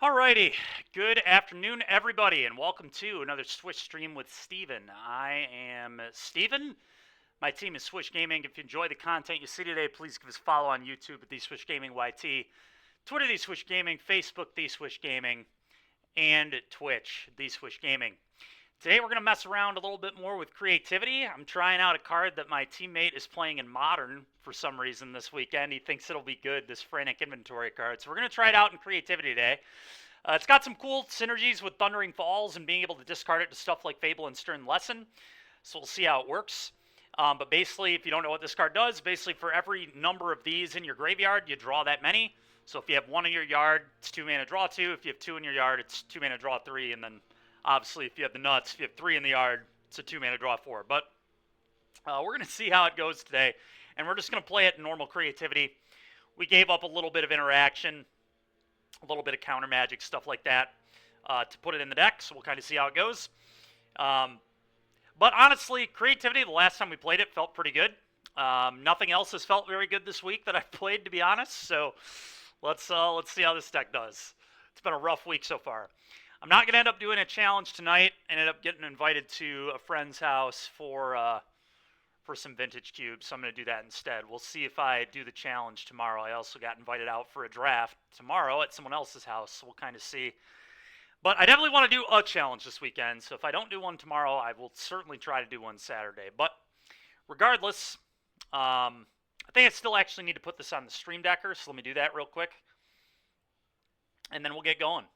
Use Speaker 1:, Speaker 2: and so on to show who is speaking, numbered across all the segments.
Speaker 1: Alrighty, good afternoon, everybody, and welcome to another Swish stream with Steven. I am Steven. My team is Swish Gaming. If you enjoy the content you see today, please give us a follow on YouTube at The Swish Gaming YT, Twitter, The Swish Gaming, Facebook, The Swish Gaming, and Twitch, The Swish Gaming. Today we're going to mess around a little bit more with creativity. I'm trying out a card that my teammate is playing in Modern for some reason this weekend. He thinks it'll be good, this Frantic inventory card. So we're going to try it out in creativity today. It's got some cool synergies with Thundering Falls and being able to discard it to stuff like Fable and Stern Lesson. So we'll see how it works. But basically, if you don't know what this card does, basically for every number of these in your graveyard, you draw that many. So if you have one in your yard, it's 2 mana draw 2. If you have 2 in your yard, it's 2 mana draw 3. And then obviously if you have the nuts, if you have 3 in the yard, it's a 2 mana draw 4. But we're going to see how it goes today. And we're just going to play it in normal creativity. We gave up a little bit of interaction, a little bit of counter magic, stuff like that, to put it in the deck. So we'll kind of see how it goes. But honestly, creativity, the last time we played it, felt pretty good. Nothing else has felt very good this week that I've played, to be honest. So let's see how this deck does. It's been a rough week so far. I'm not going to end up doing a challenge tonight. I ended up getting invited to a friend's house for some vintage cubes, so I'm going to do that instead. We'll see if I do the challenge tomorrow. I also got invited out for a draft tomorrow at someone else's house, so we'll kind of see. But I definitely want to do a challenge this weekend, so if I don't do one tomorrow, I will certainly try to do one Saturday. But regardless, I think I still actually need to put this on the Stream Decker, so let me do that real quick. And then we'll get going.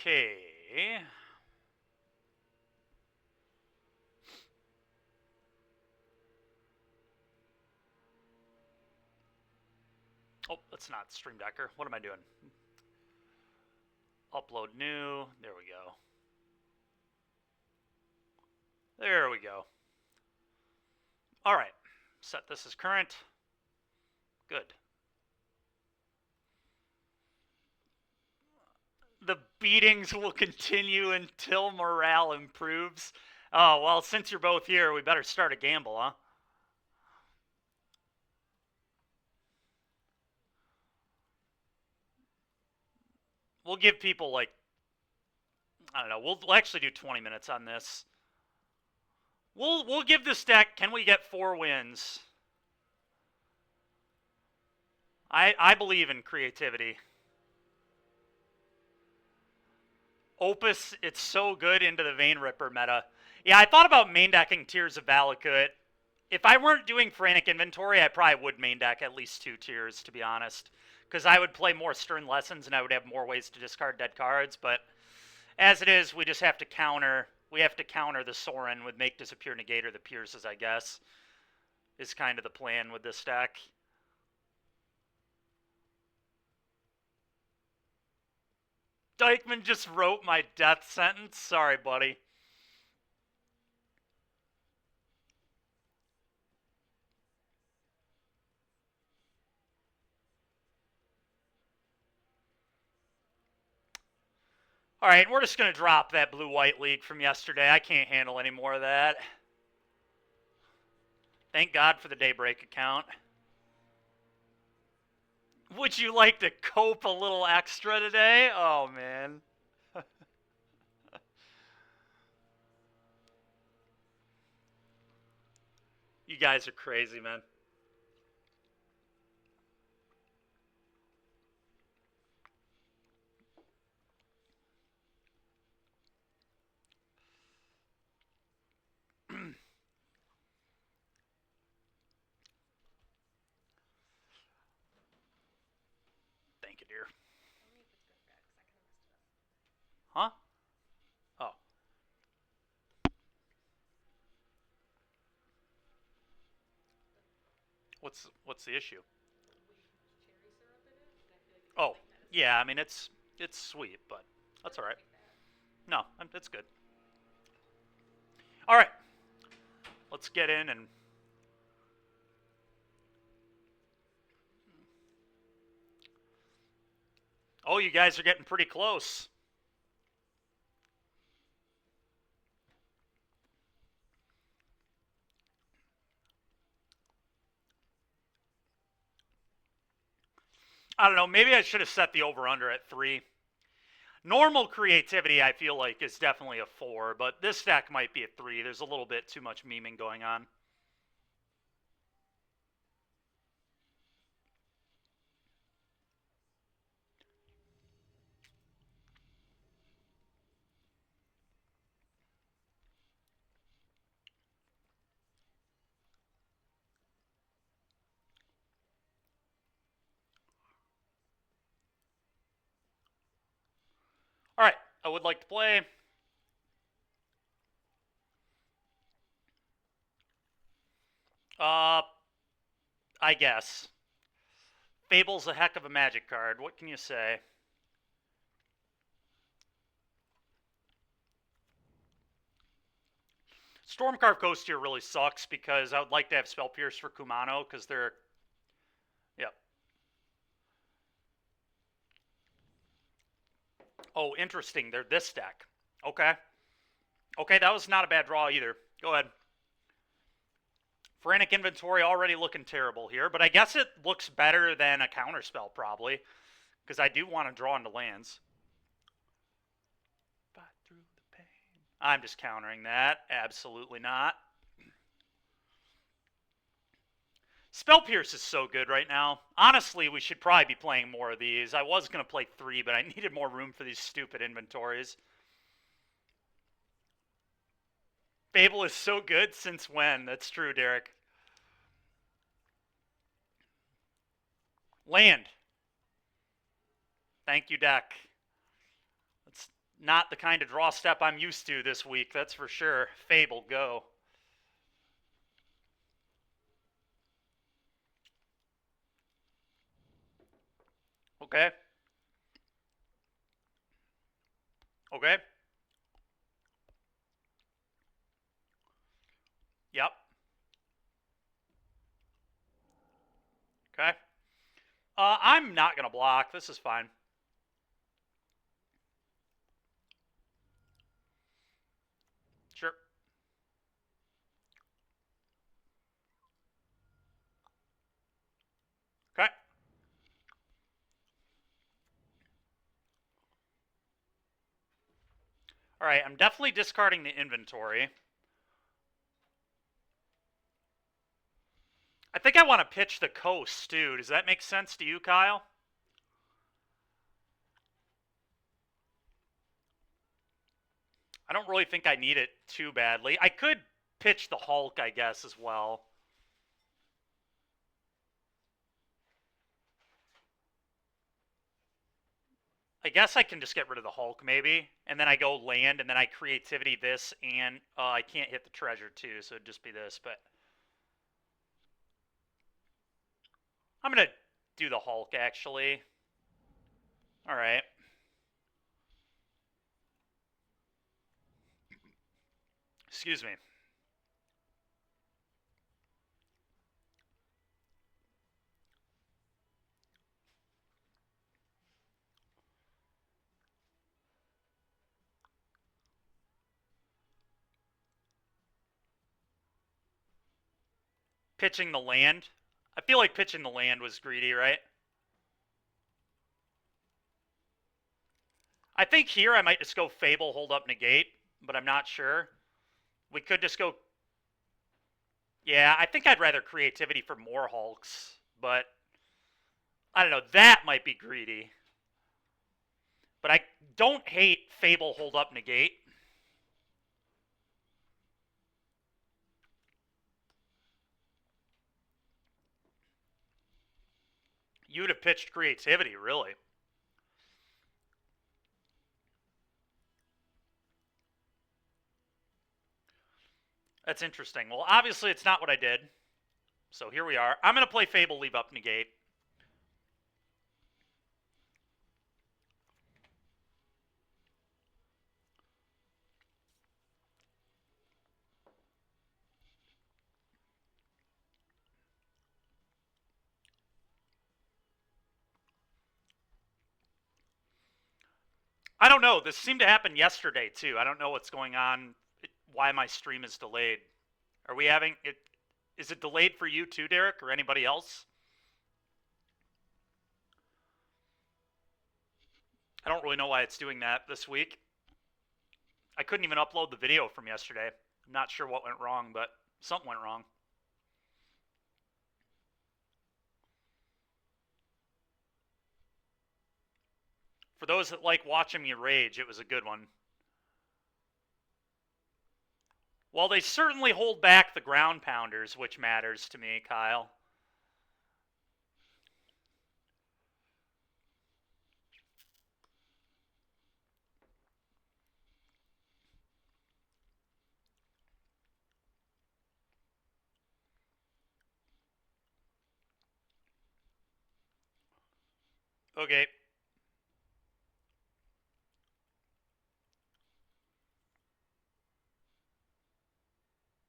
Speaker 1: Okay. Oh, that's not Stream Decker. What am I doing? Upload new. There we go. There we go. All right. Set this as current. Good. The beatings will continue until morale improves. Oh, well, since you're both here, we better start a gamble, huh? We'll give people, like, I don't know, we'll actually do 20 minutes on this. We'll give this deck, can we get 4 wins? I believe in creativity. Opus, it's so good into the Vein Ripper meta. Yeah, I thought about main decking Tears of Valakut. If I weren't doing Frantic Inventory, I probably would main deck at least 2 Tears, to be honest. Because I would play more Stern Lessons and I would have more ways to discard dead cards. But as it is, we just have to counter. We have to counter the Sorin with Make Disappear Negator the Pierces, I guess. Is kind of the plan with this deck. Dykeman just wrote my death sentence. Sorry, buddy. All right, we're just going to drop that blue-white league from yesterday. I can't handle any more of that. Thank God for the Daybreak account. Would you like to cope a little extra today? Oh, man. You guys are crazy, man. Thank you, dear. Huh? Oh. What's the issue? Oh, yeah, I mean, it's sweet, but that's all right. No, it's good. All right. Let's get in and Oh, you guys are getting pretty close. I don't know. Maybe I should have set the over-under at 3. Normal creativity, I feel like, is definitely a 4, but this stack might be a 3. There's a little bit too much memeing going on. All right, I would like to play. I guess. Fable's a heck of a Magic card. What can you say? Stormcarve Ghost here really sucks because I would like to have Spell Pierce for Kumano because they're... Yep. Oh, interesting. They're this deck. Okay. Okay, that was not a bad draw either. Go ahead. Frantic inventory already looking terrible here, but I guess it looks better than a counterspell probably because I do want to draw into lands. Through the pain. I'm just countering that. Absolutely not. Spell Pierce is so good right now. Honestly, we should probably be playing more of these. I was going to play 3, but I needed more room for these stupid inventories. Fable is so good since when? That's true, Derek. Land. Thank you, deck. That's not the kind of draw step I'm used to this week, that's for sure. Fable, go. Okay. Okay. Yep. Okay. I'm not going to block. This is fine. Sure. Okay. All right, I'm definitely discarding the inventory. I think I want to pitch the coast, too. Does that make sense to you, Kyle? I don't really think I need it too badly. I could pitch the Hulk, I guess, as well. I guess I can just get rid of the Hulk, maybe. And then I go land, and then I creativity this, and I can't hit the treasure, too, so it'd just be this. But I'm going to do the Hulk, actually. All right. Excuse me. Pitching the land. I feel like pitching the land was greedy, right? I think here I might just go Fable, hold up, negate, but I'm not sure. We could just go... Yeah, I think I'd rather creativity for more Hulks, but I don't know. That might be greedy. But I don't hate Fable, hold up, negate. You would have pitched creativity, really. That's interesting. Well, obviously it's not what I did. So here we are. I'm going to play Fable, leave up, negate. I don't know. This seemed to happen yesterday too. I don't know what's going on. Why my stream is delayed. Are we having it? Is it delayed for you too, Derek, or anybody else? I don't really know why it's doing that this week. I couldn't even upload the video from yesterday. I'm not sure what went wrong, but something went wrong. For those that like watching me rage, it was a good one. Well, they certainly hold back the ground pounders, which matters to me, Kyle. Okay.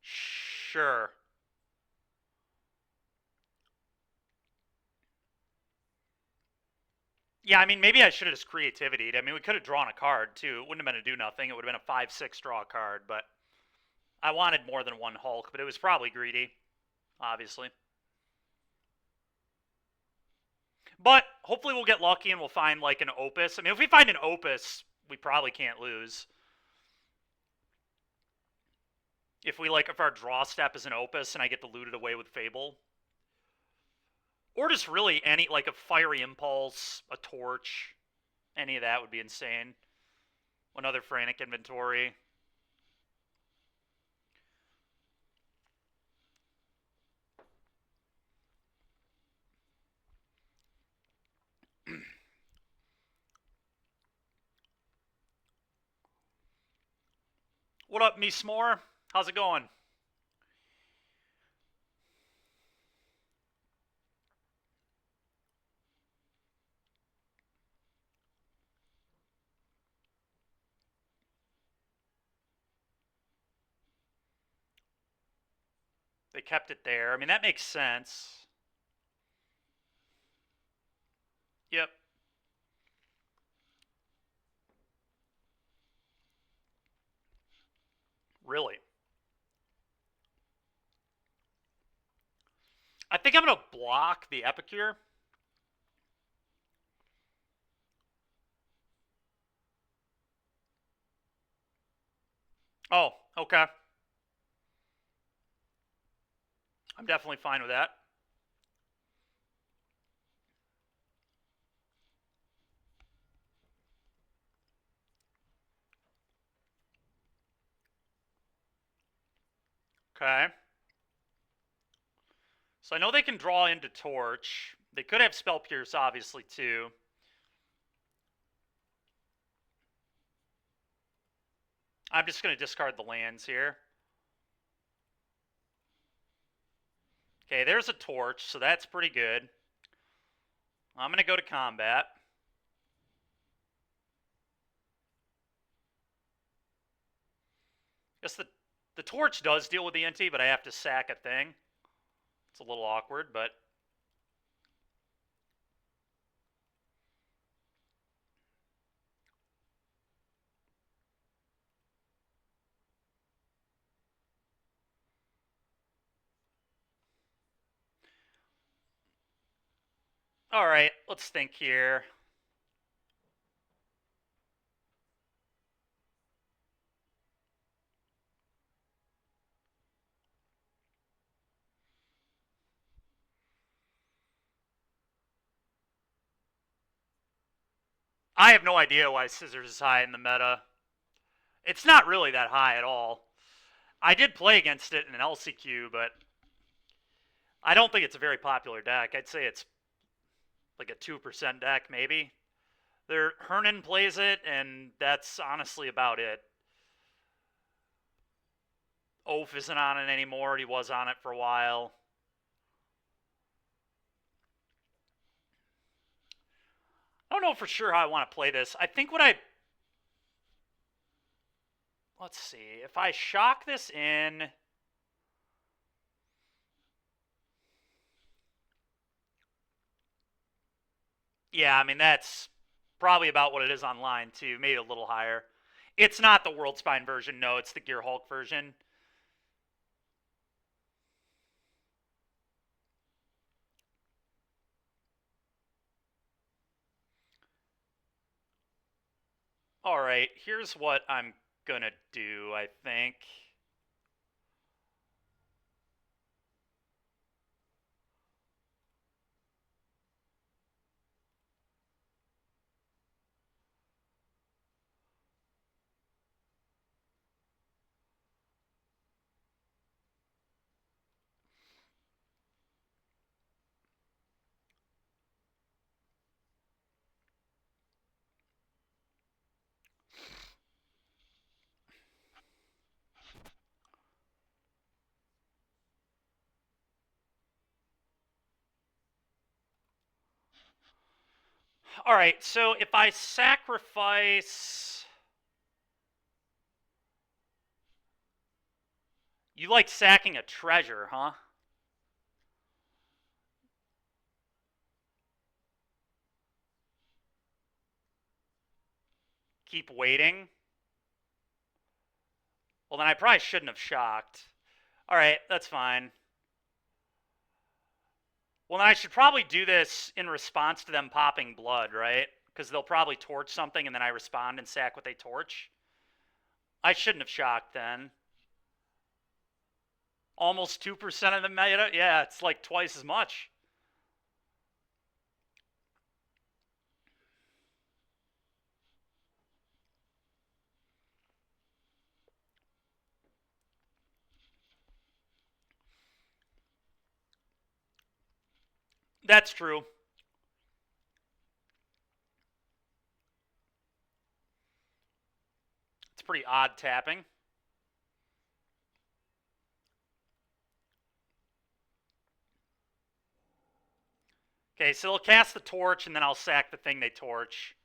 Speaker 1: Sure. Yeah, I mean, maybe I should have just creativity. I mean, we could have drawn a card, too. It wouldn't have been a do nothing. It would have been a 5-6 draw card, but I wanted more than one Hulk, but it was probably greedy, obviously. But hopefully we'll get lucky and we'll find, like, an Opus. I mean, if we find an Opus, we probably can't lose. If our draw step is an Opus and I get to loot it away with Fable. Or just really any, like, a Fiery Impulse, a Torch. Any of that would be insane. Another Frantic inventory. What up, me S'more? How's it going? They kept it there. I mean, that makes sense. Yep. Really? I think I'm going to block the Epicure. Oh, okay. I'm definitely fine with that. Okay. So I know they can draw into Torch. They could have Spell Pierce, obviously, too. I'm just going to discard the lands here. Okay, there's a Torch, so that's pretty good. I'm going to go to combat. Guess the Torch does deal with the Inti, but I have to sack a thing. It's a little awkward, but... Alright, let's think here. I have no idea why Scissors is high in the meta. It's not really that high at all. I did play against it in an LCQ, but I don't think it's a very popular deck. I'd say it's like a 2% deck, maybe. Hernan plays it, and that's honestly about it. Oaf isn't on it anymore. He was on it for a while. I don't know for sure how I want to play this. I think what I... Let's see. If I shock this in... Yeah, I mean, that's Probably about what it is online, too. Maybe a little higher. It's not the World Spine version. No, it's the Gear Hulk version. All right, here's what I'm going to do, I think. All right, so if I sacrifice... You like sacking a treasure, huh? Keep waiting? Well, then I probably shouldn't have shocked. All right, that's fine. Well, then I should probably do this in response to them popping blood, right? Because they'll probably torch something, and then I respond and sack what they torch. I shouldn't have shocked then. Almost 2% of the meta? Yeah, it's like twice as much. That's true. It's pretty odd tapping. Okay, so they'll cast the torch, and then I'll sack the thing they torch.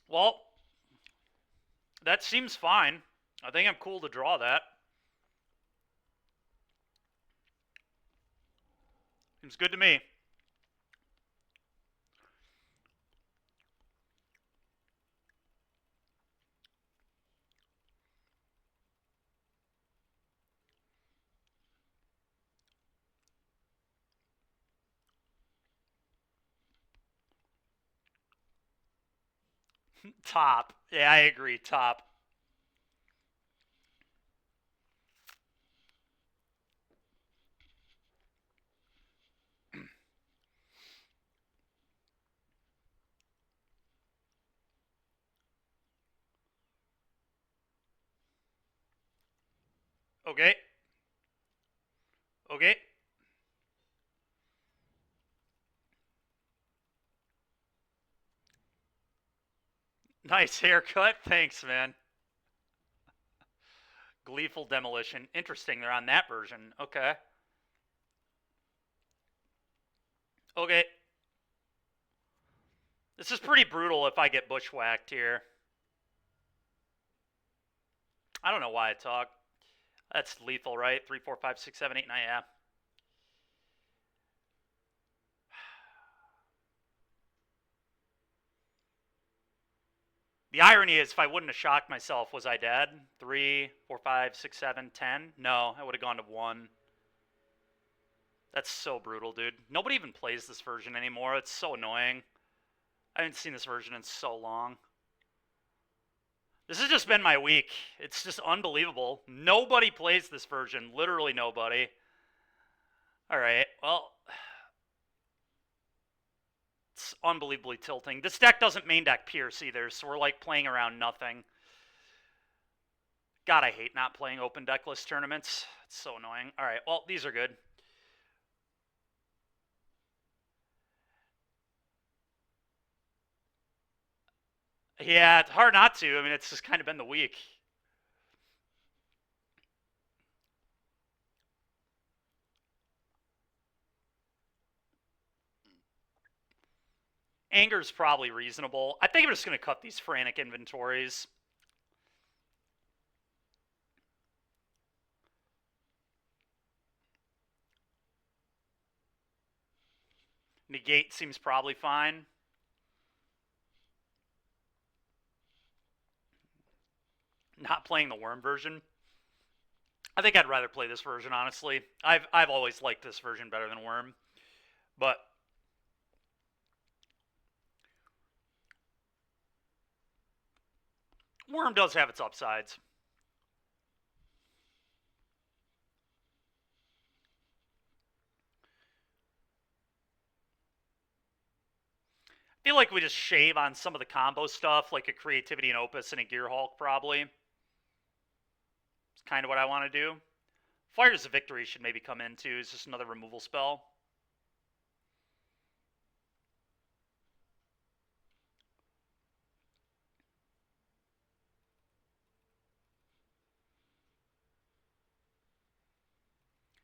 Speaker 1: Well, that seems fine. I think I'm cool to draw that. Seems good to me. Top. Yeah, I agree. Top. Okay. Okay. Nice haircut. Thanks, man. Gleeful Demolition. Interesting, they're on that version. Okay. Okay. This is pretty brutal if I get bushwhacked here. I don't know why I talk. That's lethal, right? 3, 4, 5, 6, 7, 8, 9, yeah. The irony is, if I wouldn't have shocked myself, was I dead? 3, 4, 5, 6, 7, 10? No, I would have gone to 1. That's so brutal, dude. Nobody even plays this version anymore. It's so annoying. I haven't seen this version in so long. This has just been my week. It's just unbelievable. Nobody plays this version. Literally nobody. Alright, well... It's unbelievably tilting. This deck doesn't main deck Pierce either, so we're like playing around nothing. God, I hate not playing open deckless tournaments. It's so annoying. Alright, well, these are good. Yeah, it's hard not to. I mean, it's just kind of been the week. Anger's probably reasonable. I think I'm just going to cut these Frantic inventories. Negate seems probably fine. Not playing the Worm version. I think I'd rather play this version, honestly. I've always liked this version better than Worm. But Worm does have its upsides. I feel like we just shave on some of the combo stuff, like a Creativity and Opus and a Gear Hulk, probably. It's kind of what I want to do. Fires of Victory should maybe come in, too. It's just another removal spell.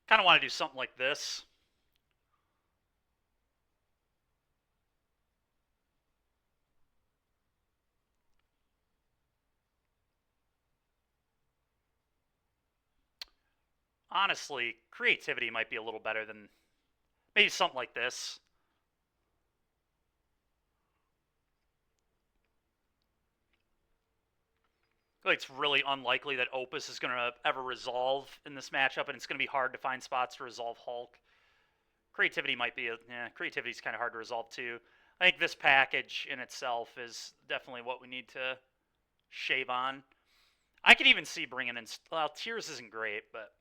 Speaker 1: Kind of want to do something like this. Honestly, Creativity might be a little better than maybe something like this. I feel like it's really unlikely that Opus is going to ever resolve in this matchup, and it's going to be hard to find spots to resolve Hulk. Creativity might be Creativity's kind of hard to resolve too. I think this package in itself is definitely what we need to shave on. I could even see bringing in, well, Tears isn't great, but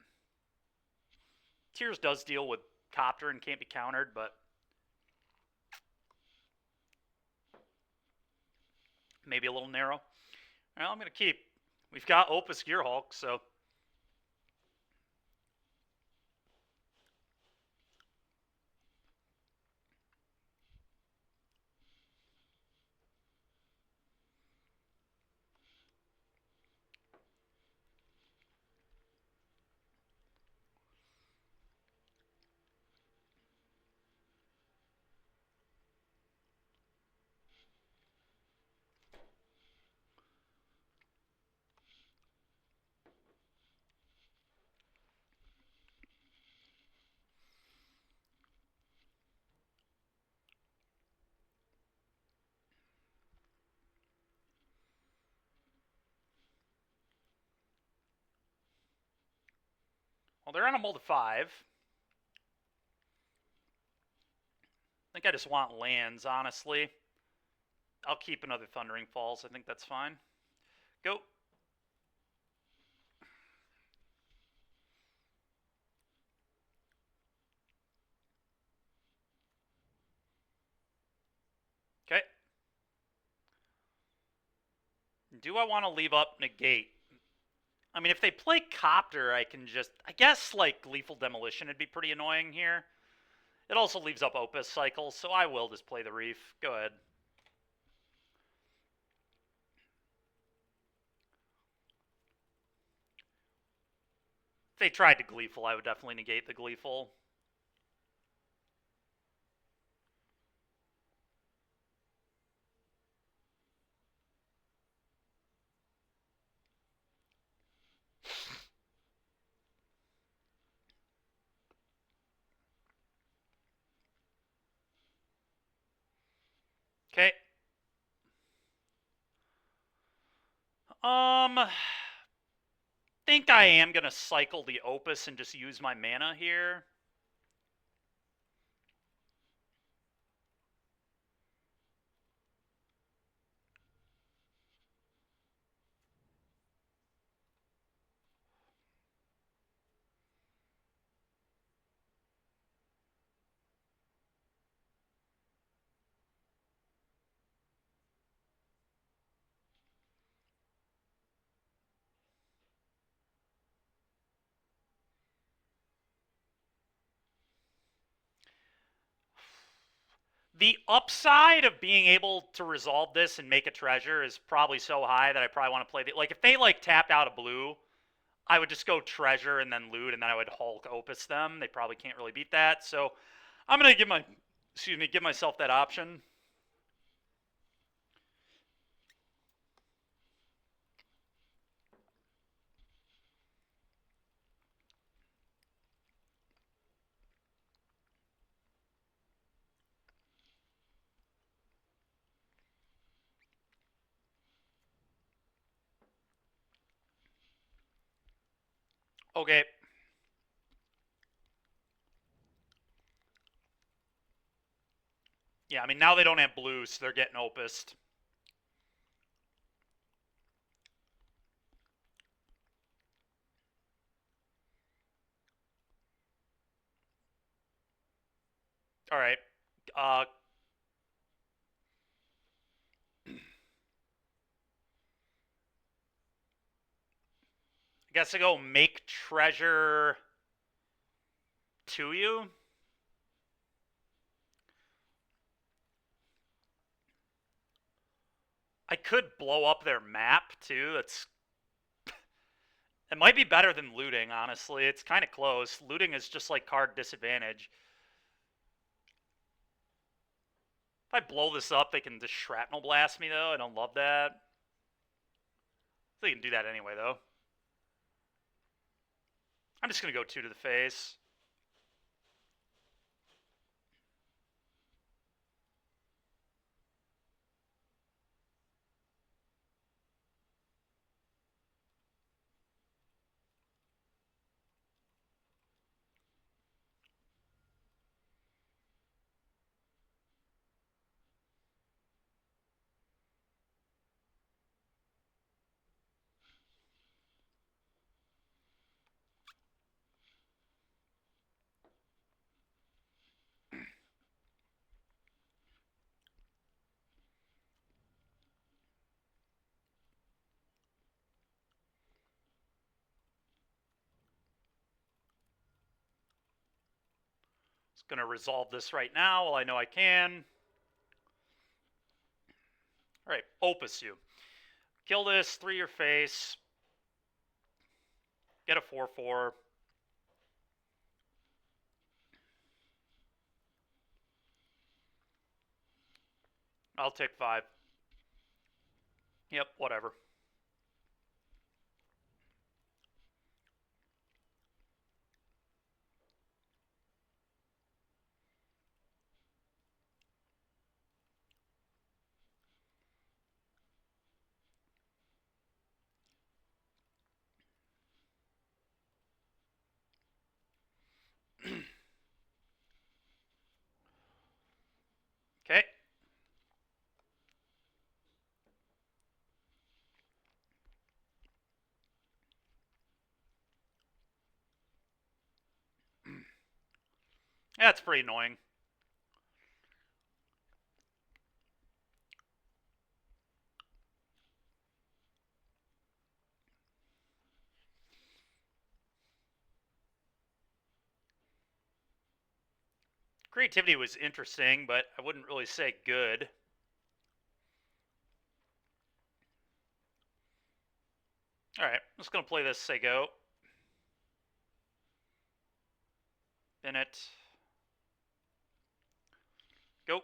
Speaker 1: Tears does deal with Copter and can't be countered, but maybe a little narrow. Well, I'm going to keep. We've got Opus Gear Hulk, so well, they're on a mold of 5. I think I just want lands, honestly. I'll keep another Thundering Falls. I think that's fine. Go. Okay. Do I want to leave up Negate? I mean, if they play Copter, I can just... I guess, like, Lethal Demolition would be pretty annoying here. It also leaves up Opus Cycle, so I will just play the Reef. Go ahead. If they tried to Gleeful, I would definitely negate the Gleeful. Okay. Think I am going to cycle the Opus and just use my mana here. The upside of being able to resolve this and make a treasure is probably so high that I probably want to play the... Like, if they, like, tapped out a blue, I would just go treasure and then loot, and then I would Hulk Opus them. They probably can't really beat that, so I'm going to give myself that option. Okay. Yeah, I mean, now they don't have blue, so they're getting opused. All right. I guess I go make treasure to you. I could blow up their map too. It might be better than looting, honestly. It's kind of close. Looting is just like card disadvantage. If I blow this up, they can just shrapnel blast me, though. I don't love that. They can do that anyway, though. I'm just going to go 2 to the face. Just going to resolve this right now while I know I can. All right, opus you. Kill this, 3 your face. Get a 4/4. I'll take 5. Yep, whatever. Okay. That's pretty annoying. Creativity was interesting, but I wouldn't really say good. All right, I'm just going to play this, say go. Bennett. Go.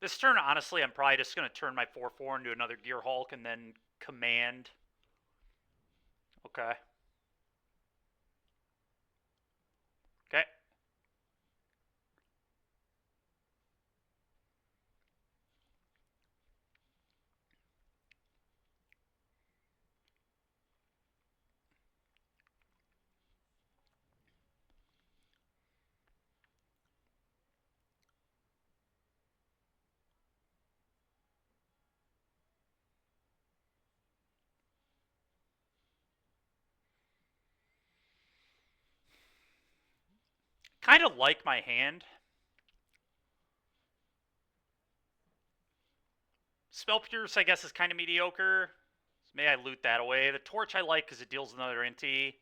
Speaker 1: This turn, honestly, I'm probably just going to turn my 4/4 into another Gear Hulk and then command. Okay. Okay. Kind of like my hand. Spell Pierce, I guess, is kind of mediocre. So maybe I loot that away. The Torch I like because it deals another Inti.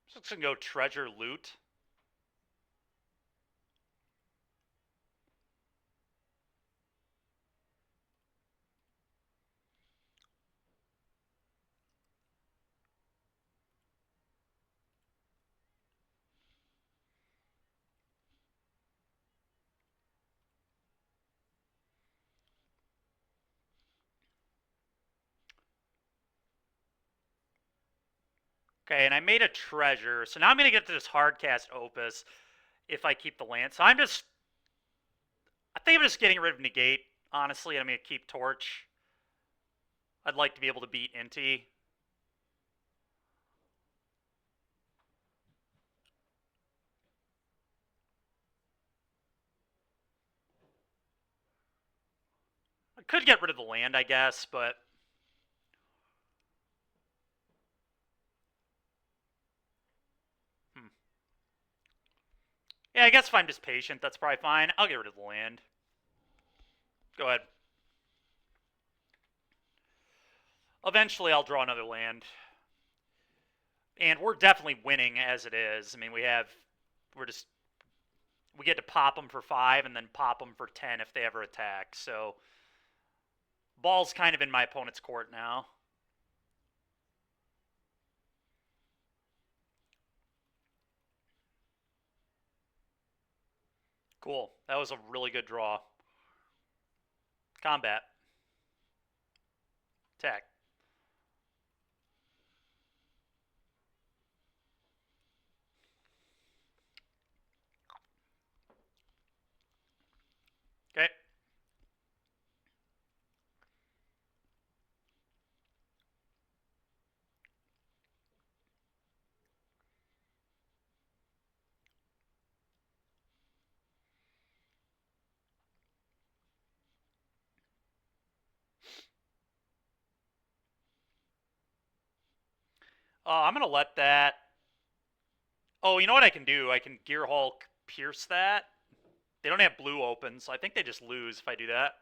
Speaker 1: So it's going to go Treasure Loot. Okay, and I made a treasure. So now I'm going to get to this hardcast Opus if I keep the land. So I think I'm just getting rid of Negate, honestly. I'm going to keep Torch. I'd like to be able to beat Inti. I could get rid of the land, I guess, but... Yeah, I guess if I'm just patient, that's probably fine. I'll get rid of the land. Go ahead. Eventually, I'll draw another land. And we're definitely winning as it is. I mean, we get to pop them for 5 and then pop them for 10 if they ever attack. So, ball's kind of in my opponent's court now. Cool. That was a really good draw. Combat. Attack. Okay. I'm going to let that... Oh, you know what I can do? I can Gear Hulk pierce that. They don't have blue open, so I think they just lose if I do that.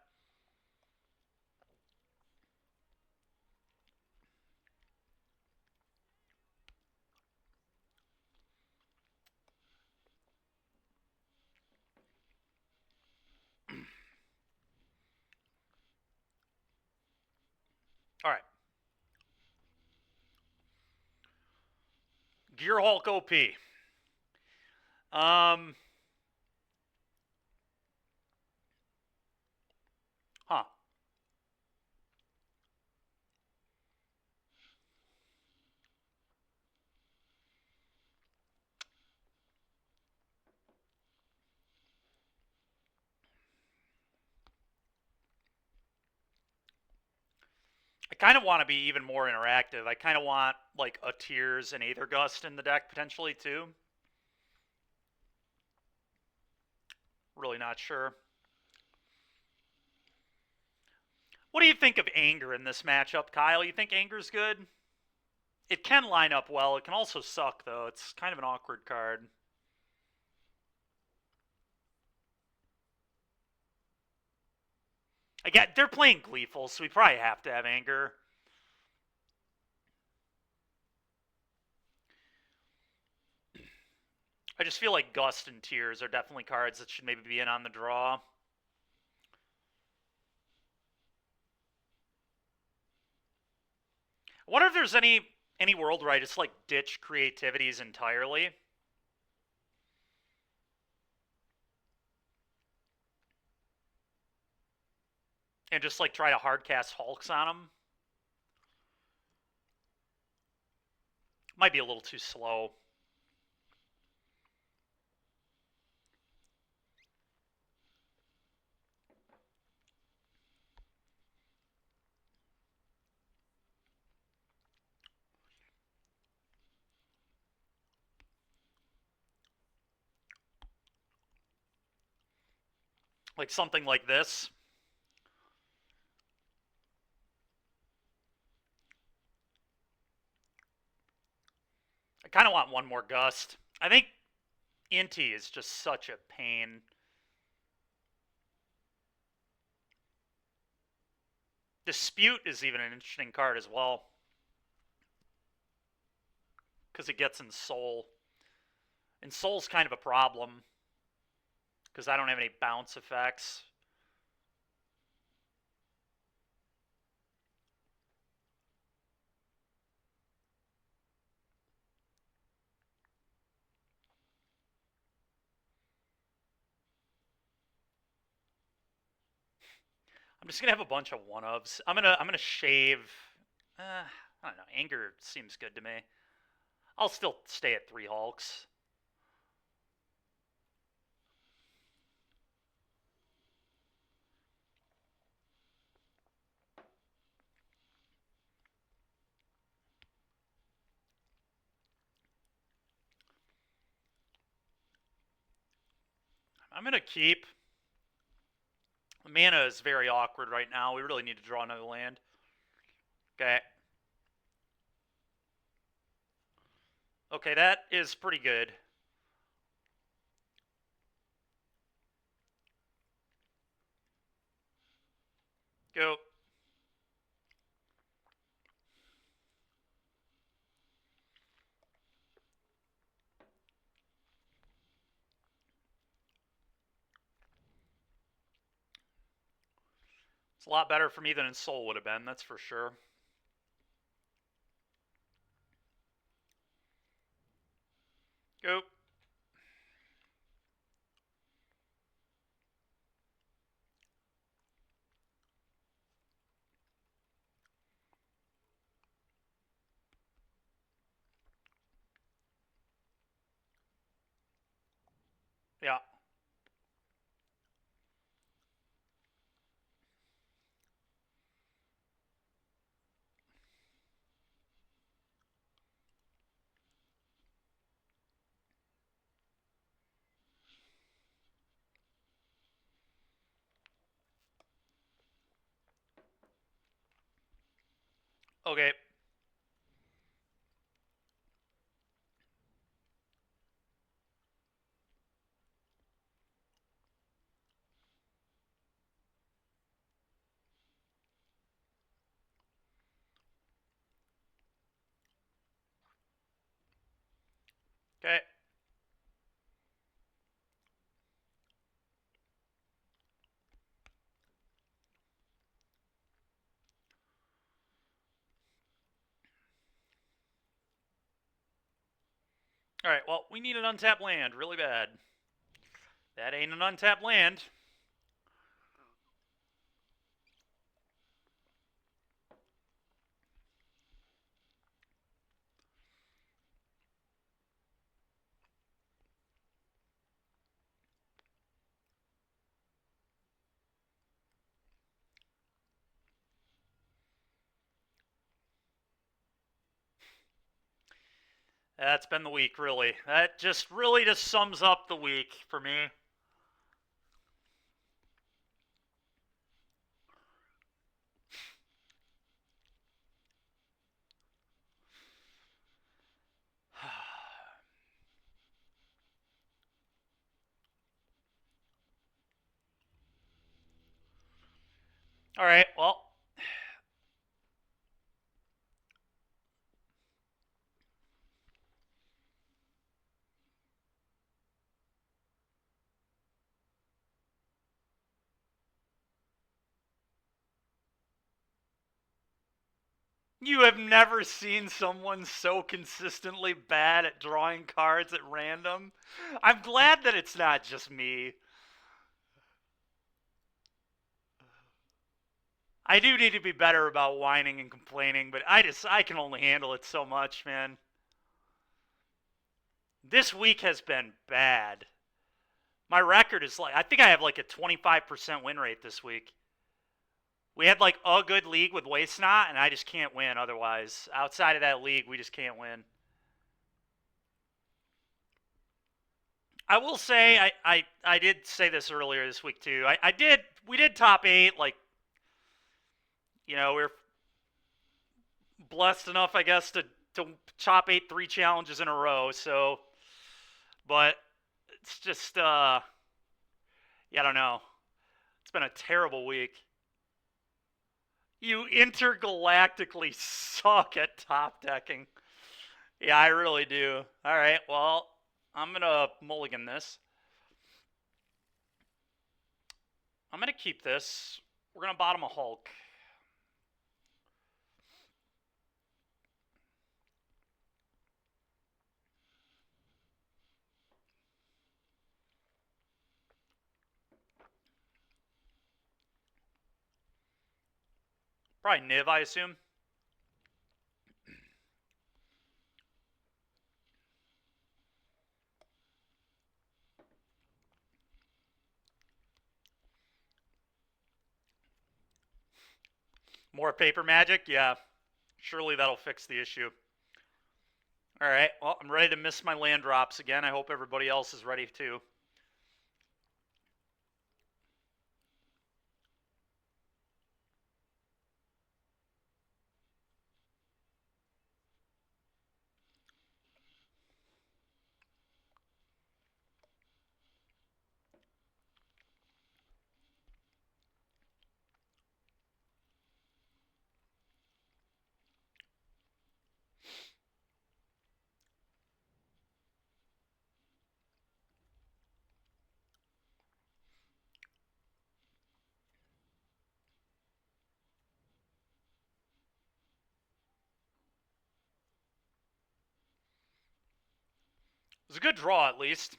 Speaker 1: All right. Gear Hulk OP. Huh. I kind of want to be even more interactive. I kind of want, like, a Tears and Aether Gust in the deck, potentially, too. Really not sure. What do you think of Anger in this matchup, Kyle? You think Anger's good? It can line up well. It can also suck, though. It's kind of an awkward card. Again, they're playing Gleeful, so we probably have to have Anger. I just feel like Gust and Tears are definitely cards that should maybe be in on the draw. I wonder if there's any world where I just like ditch creativities entirely. And just like try to hardcast Hulks on them. Might be a little too slow. Like something like this. I kind of want one more Gust. I think Inti is just such a pain. Dispute is even an interesting card as well. Because it gets in Soul. And Soul's kind of a problem. Because I don't have any bounce effects. I'm just gonna have a bunch of one-ofs. I'm gonna shave. I don't know. Anger seems good to me. I'll still stay at 3 Hulks. I'm gonna keep. Mana is very awkward right now. We really need to draw another land. Okay. Okay, that is pretty good. Go. It's a lot better for me than in Soul would have been, that's for sure. Go. Yeah. Okay. Okay. Alright, well, we need an untapped land really bad. That ain't an untapped land. That's been the week, really. That just really just sums up the week for me. Alright, well. You have never seen someone so consistently bad at drawing cards at random. I'm glad that it's not just me. I do need to be better about whining and complaining, but I can only handle it so much, man. This week has been bad. My record is I think I have like a 25% win rate this week. We had like a good league with Waste Not, and I just can't win otherwise. Outside of that league, we just can't win. I will say, I did say this earlier this week too. We did top 8, like, we were blessed enough, I guess, to top 8 3 challenges in a row, so, but it's just, I don't know. It's been a terrible week. You intergalactically suck at top decking. Yeah, I really do. All right, well, I'm going to mulligan this. I'm going to keep this. We're going to bottom a Hulk. Probably Niv, I assume. More paper magic? Yeah. Surely that'll fix the issue. All right. Well, I'm ready to miss my land drops again. I hope everybody else is ready too. It was a good draw, at least.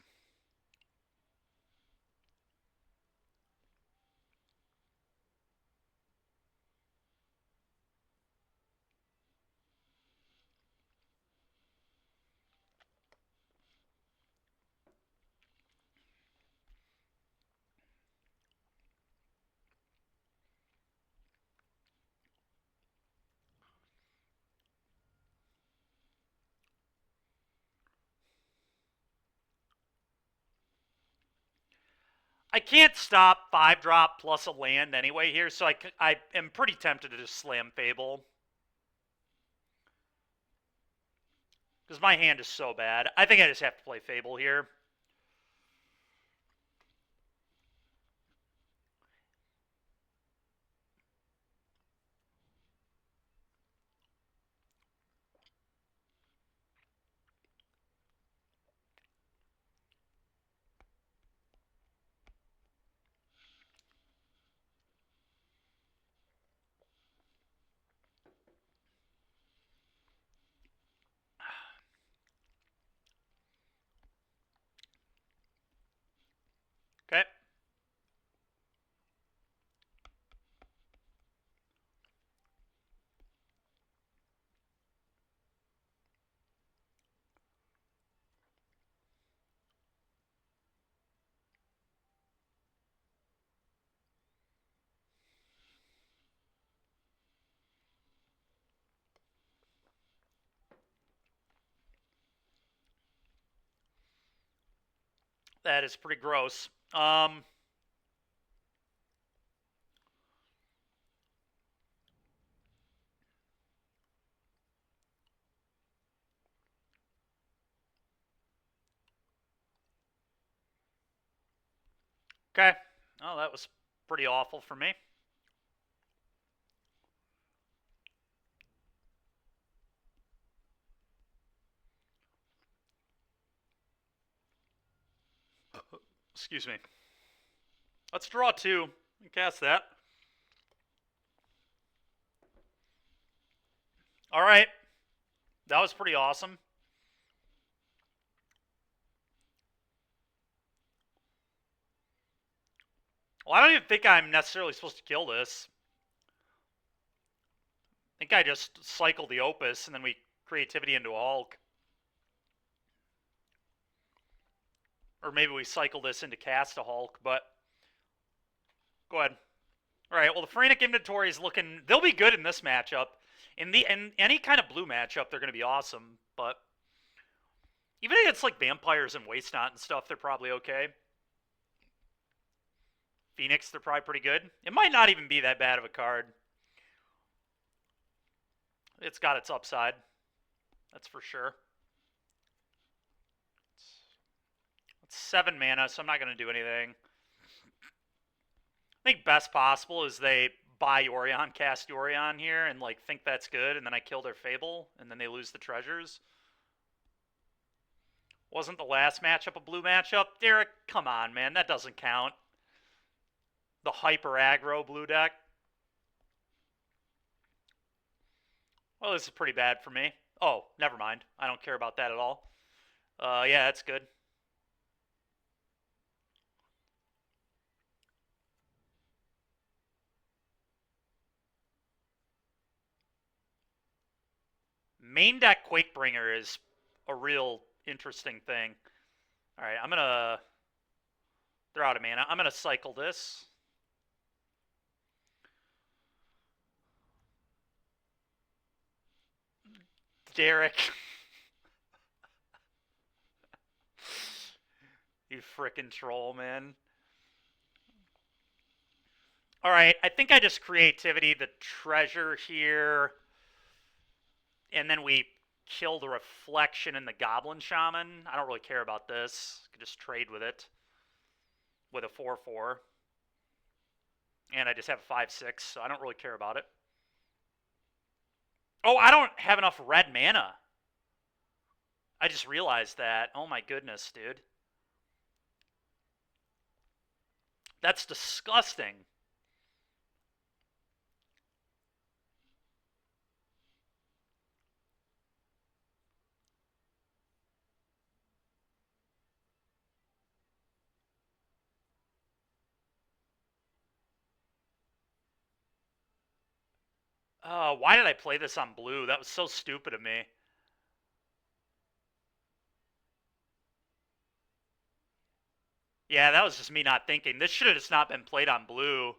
Speaker 1: I can't stop 5-drop plus a land anyway here, so I am pretty tempted to just slam Fable. Because my hand is so bad. I think I just have to play Fable here. Okay. That is pretty gross. Okay. Oh, that was pretty awful for me. Excuse me. Let's draw 2 and cast that. All right. That was pretty awesome. Well, I don't even think I'm necessarily supposed to kill this. I think I just cycle the Opus and then we creativity into a Hulk. Or maybe we cycle this into cast a Hulk, but go ahead. All right, well, the Frantic inventory is looking... They'll be good in this matchup. In any kind of blue matchup, they're going to be awesome, but even if it's like vampires and waste not and stuff, they're probably okay. Phoenix, they're probably pretty good. It might not even be that bad of a card. It's got its upside. That's for sure. It's 7 mana, so I'm not going to do anything. I think best possible is they buy Yorion, cast Yorion here, and like think that's good, and then I kill their Fable, and then they lose the treasures. Wasn't the last matchup a blue matchup? Derek, come on, man. That doesn't count. The hyper aggro blue deck. Well, this is pretty bad for me. Oh, never mind. I don't care about that at all. Yeah, that's good. Main deck Quakebringer is a real interesting thing. All right, I'm going to... They're out of mana. I'm going to cycle this. Derek. You frickin' troll, man. All right, I think I just creativity the treasure here. And then we kill the reflection in the Goblin Shaman. I don't really care about this. I could just trade with it. With a 4/4. And I just have a 5/6, so I don't really care about it. Oh, I don't have enough red mana. I just realized that. Oh my goodness, dude. That's disgusting. Why did I play this on blue? That was so stupid of me. Yeah, that was just me not thinking. This should have just not been played on blue.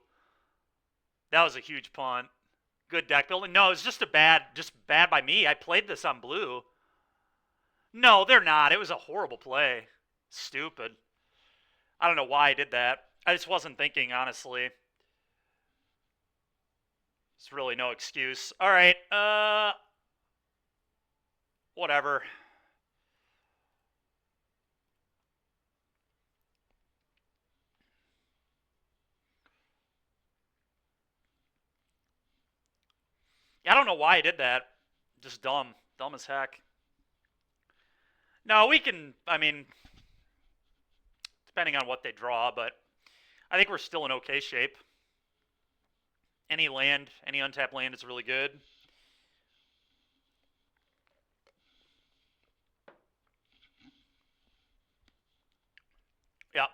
Speaker 1: That was a huge punt. Good deck building. No, it's just bad by me. I played this on blue. No, they're not. It was a horrible play. Stupid. I don't know why I did that. I just wasn't thinking, honestly. It's really no excuse. All right, whatever. I don't know why I did that. Just dumb. Dumb as heck. No, we can, I mean, depending on what they draw, but I think we're still in okay shape. Any land, any untapped land is really good. Yeah.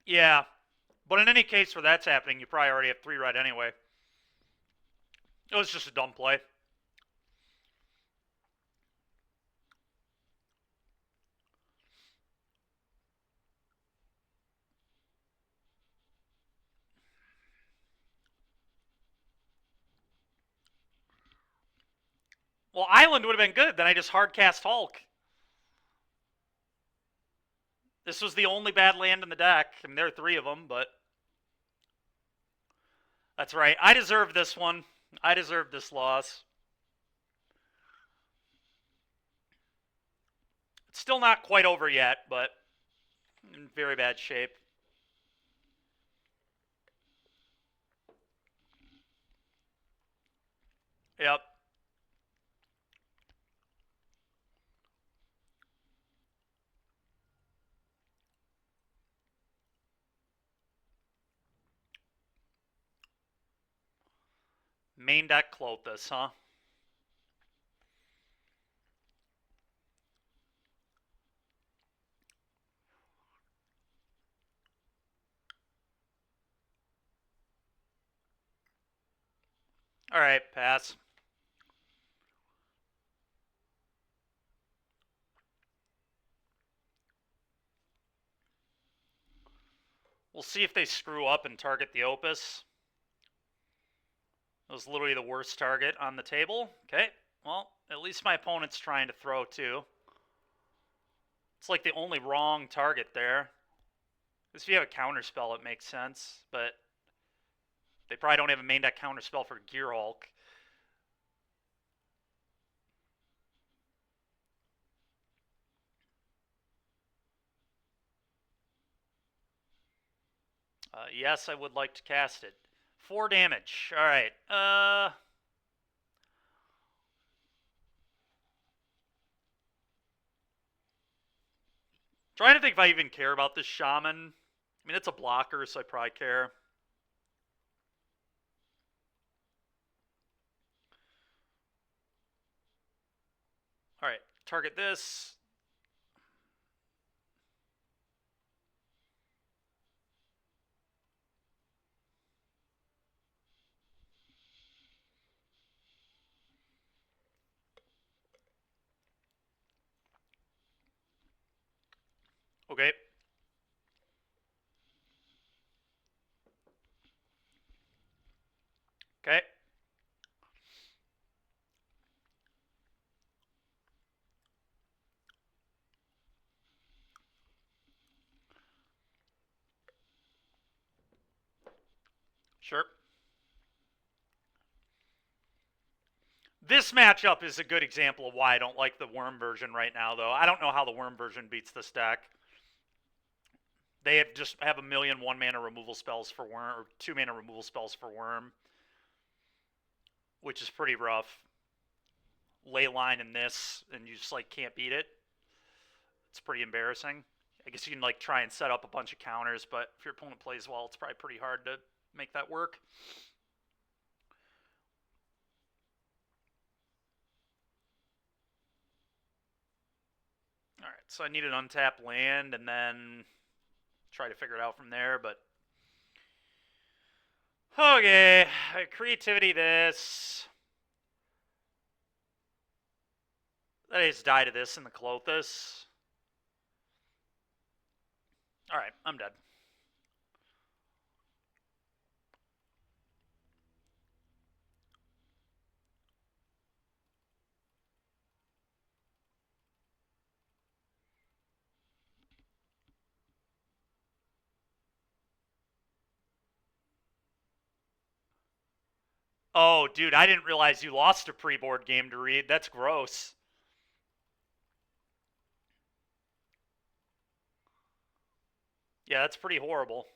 Speaker 1: Yeah. But in any case where that's happening, you probably already have 3 red anyway. It was just a dumb play. Well, Island would have been good. Then I just hard cast Hulk. This was the only bad land in the deck. I mean, there are 3 of them, but... That's right. I deserve this one. I deserve this loss. It's still not quite over yet, but in very bad shape. Yep. main deck Clothis, huh? Alright, pass. We'll see if they screw up and target the Opus. It was literally the worst target on the table. Okay, well, at least my opponent's trying to throw too. It's like the only wrong target there. Because if you have a counterspell, it makes sense, but they probably don't have a main deck counterspell for Gear Hulk. Yes, I would like to cast it. 4 damage. Alright. Trying to think if I even care about this Shaman. I mean, it's a blocker, so I probably care. Alright, target this. Okay. Okay. Sure. This matchup is a good example of why I don't like the Worm version right now, though. I don't know how the Worm version beats this deck. They just have a million 1-mana removal spells for Worm, or 2-mana removal spells for Worm, which is pretty rough. Leyline in this, and you just, like, can't beat it. It's pretty embarrassing. I guess you can, like, try and set up a bunch of counters, but if your opponent plays well, it's probably pretty hard to make that work. Alright, so I need an untapped land, and then try to figure it out from there, but... Okay, creativity this. I just die to this in the Clothis. Alright, I'm dead. Oh, dude, I didn't realize you lost a pre-board game to read. That's gross. Yeah, that's pretty horrible.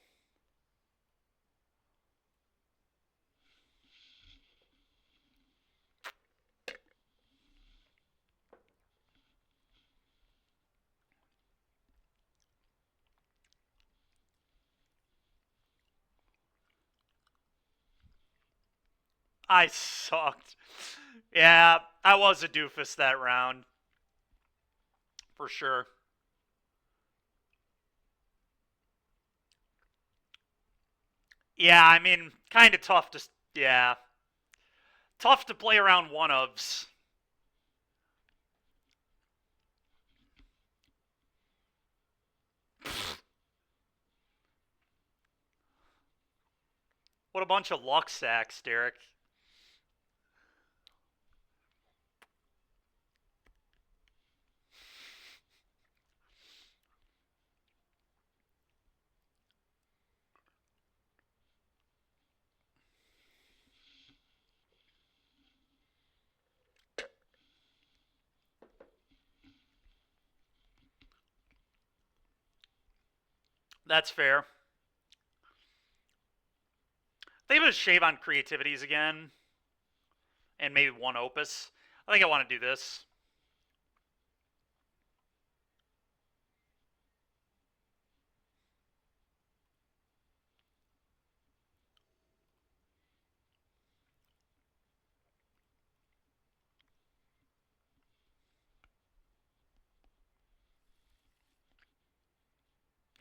Speaker 1: I sucked. Yeah, I was a doofus that round. For sure. Yeah, I mean, kind of tough to... Yeah. Tough to play around one-ofs. What a bunch of luck sacks, Derek. That's fair. They would shave on creativities again. And maybe one Opus. I think I want to do this.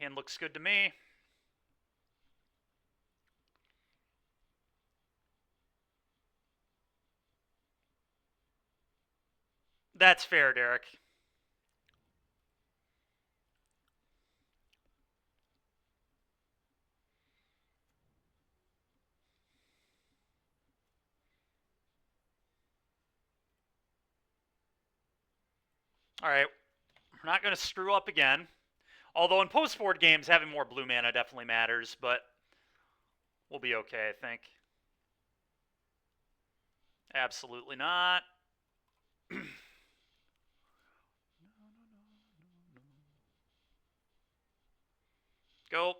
Speaker 1: Hand looks good to me. That's fair, Derek. All right, we're not going to screw up again. Although in post-board games, having more blue mana definitely matters, but we'll be okay, I think. Absolutely not. Go.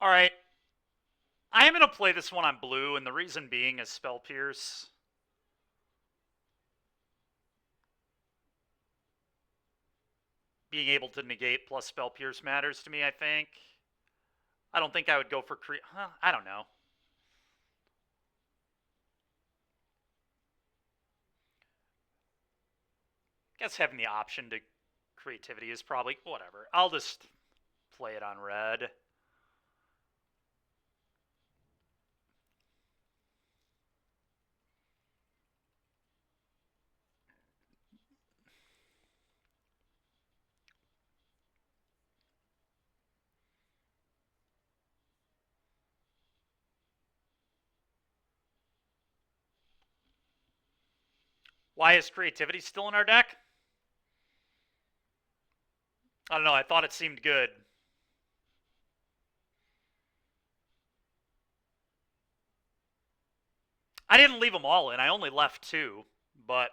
Speaker 1: All right. I am going to play this one on blue, and the reason being is Spell Pierce. Being able to negate plus Spell Pierce matters to me, I think. I don't think I would go for I don't know. I guess having the option to creativity is probably whatever. I'll just play it on red. Why is creativity still in our deck? I don't know. I thought it seemed good. I didn't leave them all in. I only left 2, but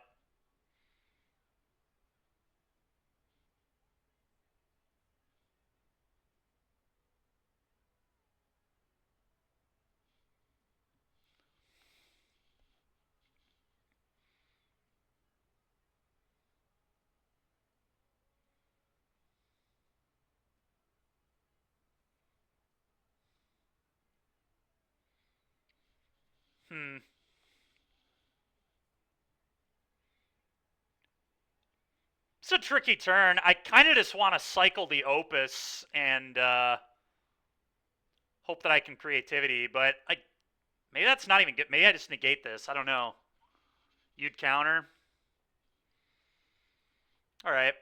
Speaker 1: it's a tricky turn. I kind of just want to cycle the Opus and hope that I can creativity, but maybe that's not even good. Maybe I just negate this. I don't know. You'd counter. All right.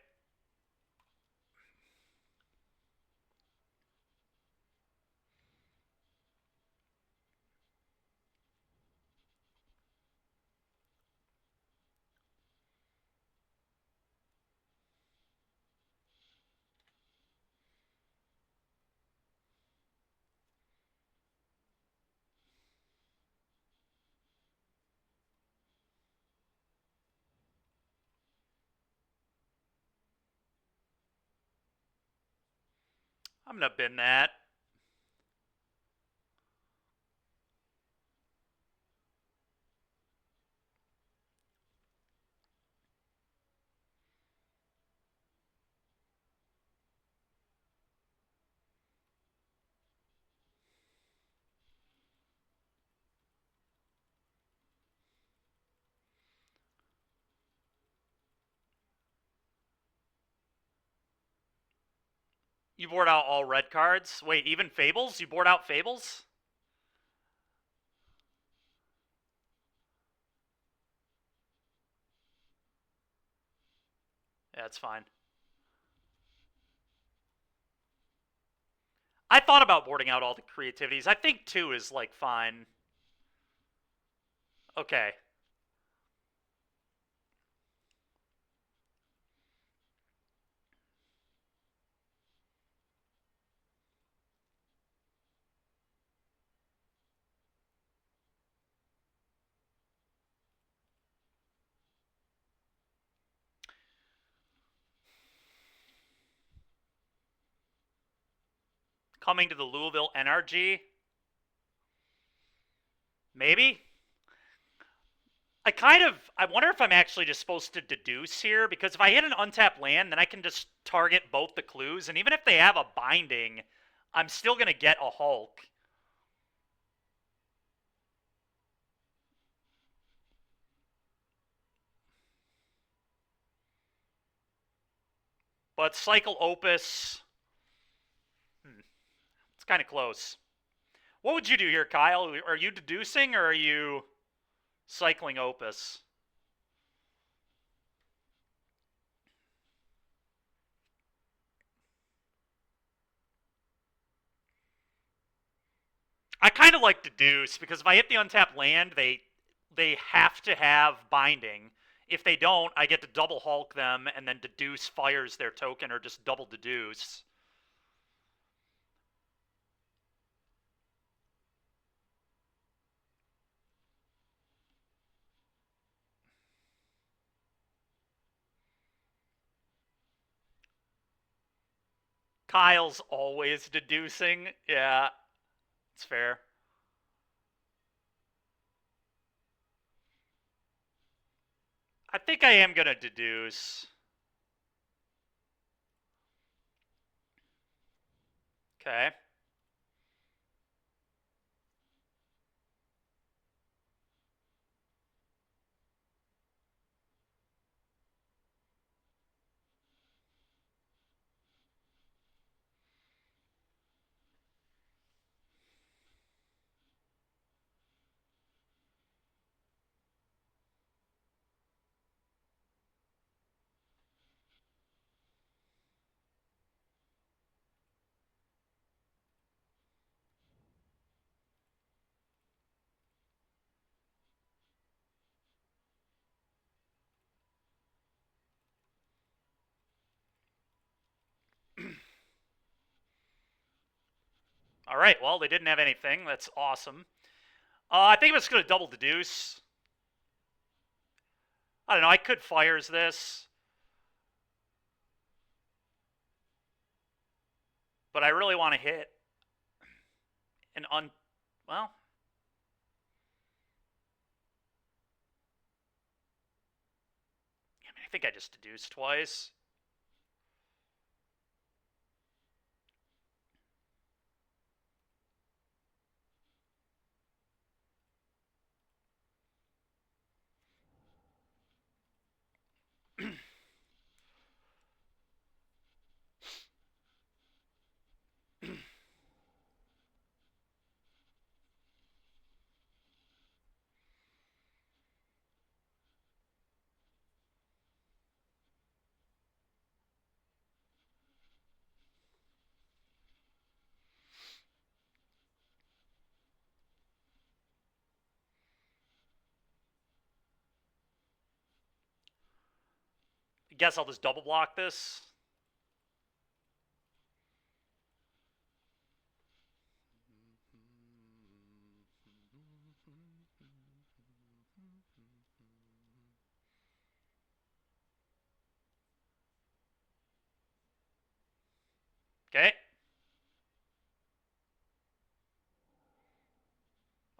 Speaker 1: I'm going to bin that. You board out all red cards? Wait, even Fables? You board out Fables? Yeah, it's fine. I thought about boarding out all the creativities. I think 2 is, like, fine. Okay. Coming to the Louisville NRG. Maybe? I wonder if I'm actually just supposed to deduce here, because if I hit an untapped land, then I can just target both the clues, and even if they have a binding, I'm still going to get a Hulk. But Cycle Opus, it's kind of close. What would you do here, Kyle? Are you deducing, or are you cycling Opus? I kind of like deduce, because if I hit the untapped land, they have to have binding. If they don't, I get to double Hulk them, and then deduce fires their token, or just double deduce. Kyle's always deducing. Yeah, it's fair. I think I am going to deduce. Okay. All right, well, they didn't have anything. That's awesome. I think I'm just going to double deduce. I don't know. I could fires this. But I really want to hit an well, I think I just deduced twice. I guess I'll just double block this. Okay.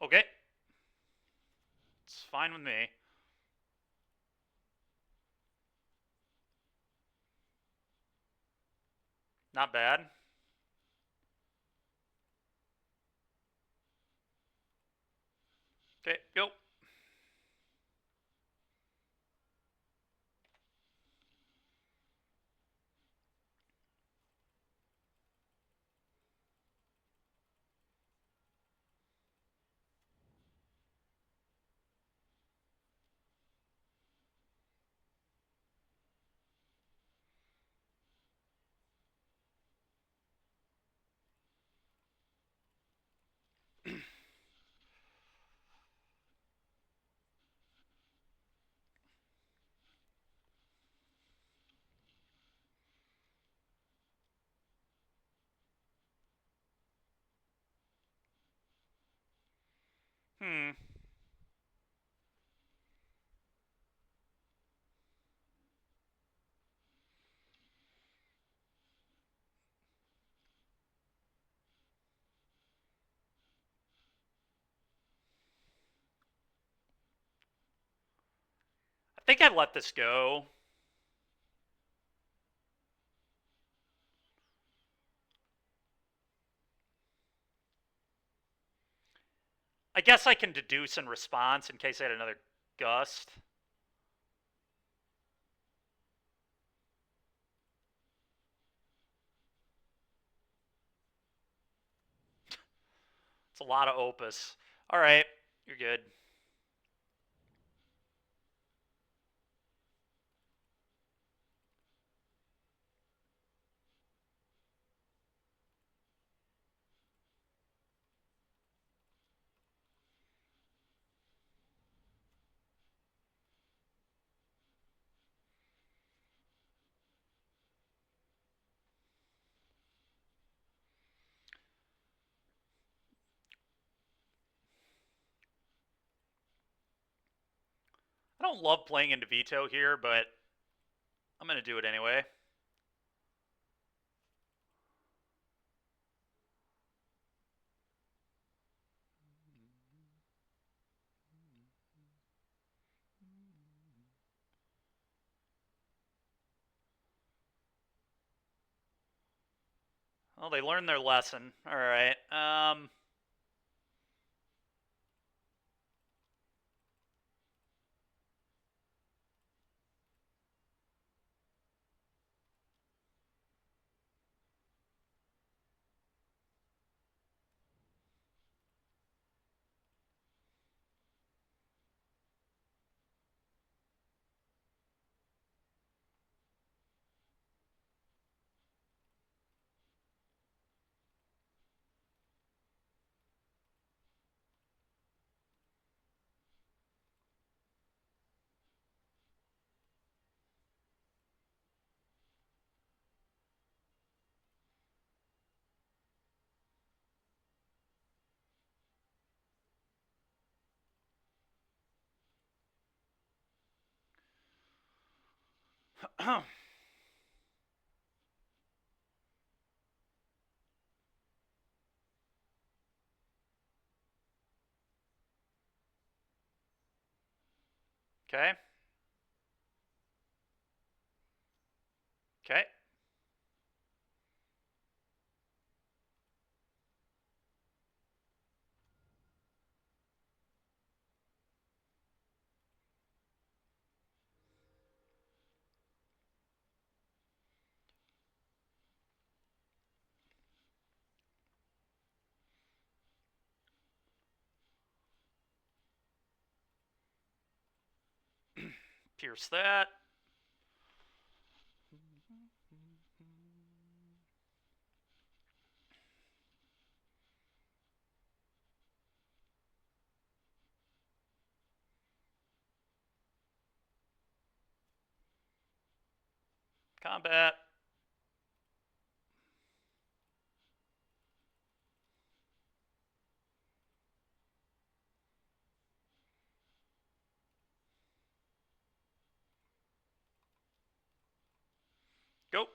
Speaker 1: Okay. It's fine with me. Not bad. Okay, go. Hmm. think I'd let this go. I guess I can deduce in response in case I had another gust. It's a lot of opus. All right, you're good. I don't love playing into veto here, but I'm going to do it anyway. Well, they learned their lesson. All right. Okay. Okay. Pierce that. Combat. Go.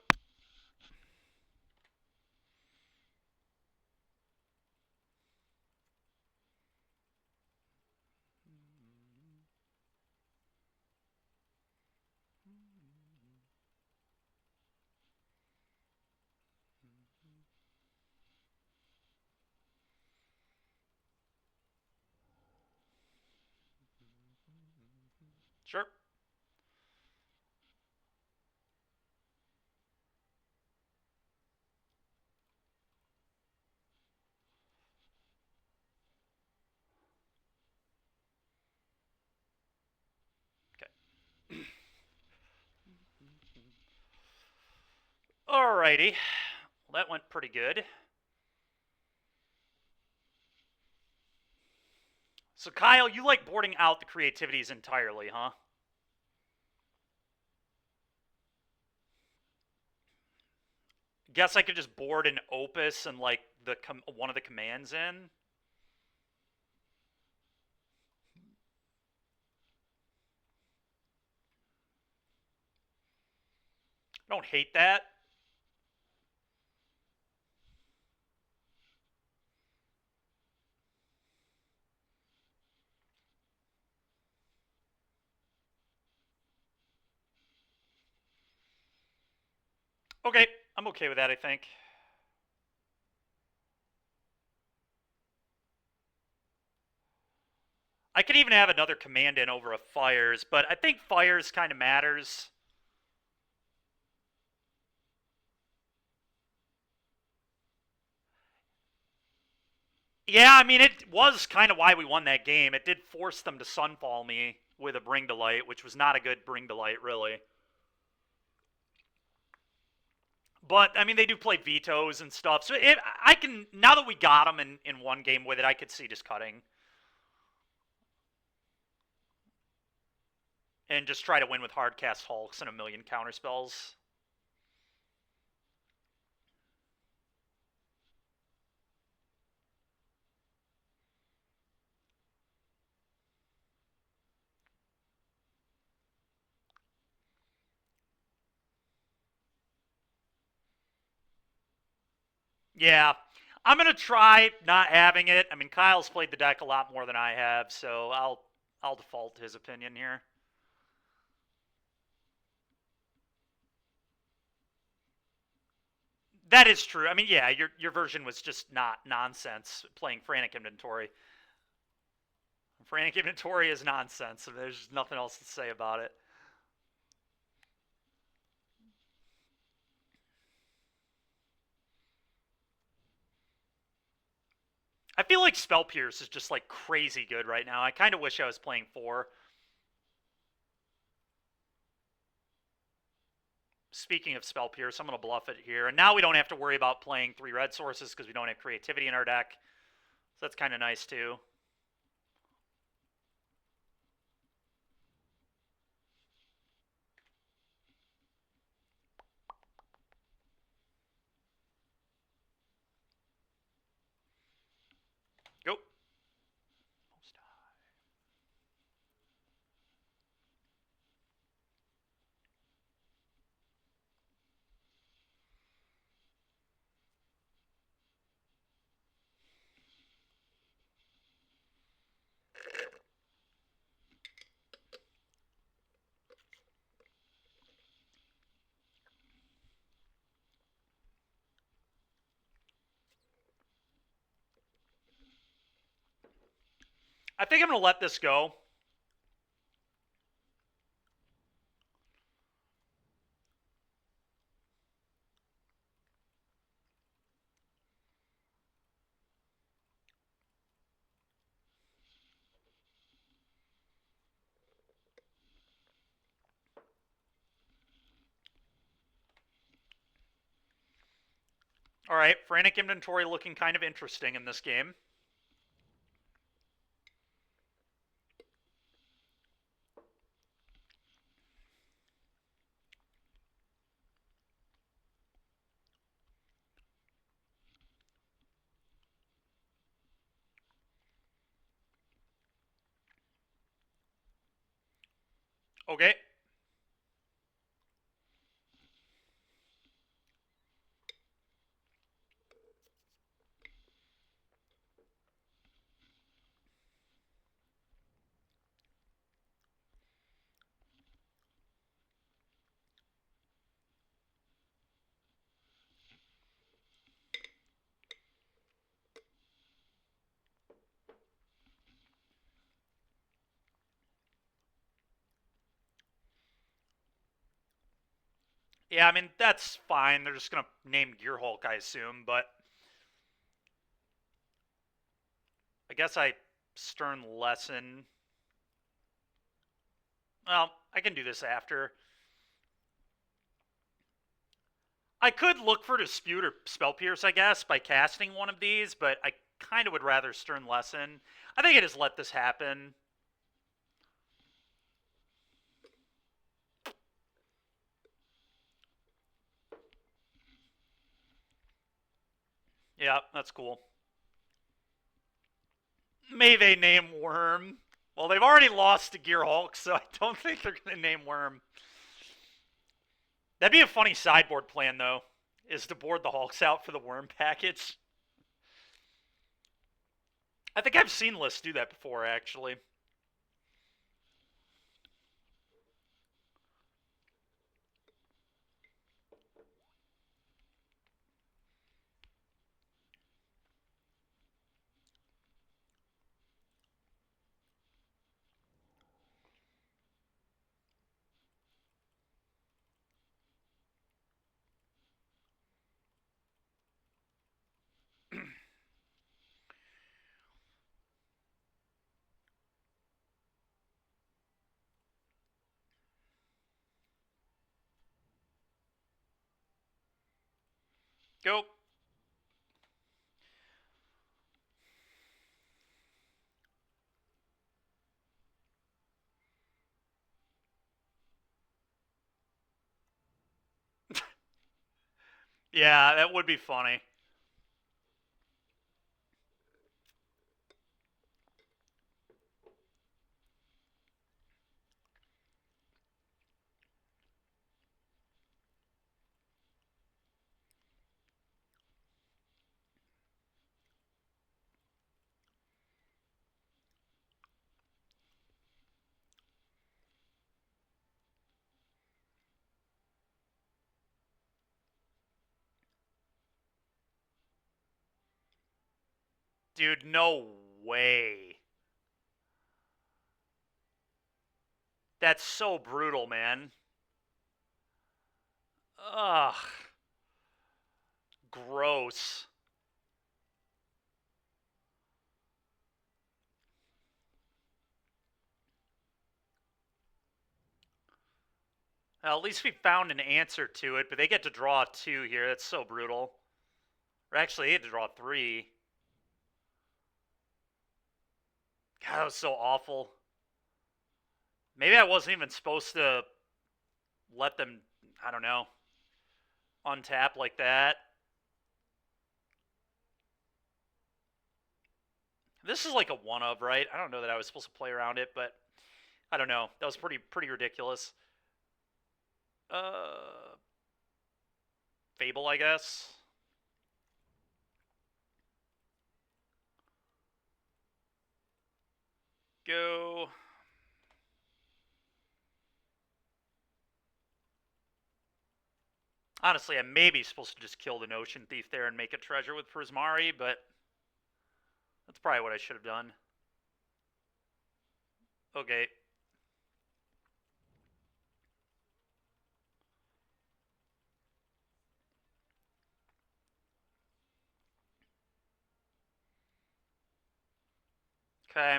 Speaker 1: Sure. Okay. Alrighty. Well, that went pretty good. So, Kyle, you like boarding out the creativities entirely, huh? Guess I could just board an opus and like one of the commands in. I don't hate that. Okay, I'm okay with that, I think. I could even have another command in over a fires, but I think fires kind of matters. Yeah, I mean, it was kind of why we won that game. It did force them to Sunfall me with a Bring to Light, which was not a good Bring to Light, really. But, I mean, they do play vetoes and stuff. So I can, now that we got them in one game with it, I could see just cutting. And just try to win with Hardcast Hulks and a million counterspells. Yeah. I'm going to try not having it. I mean, Kyle's played the deck a lot more than I have, so I'll default to his opinion here. That is true. I mean, yeah, your version was just not nonsense playing Frantic Inventory. Frantic Inventory is nonsense. So there's nothing else to say about it. I feel like Spell Pierce is just like crazy good right now. I kind of wish I was playing 4. Speaking of Spell Pierce, I'm going to bluff it here. And now we don't have to worry about playing 3 red sources because we don't have creativity in our deck. So that's kind of nice too. Go. I think I'm going to let this go. All right, Frantic Inventory looking kind of interesting in this game. Okay. Yeah, I mean, that's fine. They're just going to name Gearhulk, I assume, but I guess I Stern Lesson. Well, I can do this after. I could look for Dispute or Spell Pierce, I guess, by casting one of these, but I kind of would rather Stern Lesson. I think I just let this happen. Yeah, that's cool. May they name Worm? Well, they've already lost to Gearhulk, so I don't think they're going to name Worm. That'd be a funny sideboard plan, though, is to board the Hulks out for the Worm package. I think I've seen lists do that before, actually. Go. Yeah, that would be funny. Dude, no way. That's so brutal, man. Ugh. Gross. Well, at least we found an answer to it, but they get to draw 2 here. That's so brutal. Or actually, they had to draw 3. God, that was so awful. Maybe I wasn't even supposed to let them, I don't know, untap like that. This is like a one of, right? I don't know that I was supposed to play around it, but I don't know. That was pretty ridiculous. Fable, I guess. Go. Honestly, I may be supposed to just kill the Notion Thief there and make a treasure with Prismari, but that's probably what I should have done. Okay. Okay.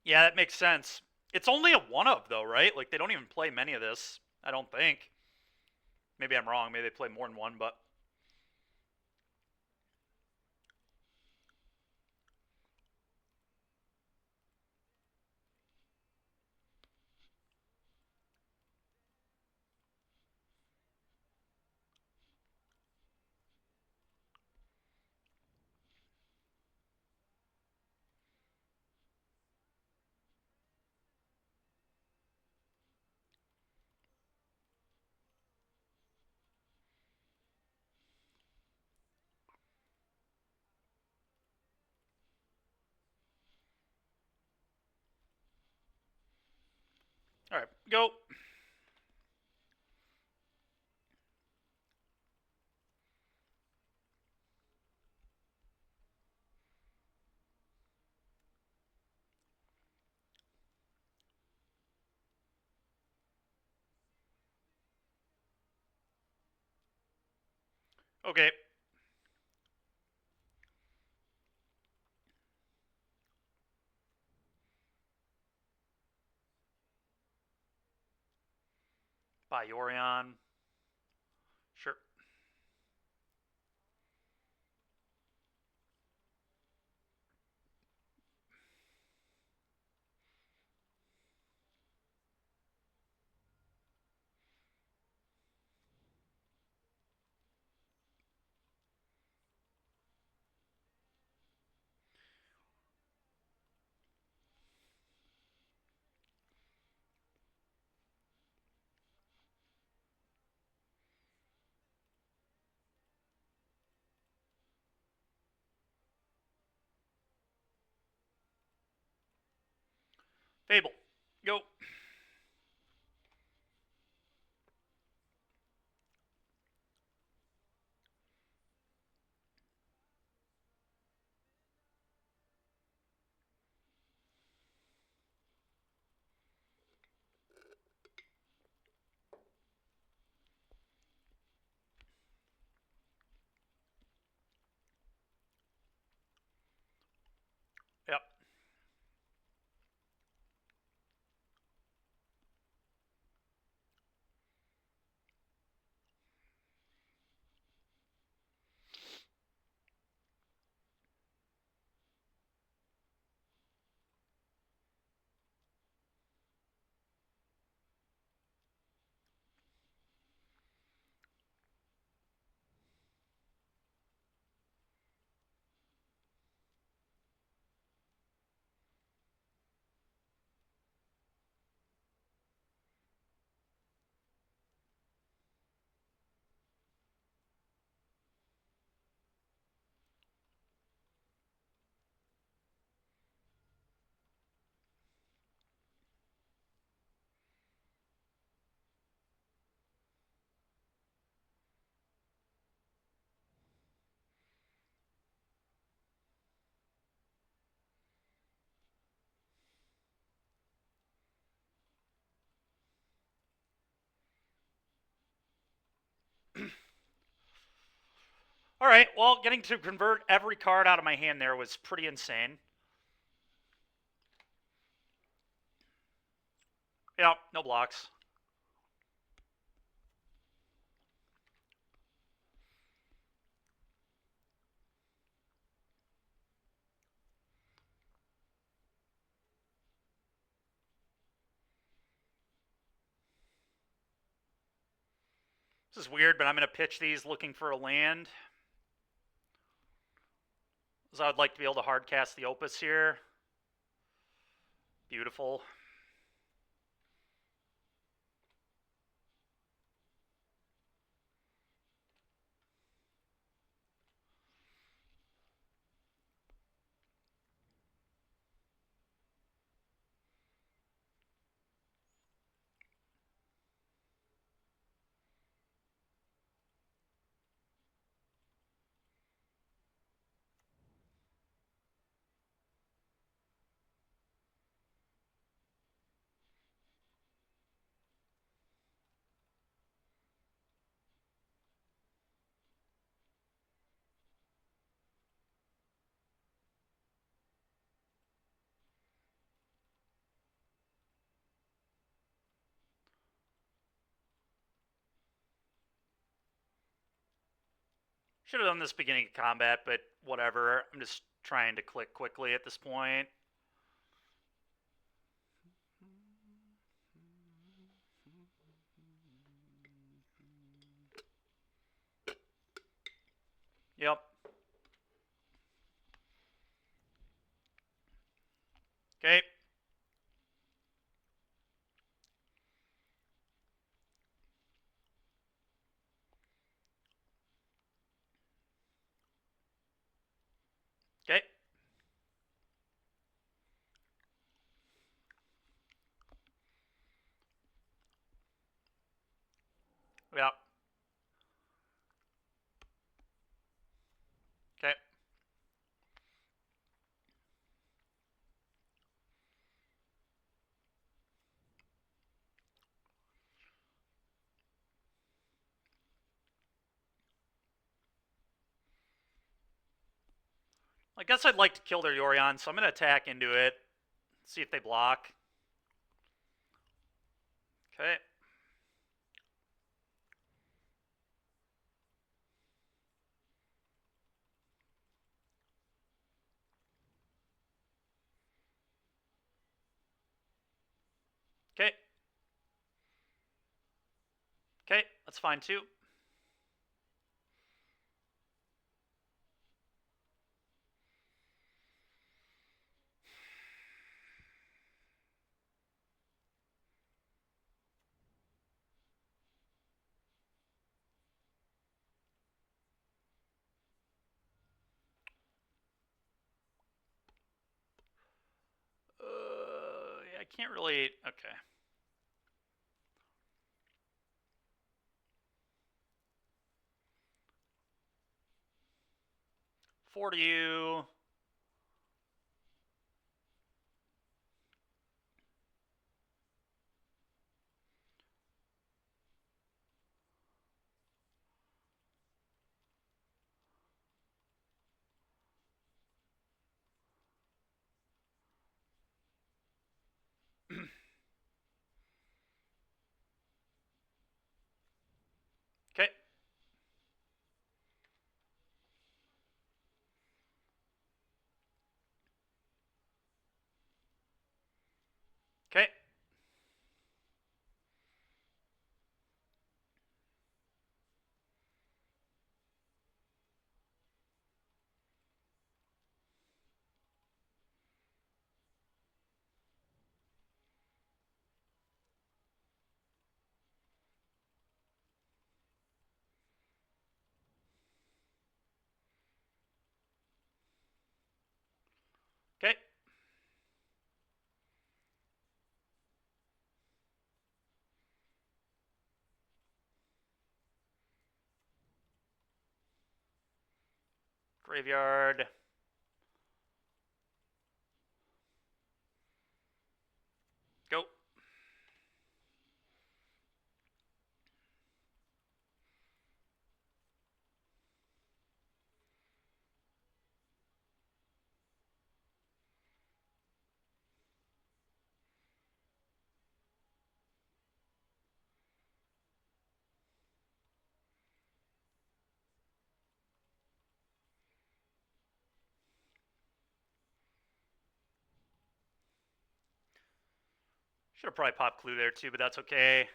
Speaker 1: Yeah, that makes sense. It's only a one of, though, right? Like, they don't even play many of this, I don't think. Maybe I'm wrong. Maybe they play more than one, but. Alright, go. Okay. Bye, Yorion. Sure. Fable. Go. Yep. All right. Well, getting to convert every card out of my hand there was pretty insane. Yep. No blocks. This is weird, but I'm going to pitch these looking for a land. So I'd like to be able to hard cast the Opus here. Beautiful. Should have done this beginning of combat, but whatever. I'm just trying to click quickly at this point. Yep. Okay. Okay. Yep. Okay. I guess I'd like to kill their Yorion, so I'm going to attack into it. See if they block. Okay. Okay. Okay, that's fine too. I can't really... Okay. Four to you. Okay. Okay. Okay. Graveyard. Go. Should have probably popped Clue there too, but that's okay.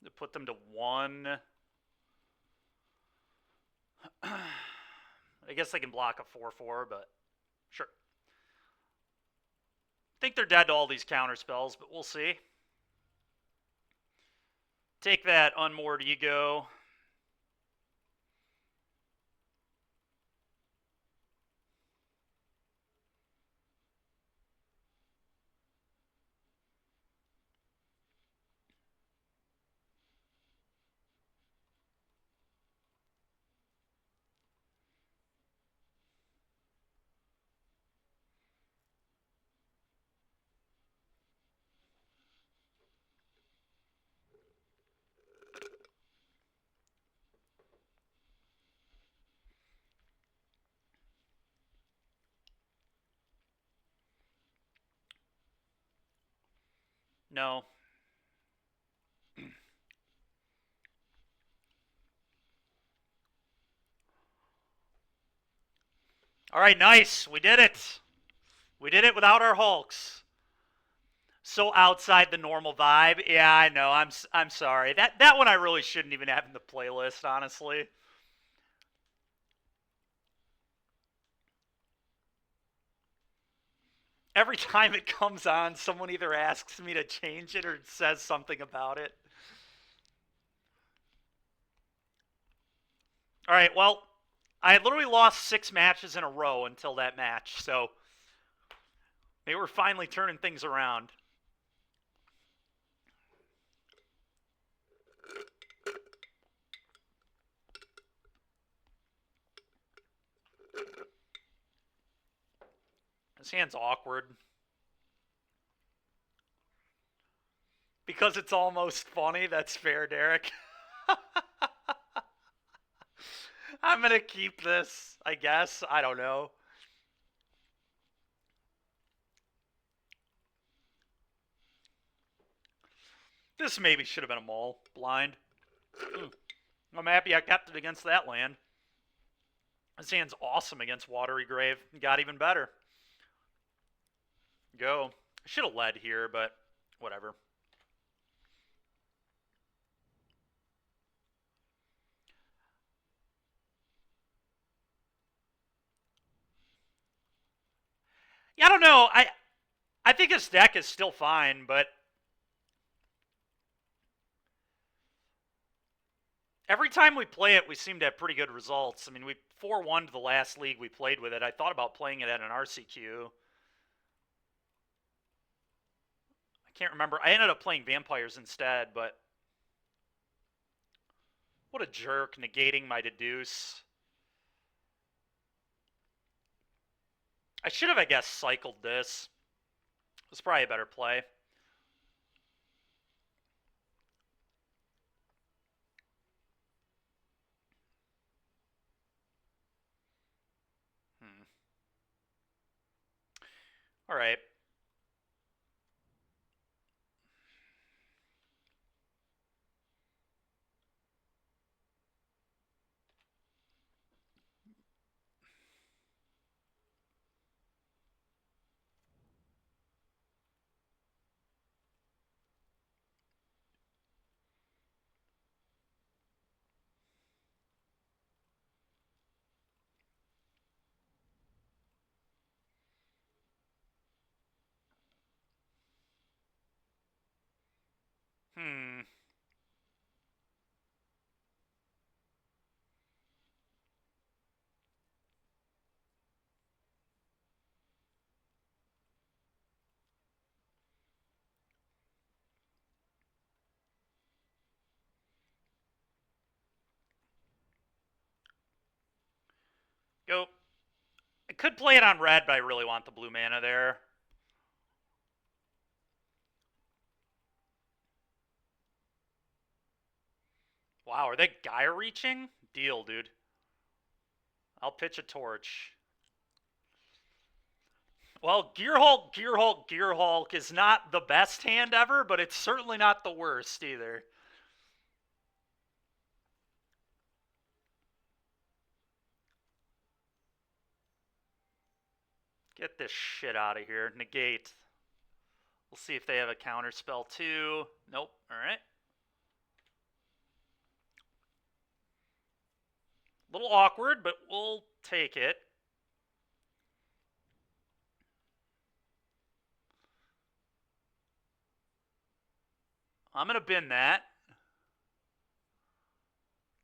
Speaker 1: To put them to 1. I guess they can block a 4/4, but sure. I think they're dead to all these counter spells, but we'll see. Take that Unmoored Ego. No. All right, nice. We did it. We did it without our Hulks. So outside the normal vibe. Yeah, I know. I'm sorry. That one I really shouldn't even have in the playlist, honestly. Every time it comes on, someone either asks me to change it or says something about it. All right, well, I had literally lost 6 matches in a row until that match, so they were finally turning things around. This hand's awkward. Because it's almost funny, that's fair, Derek. I'm going to keep this, I guess. I don't know. This maybe should have been a mole. Blind. I'm happy I kept it against that land. This hand's awesome against Watery Grave. Got even better. Go. I should have led here, but whatever. Yeah, I don't know. I think his deck is still fine, but every time we play it, we seem to have pretty good results. I mean, we 4-1 to the last league we played with it. I thought about playing it at an RCQ. I can't remember. I ended up playing vampires instead, but what a jerk, negating my deduce. I should have, I guess, cycled this. It was probably a better play. All right. Hmm. Go. I could play it on red, but I really want the blue mana there. Wow, are they Gaia reaching? Deal, dude. I'll pitch a torch. Well, Gear Hulk is not the best hand ever, but it's certainly not the worst either. Get this shit out of here. Negate. We'll see if they have a counter spell too. Nope. All right. A little awkward, but we'll take it. I'm going to bin that.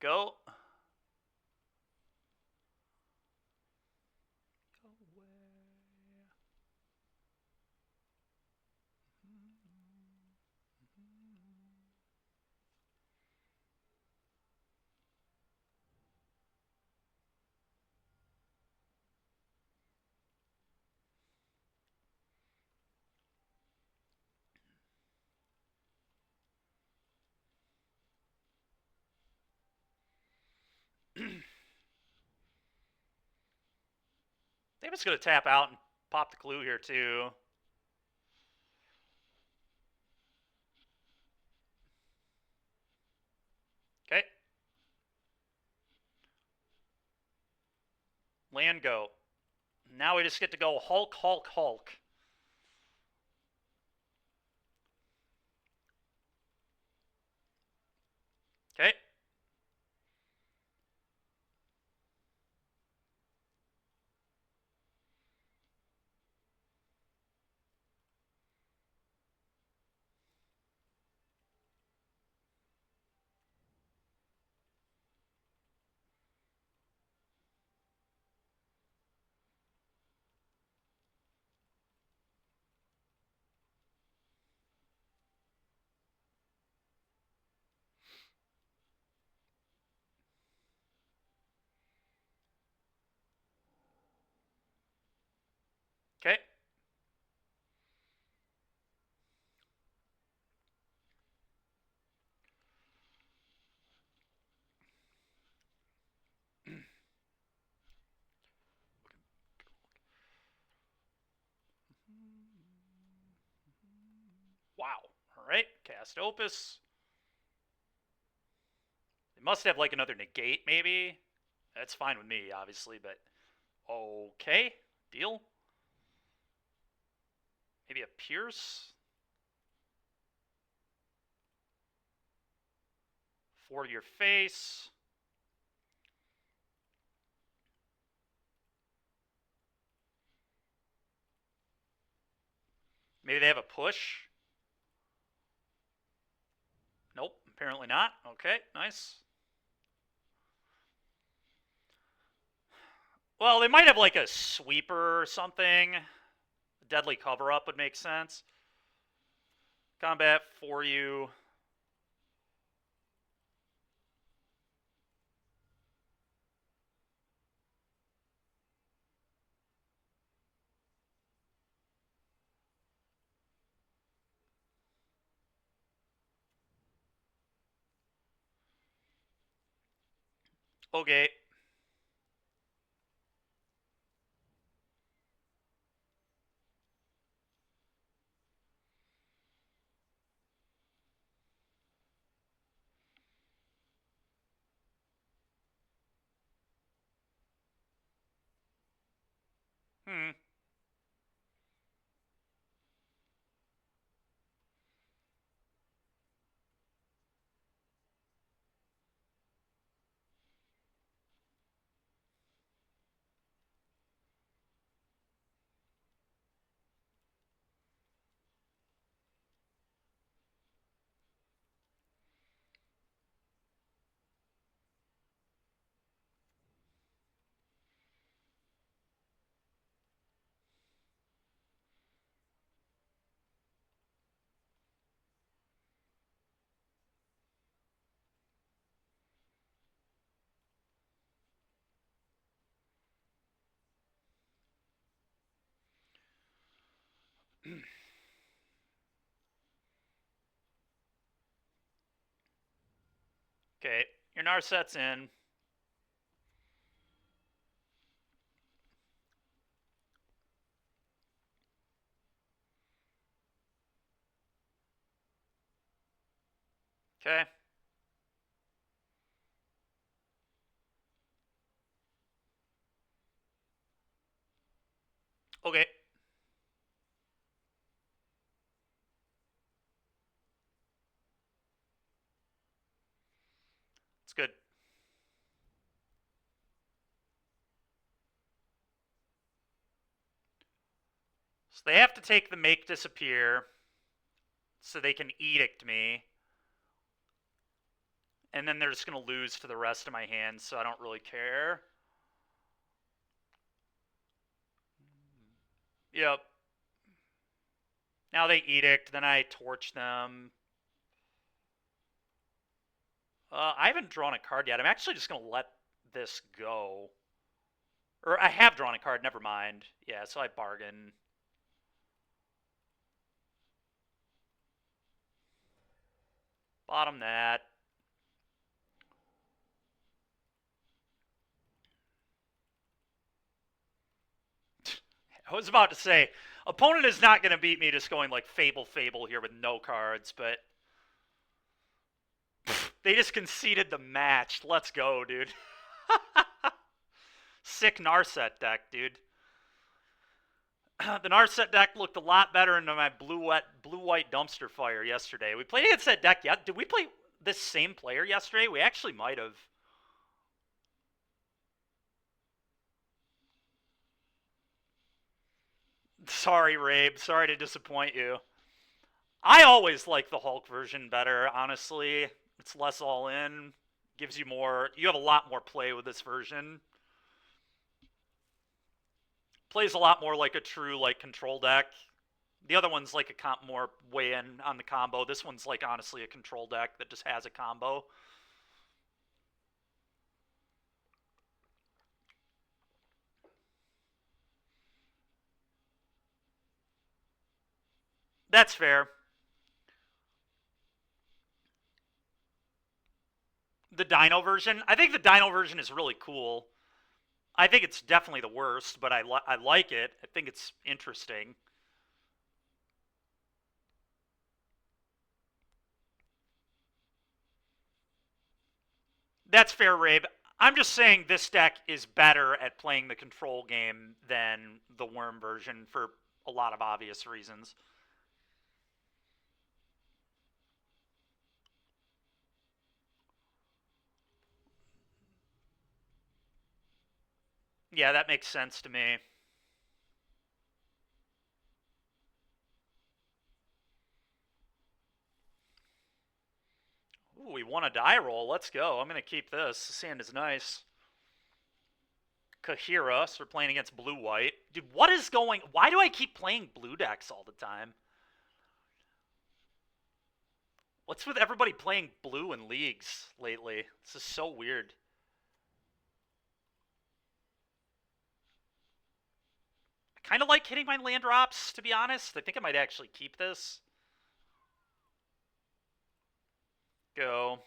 Speaker 1: Go. They was going to tap out and pop the clue here too. Okay. Land go. Now we just get to go Hulk, Hulk, Hulk. Okay. Okay. Wow. All right. Cast Opus. They must have like another negate, maybe. That's fine with me, obviously, but okay. Deal. Maybe a Pierce. For your face. Maybe they have a push? Nope, apparently not. Okay, nice. Well, they might have like a sweeper or something. A deadly cover-up would make sense. Combat for you. Okay. Hmm. Okay, your Narset's in. Okay. Okay. It's good. So they have to take the make disappear so they can edict me. And then they're just going to lose to the rest of my hand, so I don't really care. Yep. Now they edict, then I torch them. I haven't drawn a card yet. I'm actually just going to let this go. Or I have drawn a card, never mind. Yeah, so I bargain. Bottom that. I was about to say, opponent is not going to beat me just going like Fable here with no cards, but they just conceded the match. Let's go, dude. Sick Narset deck, dude. The Narset deck looked a lot better into my blue-white dumpster fire yesterday. We played against that deck. Yeah, did we play this same player yesterday? We actually might have. Sorry, Rabe. Sorry to disappoint you. I always like the Hulk version better, honestly. It's less all in. Gives you more. You have a lot more play with this version. Plays a lot more like a true like control deck. The other one's like a more weigh in on the combo. This one's like honestly a control deck that just has a combo. That's fair. The Dino version. I think the Dino version is really cool. I think it's definitely the worst, but I like it. I think it's interesting. That's fair, Rabe. I'm just saying this deck is better at playing the control game than the Worm version for a lot of obvious reasons. Yeah, that makes sense to me. Ooh, we won a die roll. Let's go. I'm going to keep this. The sand is nice. Kahira, so we're playing against blue-white. Dude, what is going... Why do I keep playing blue decks all the time? What's with everybody playing blue in leagues lately? This is so weird. I kind of like hitting my land drops, to be honest. I think I might actually keep this. Go.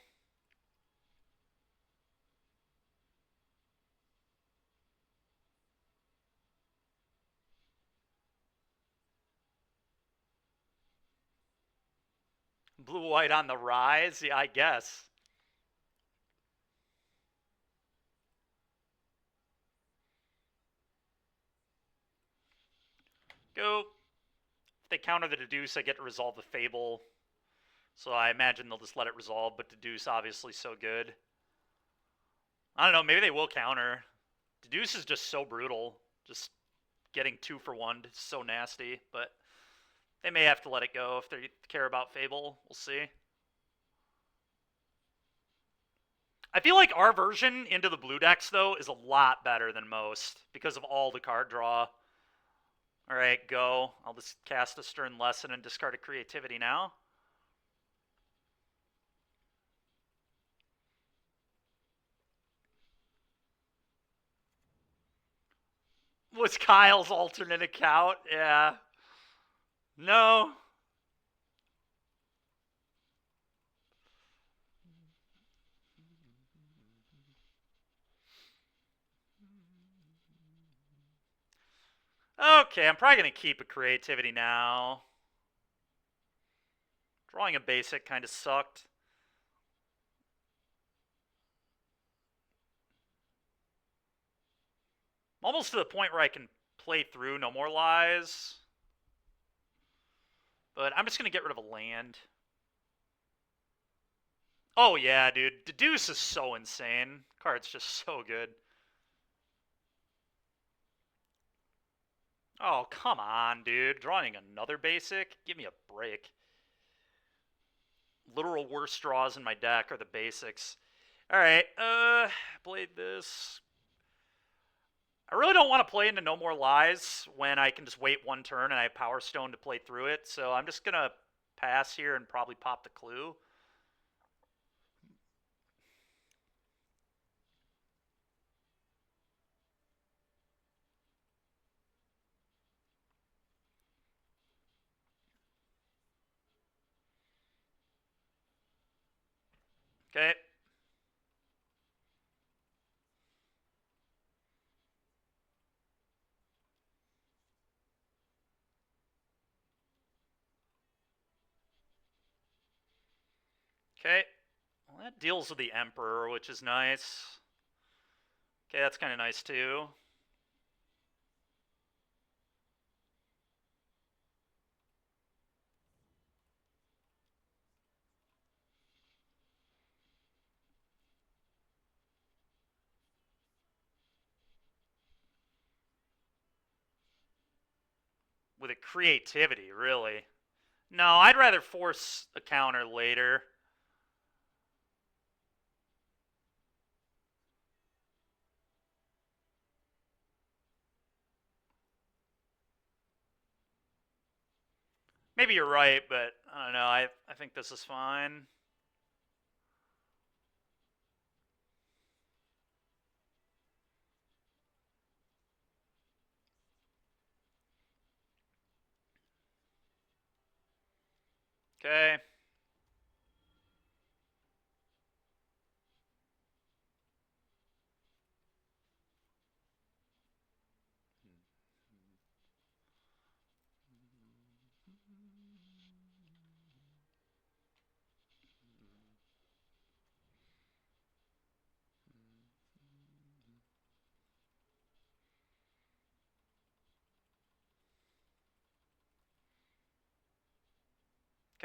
Speaker 1: Blue-white on the rise? Yeah, I guess. Go. If they counter the Deduce, I get to resolve the Fable. So I imagine they'll just let it resolve, but Deduce obviously so good. I don't know, maybe they will counter. Deduce is just so brutal. Just getting 2 for 1 is so nasty, but they may have to let it go if they care about Fable. We'll see. I feel like our version into the blue decks, though, is a lot better than most because of all the card draw. All right, go. I'll just cast a Stern Lesson and discard a Creativity now. Was Kyle's alternate account? Yeah. No. Okay, I'm probably going to keep a Creativity now. Drawing a basic kind of sucked. I'm almost to the point where I can play through No More Lies. But I'm just going to get rid of a land. Oh, yeah, dude. Deduce is so insane. Card's just so good. Oh, come on, dude. Drawing another basic? Give me a break. Literal worst draws in my deck are the basics. Alright, played this. I really don't want to play into No More Lies when I can just wait one turn and I have Power Stone to play through it, so I'm just going to pass here and probably pop the Clue. Okay. Okay. Well, that deals with the Emperor, which is nice. Okay, that's kind of nice too. With a Creativity, really. No, I'd rather force a counter later. Maybe you're right, but I don't know. I think this is fine. Okay.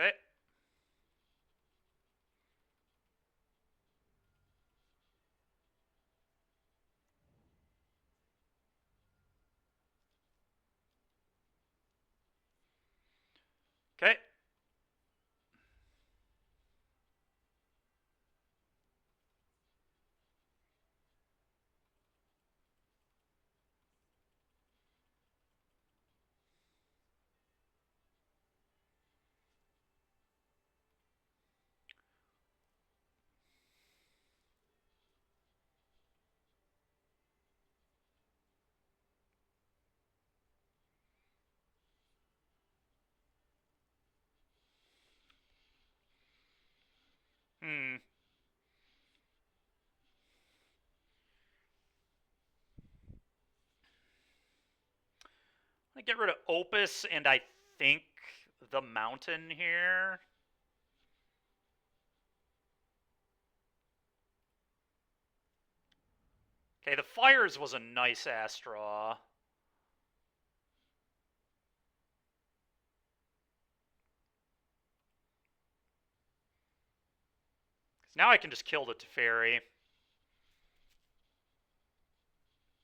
Speaker 1: Okay. Okay. Hmm. I get rid of Opus and I think the Mountain here. Okay, the Fires was a nice ass draw. Now I can just kill the Teferi.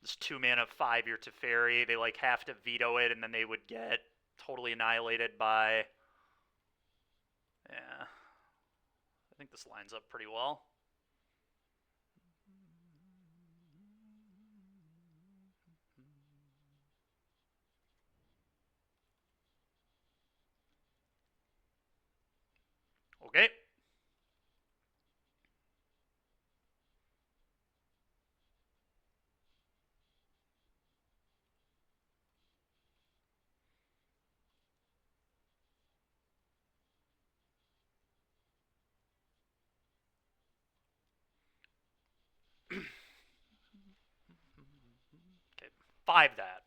Speaker 1: This 2-mana 5-year Teferi, they like have to veto it and then they would get totally annihilated by... Yeah. I think this lines up pretty well. Okay. Okay, 5 that.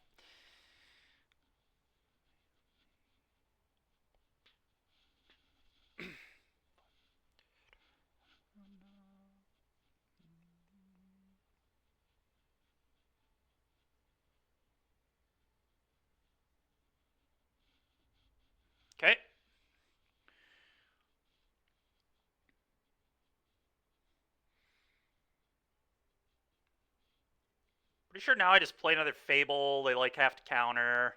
Speaker 1: Okay. Pretty sure now I just play another Fable. They like have to counter.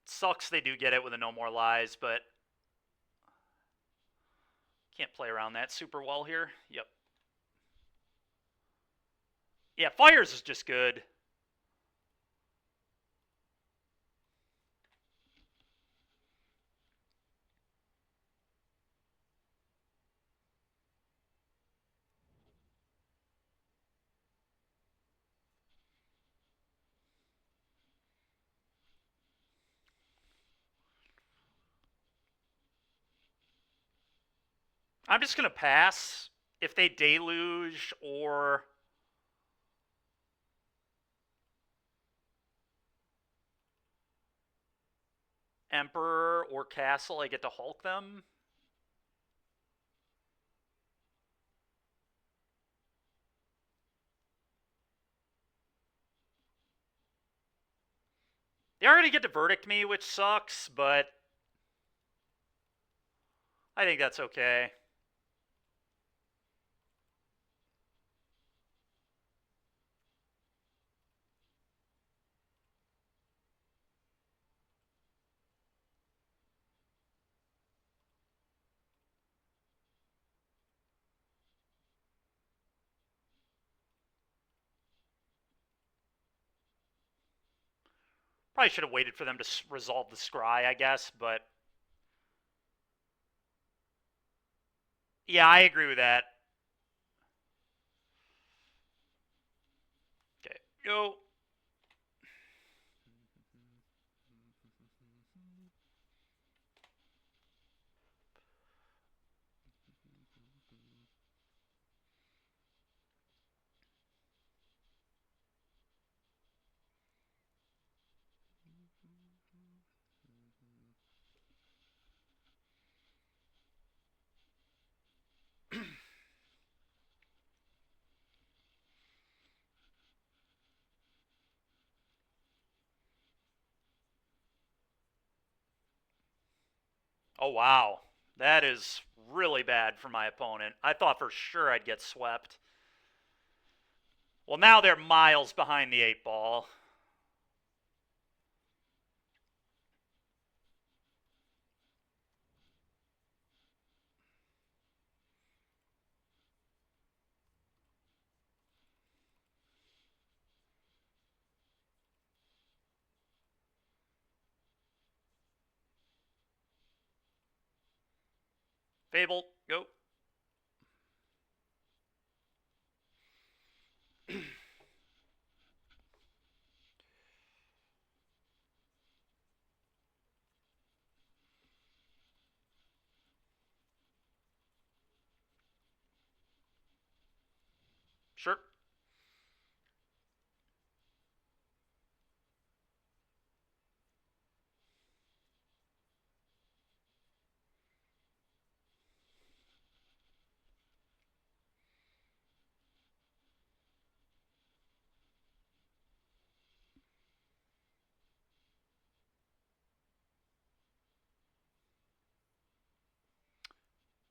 Speaker 1: Sucks they do get it with a No More Lies, but can't play around that super well here. Yep. Yeah, Fires is just good. I'm just going to pass. If they Deluge or Emperor or Castle, I get to Hulk them. They already get to Verdict me, which sucks, but I think that's okay. Probably should have waited for them to resolve the scry, I guess, but yeah, I agree with that. Okay, go. Oh, wow. That is really bad for my opponent. I thought for sure I'd get swept. Well, now they're miles behind the 8-ball. Fable, go. Sure.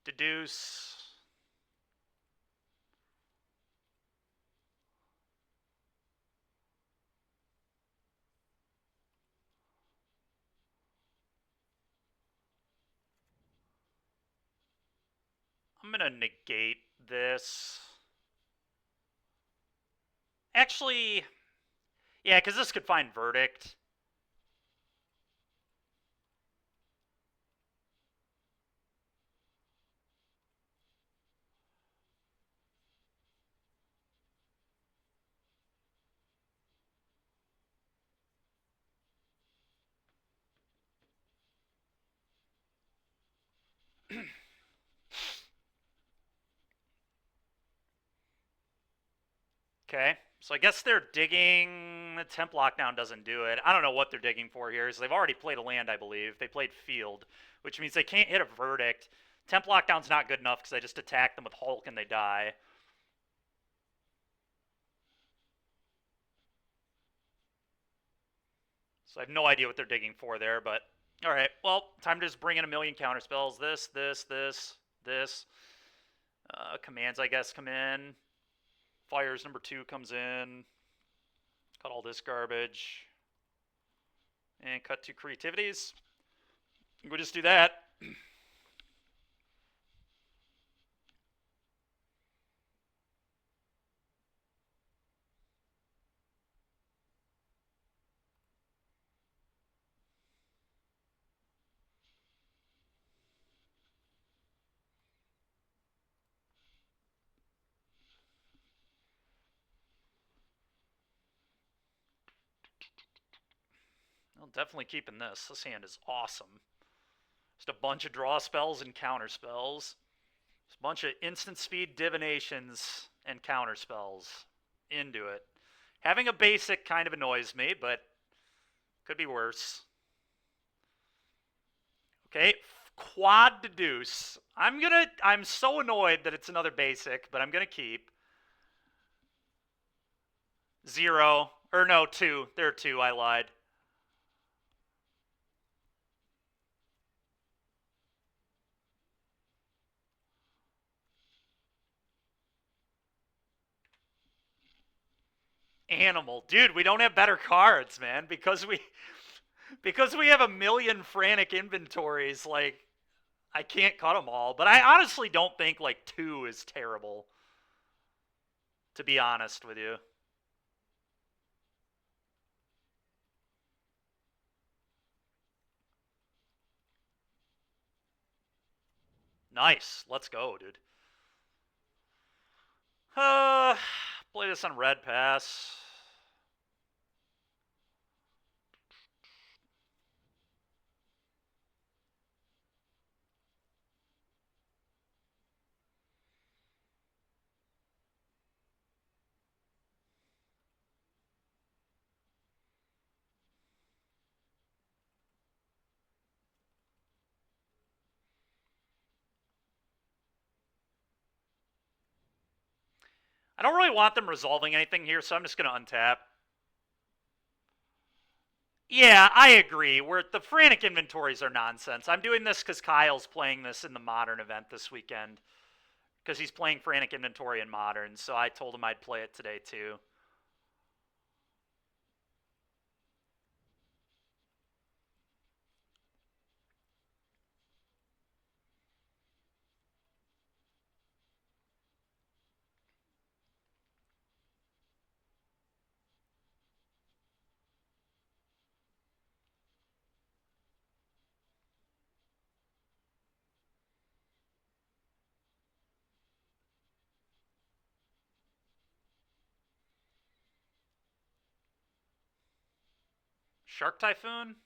Speaker 1: Deduce. I'm going to negate this. Actually, yeah, because this could find verdict. Okay, so I guess they're digging. The temp lockdown doesn't do it. I don't know what they're digging for here. So they've already played a land, I believe. They played field, which means they can't hit a verdict. Temp lockdown's not good enough because I just attack them with Hulk and they die. So I have no idea what they're digging for there, but all right. Well, time to just bring in a million counter spells. This. Commands, I guess, come in. Fires number 2 comes in. Cut all this garbage. And cut 2 creativities. We'll just do that. I'm definitely keeping this. This hand is awesome. Just a bunch of draw spells and counter spells. Just a bunch of instant speed divinations and counter spells into it. Having a basic kind of annoys me, but could be worse. Okay, quad deduce. I'm so annoyed that it's another basic, but I'm gonna keep. 0. Or no, 2. There are 2, I lied. Animal. Dude, we don't have better cards, man, because we have a million frantic inventories, like I can't cut them all, but I honestly don't think like 2 is terrible, to be honest with you. Nice. Let's go, dude. Uh, play this on red pass. I don't really want them resolving anything here, so I'm just going to untap. Yeah, I agree. The frantic inventories are nonsense. I'm doing this because Kyle's playing this in the modern event this weekend. Because he's playing frantic inventory in modern, so I told him I'd play it today too. Shark Typhoon?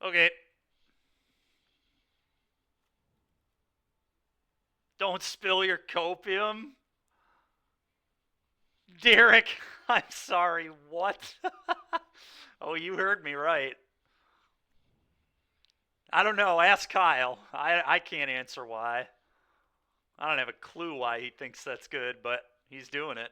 Speaker 1: Okay. Don't spill your copium. Derek, I'm sorry, what? Oh, you heard me right. I don't know, ask Kyle. I can't answer why. I don't have a clue why he thinks that's good, but he's doing it.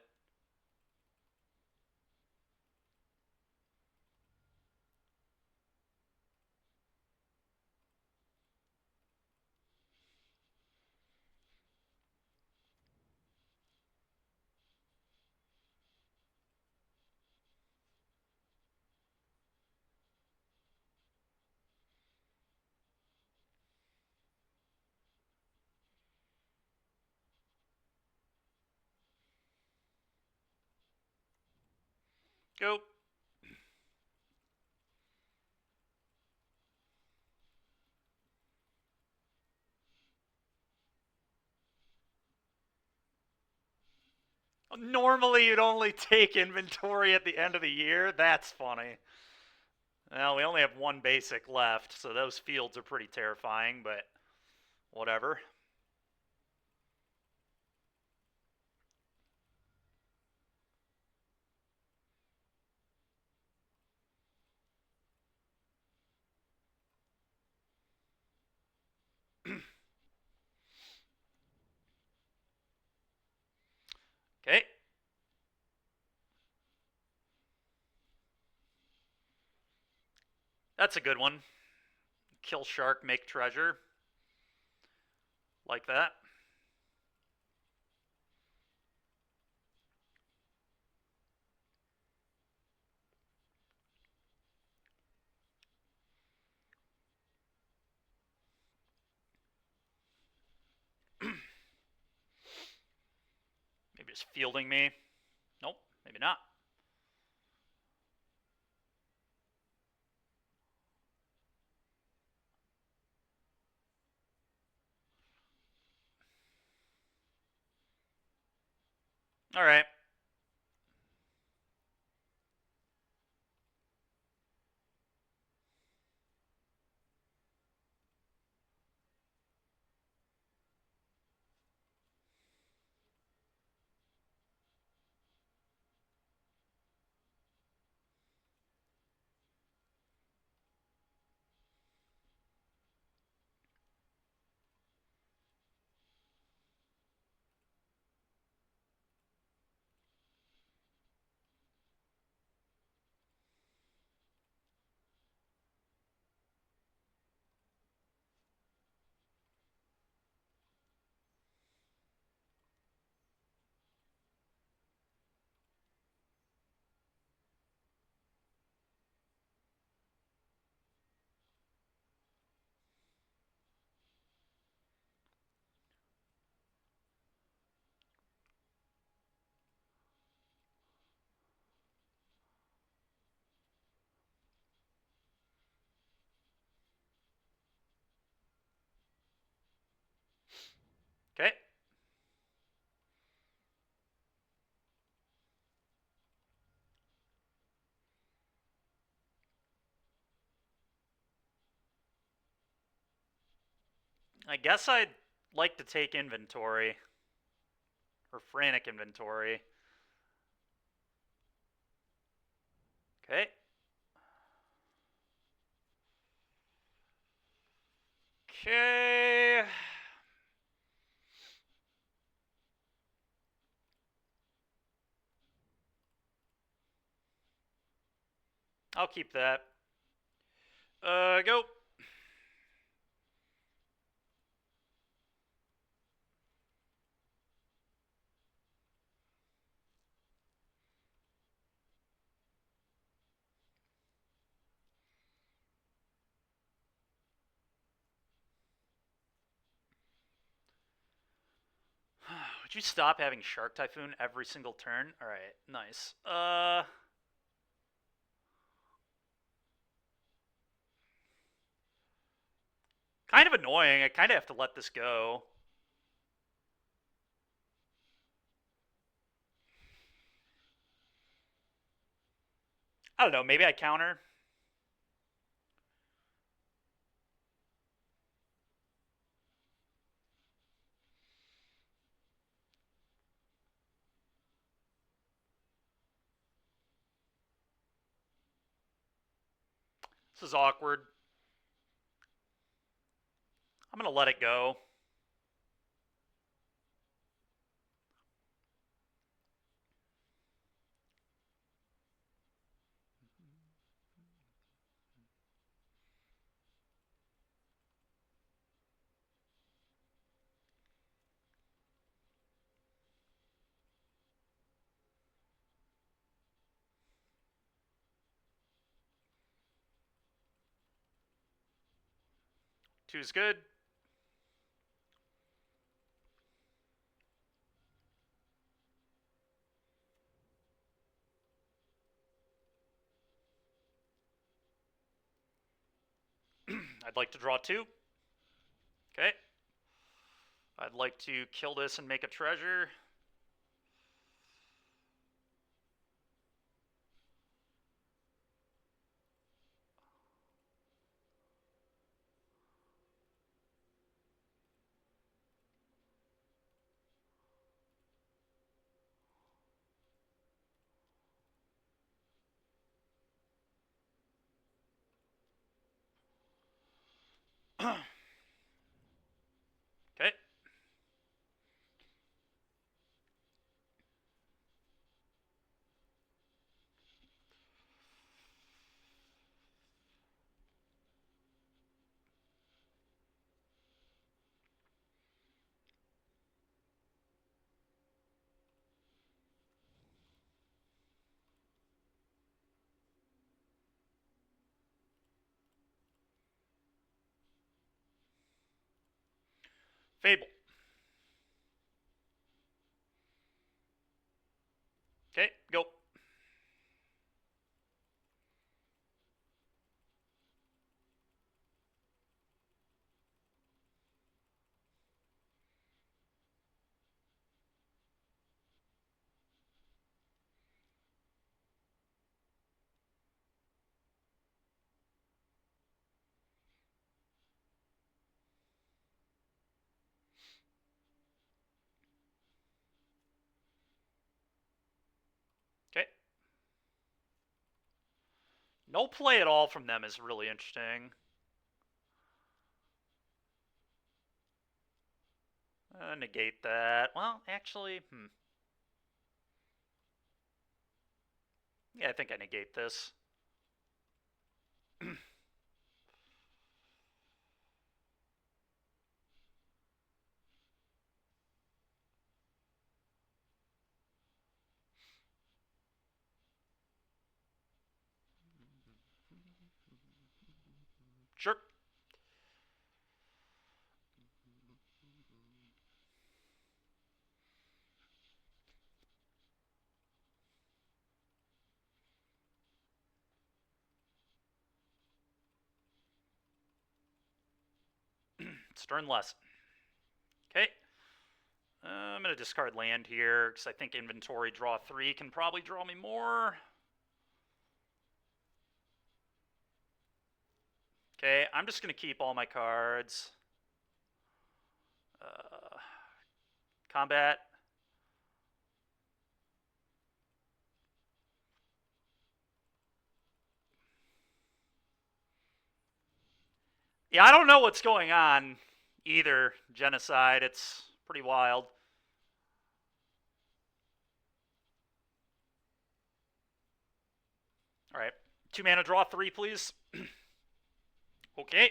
Speaker 1: Go. Normally, you'd only take inventory at the end of the year. That's funny. Well, we only have one basic left, so those fields are pretty terrifying, but whatever. Okay, that's a good one. Kill shark, make treasure. Like that. Maybe just fielding me. Nope, maybe not. All right. Okay. I guess I'd like to take inventory. Or frantic inventory. Okay. Okay. I'll keep that. Go. Would you stop having Shark Typhoon every single turn? Alright, nice. Kind of annoying. I kind of have to let this go. I don't know, maybe I counter. This is awkward. I'm going to let it go. Two's good. I'd like to draw 2. Okay. I'd like to kill this and make a treasure. Okay. Fable. Okay, go. Okay. No play at all from them is really interesting. Negate that. Well, actually, yeah, I think I negate this. Sure. Stern lesson. Okay. I'm going to discard land here because I think inventory draw 3 can probably draw me more. Okay, I'm just going to keep all my cards. Combat. Yeah, I don't know what's going on either. Genocide, it's pretty wild. All right, 2 mana, draw 3, please. Okay.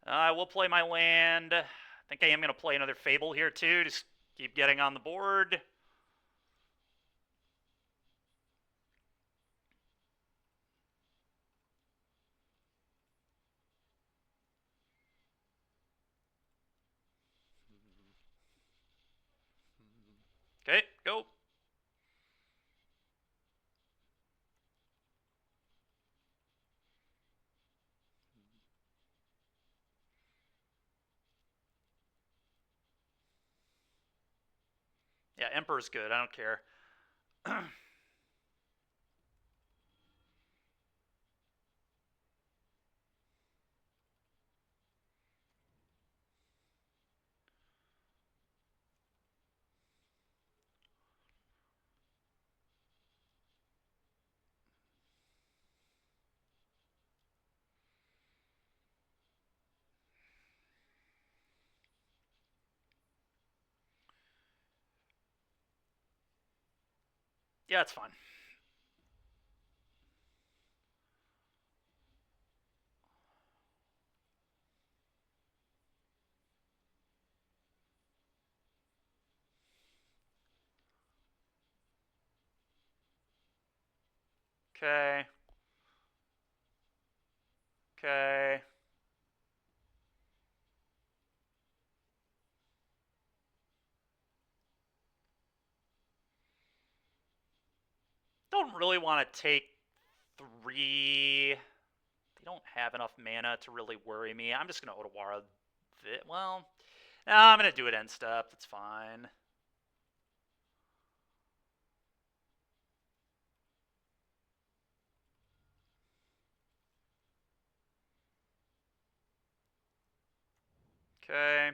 Speaker 1: I will play my land. I think I am going to play another Fable here too. Just keep getting on the board. Okay, go. Yeah, Emperor's good. I don't care. Yeah, it's fine. Okay. Okay. Don't really want to take 3. They don't have enough mana to really worry me. I'm just going to Otawara it. Well, no, I'm going to do it end step. That's fine. Okay.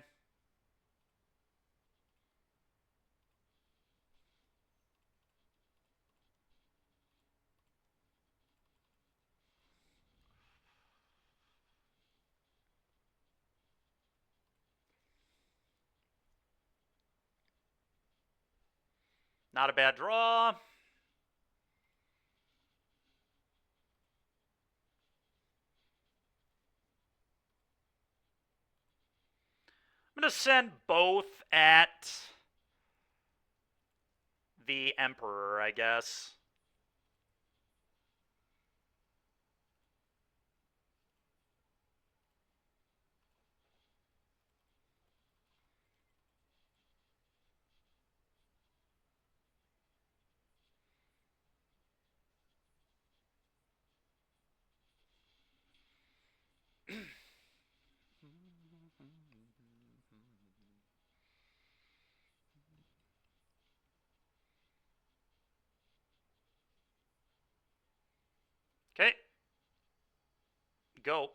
Speaker 1: Not a bad draw. I'm going to send both at the Emperor, I guess. Okay. Go.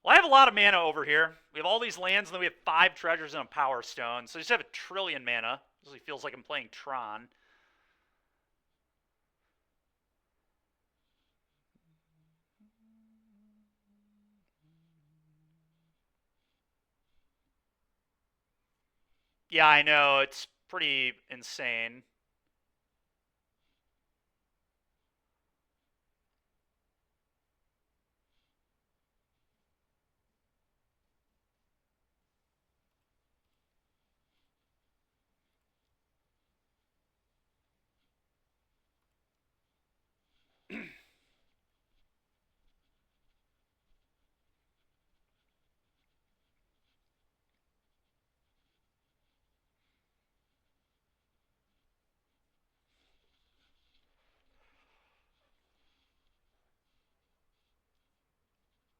Speaker 1: Well, I have a lot of mana over here. We have all these lands, and then we have 5 treasures and a power stone. So I just have a trillion mana. This really feels like I'm playing Tron. Yeah, I know. It's pretty insane.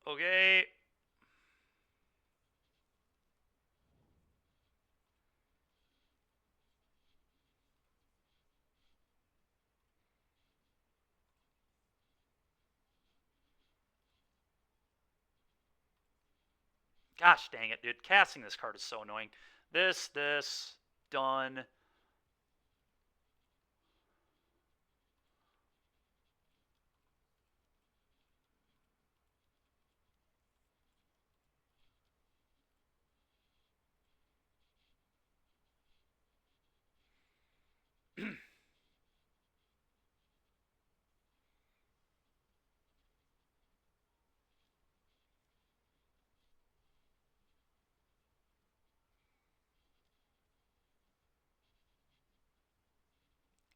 Speaker 1: Okay. Gosh dang it, dude. Casting this card is so annoying. This, done.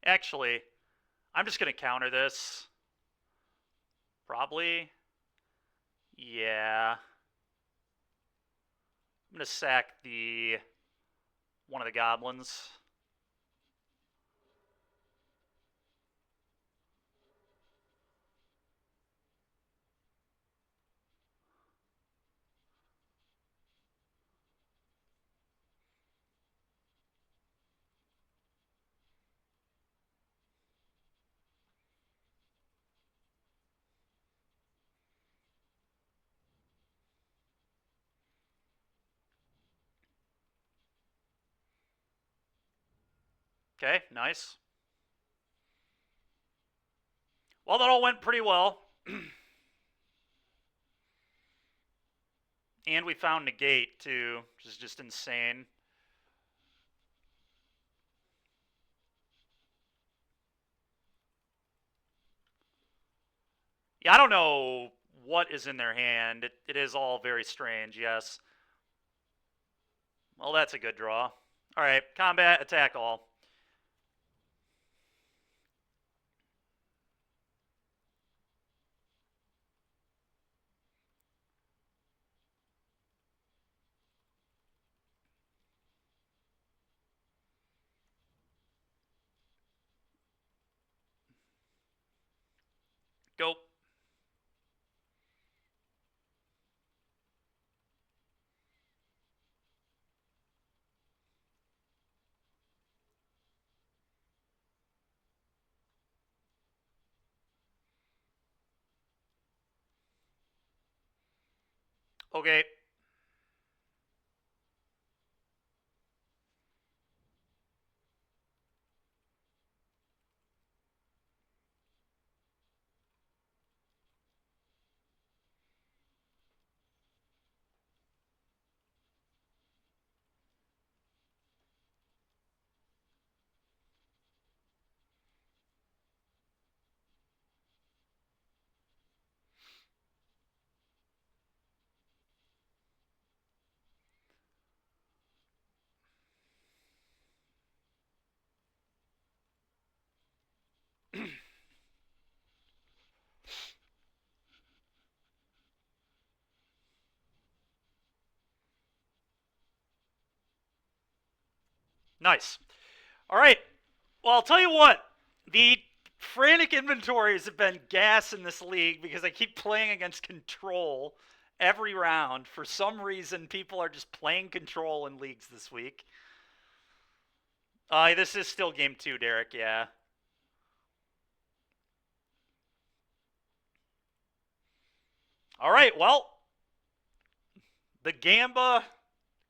Speaker 1: Actually, I'm just going to counter this. Probably. Yeah. I'm going to sack the one of the goblins. Okay, nice. Well, that all went pretty well. And we found negate, too, which is just insane. Yeah, I don't know what is in their hand. It is all very strange, yes. Well, that's a good draw. All right, combat, attack all. Go. Okay. Nice. All right. Well, I'll tell you what. The Frantic inventories have been gas in this league because I keep playing against control every round. For some reason, people are just playing control in leagues this week. This is still game 2, Derek, yeah. All right, well, the Gamba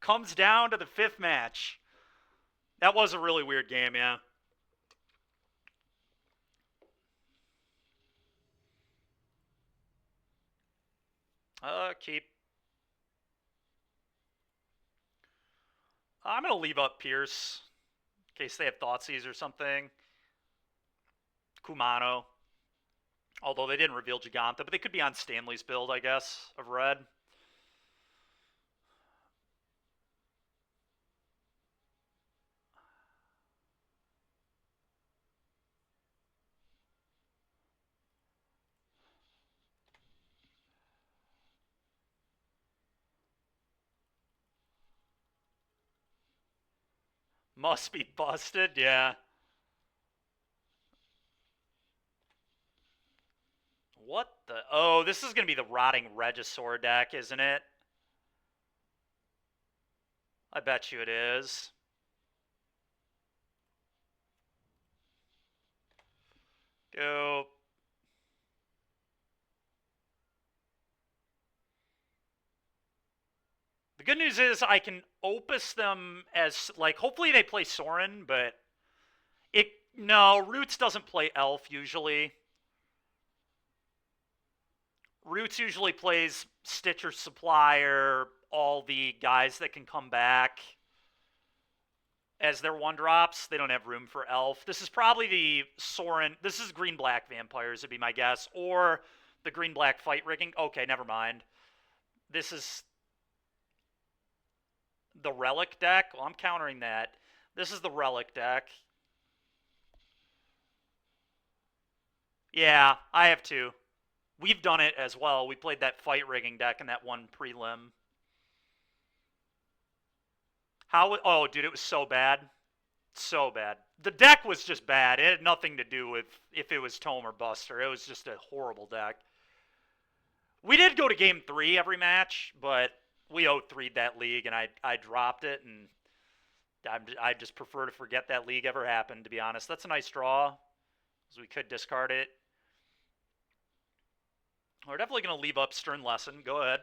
Speaker 1: comes down to the 5th match. That was a really weird game, yeah. Keep. I'm going to leave up Pierce in case they have Thoughtseize or something. Kumano. Although they didn't reveal Giganta, but they could be on Stanley's build, I guess, of red. Must be busted, yeah. What the? Oh, this is going to be the Rotting Regisaur deck, isn't it? I bet you it is. Go. The good news is I can Opus them as, like, hopefully they play Sorin, but no, Roots doesn't play Elf usually. Roots usually plays Stitcher Supplier, all the guys that can come back as their 1-drops. They don't have room for Elf. This is probably the Sorin. This is green-black vampires, would be my guess. Or the green-black fight rigging. Okay, never mind. This is the Relic deck. Well, I'm countering that. This is the Relic deck. Yeah, I have two. We've done it as well. We played that fight rigging deck in that one prelim. How? Oh, dude, it was so bad. So bad. The deck was just bad. It had nothing to do with if it was Tome or Buster. It was just a horrible deck. We did go to game 3 every match, but we 0-3'd that league, and I dropped it, and I just prefer to forget that league ever happened, to be honest. That's a nice draw, because we could discard it. We're definitely going to leave up Stern Lesson. Go ahead.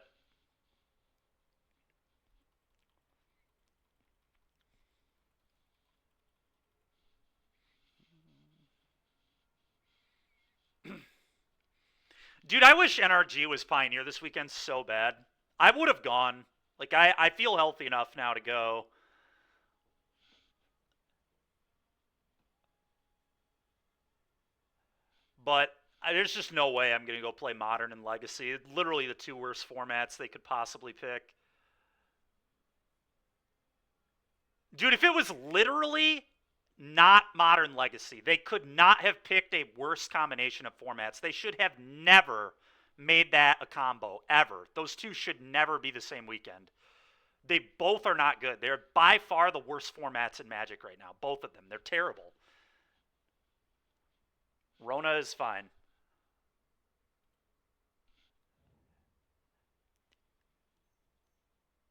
Speaker 1: Dude, I wish NRG was Pioneer this weekend so bad. I would have gone. Like, I feel healthy enough now to go. But there's just no way I'm going to go play Modern and Legacy. Literally the two worst formats they could possibly pick. Dude, if it was literally not Modern Legacy, they could not have picked a worse combination of formats. They should have never made that a combo, ever. Those two should never be the same weekend. They both are not good. They're by far the worst formats in Magic right now. Both of them. They're terrible. Rona is fine.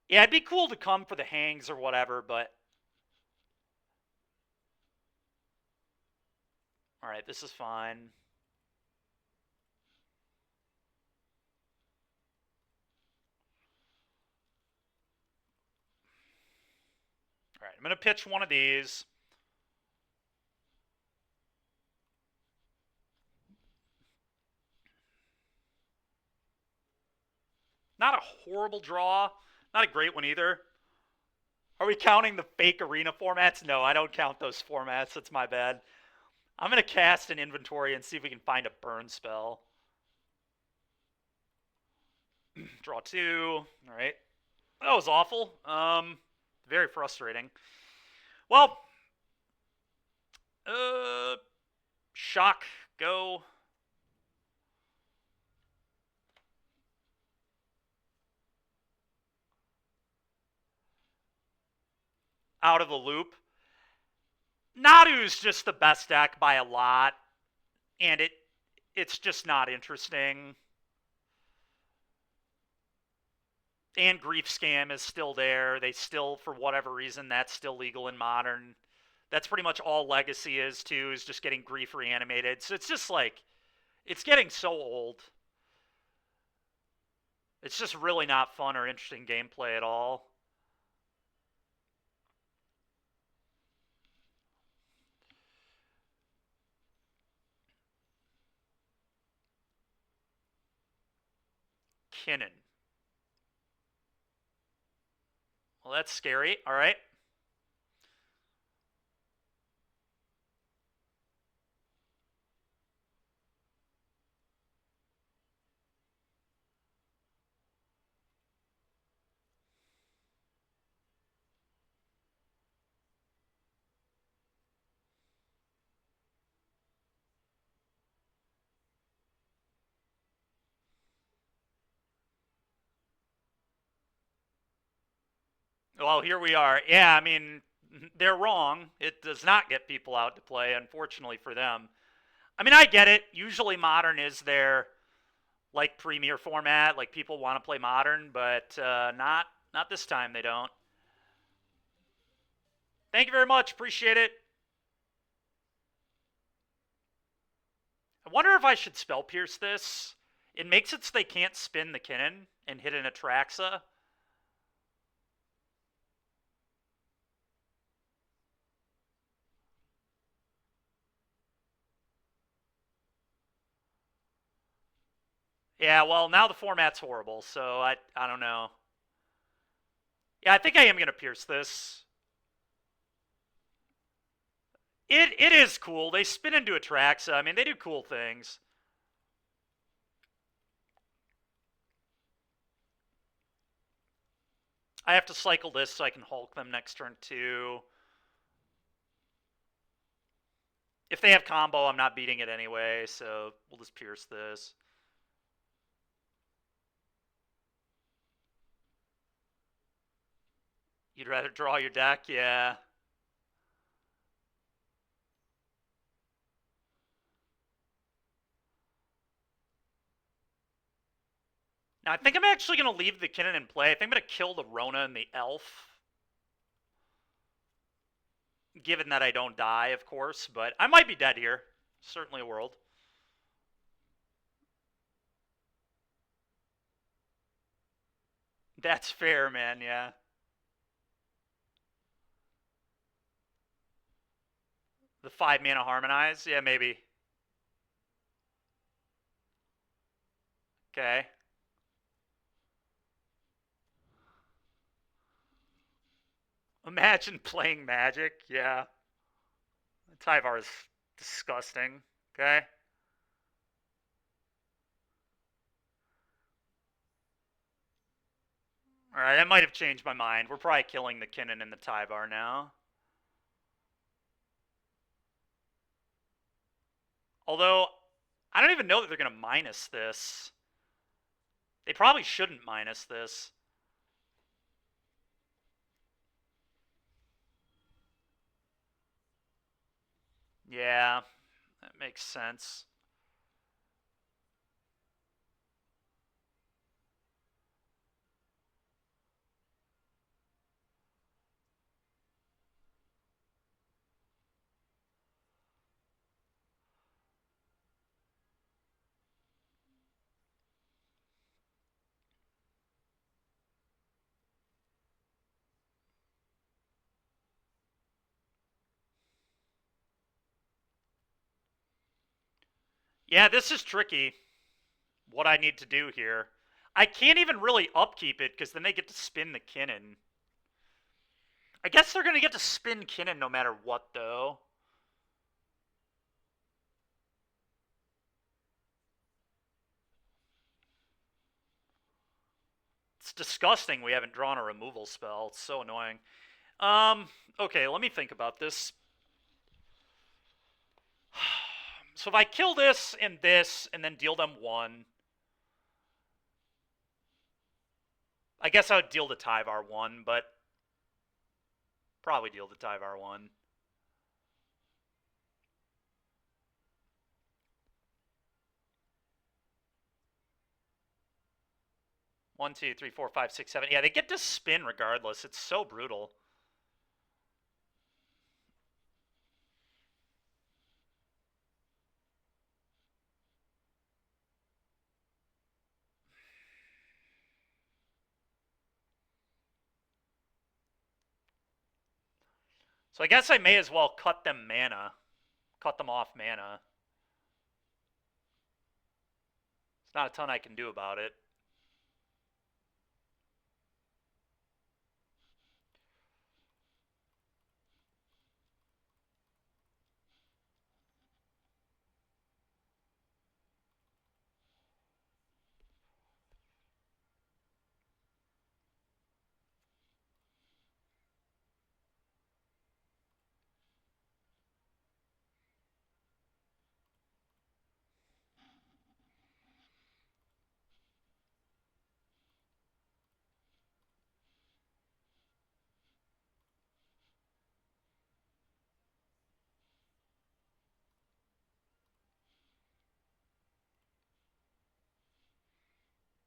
Speaker 1: Yeah, it'd be cool to come for the hangs or whatever, but... Alright, this is fine. Alright, I'm going to pitch one of these. Not a horrible draw. Not a great one either. Are we counting the fake arena formats? No, I don't count those formats. That's my bad. I'm going to cast an inventory and see if we can find a burn spell. Draw two. All right. That was awful. Very frustrating. Well, shock, go. Out of the loop. Nadu's just the best deck by a lot, and it's just not interesting. And Grief Scam is still there. They still, for whatever reason, that's still legal in Modern. That's pretty much all Legacy is, too, is just getting Grief reanimated. So it's just like, it's getting so old. It's just really not fun or interesting gameplay at all. Kinnan. Well, that's scary. All right. Well, here we are. Yeah, I mean, they're wrong. It does not get people out to play, unfortunately for them. I mean, I get it. Usually Modern is their, like, premier format. Like, people want to play Modern, but not this time they don't. Thank you very much. Appreciate it. I wonder if I should Spell Pierce this. It makes it so they can't spin the Kinnan and hit an Atraxa. Yeah, well, now the format's horrible, so I don't know. Yeah, I think I am going to Pierce this. It is cool. They spin into Atraxa. I mean, they do cool things. I have to cycle this so I can Hulk them next turn too. If they have combo, I'm not beating it anyway, so we'll just Pierce this. You'd rather draw your deck? Yeah. Now, I think I'm actually going to leave the Kinnan in play. I think I'm going to kill the Rona and the Elf. Given that I don't die, of course, but I might be dead here. Certainly a world. That's fair, man, yeah. The 5-mana Harmonize? Yeah, maybe. Okay. Imagine playing Magic. Yeah. Tyvar is disgusting. Okay. Alright, that might have changed my mind. We're probably killing the Kinnan and the Tyvar now. Although, I don't even know that they're going to minus this. They probably shouldn't minus this. Yeah, that makes sense. Yeah, this is tricky. What I need to do here. I can't even really upkeep it because then they get to spin the Kinnan. I guess they're going to get to spin Kinnan no matter what, though. It's disgusting we haven't drawn a removal spell. It's so annoying. Okay, let me think about this. So if I kill this and then deal them one, I guess I would deal the Tyvar one, but probably deal the Tyvar one. One, two, three, four, five, six, seven. Yeah, they get to spin regardless. It's so brutal. So I guess I may as well cut them mana. Cut them off mana. There's not a ton I can do about it.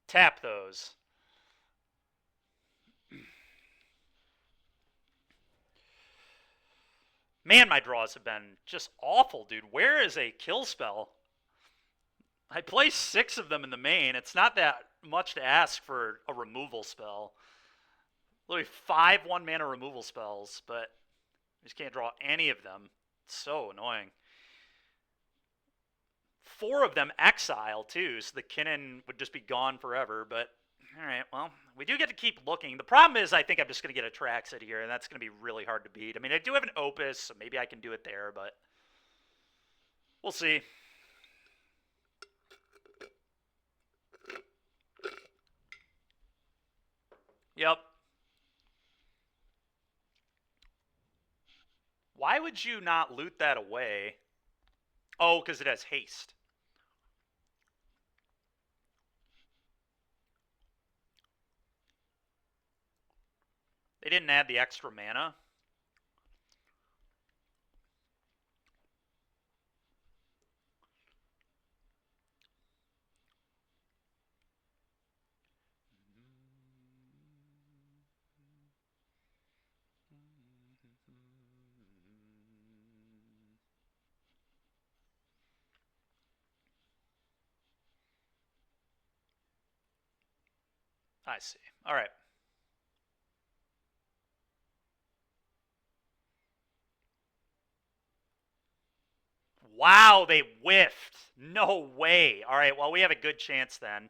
Speaker 1: Tap those. Man, my draws have been just awful, dude. Where is a kill spell? I play 6 of them in the main. It's not that much to ask for a removal spell. Literally 5 1-mana removal spells, but I just can't draw any of them. It's so annoying. 4 of them exile, too, so the Kinnan would just be gone forever, but alright, well, we do get to keep looking. The problem is I think I'm just going to get a Traxid here, and that's going to be really hard to beat. I mean, I do have an Opus, so maybe I can do it there, but we'll see. Yep. Why would you not loot that away? Oh, because it has haste. They didn't add the extra mana. I see. All right. Wow, they whiffed. No way. All right, well, we have a good chance then.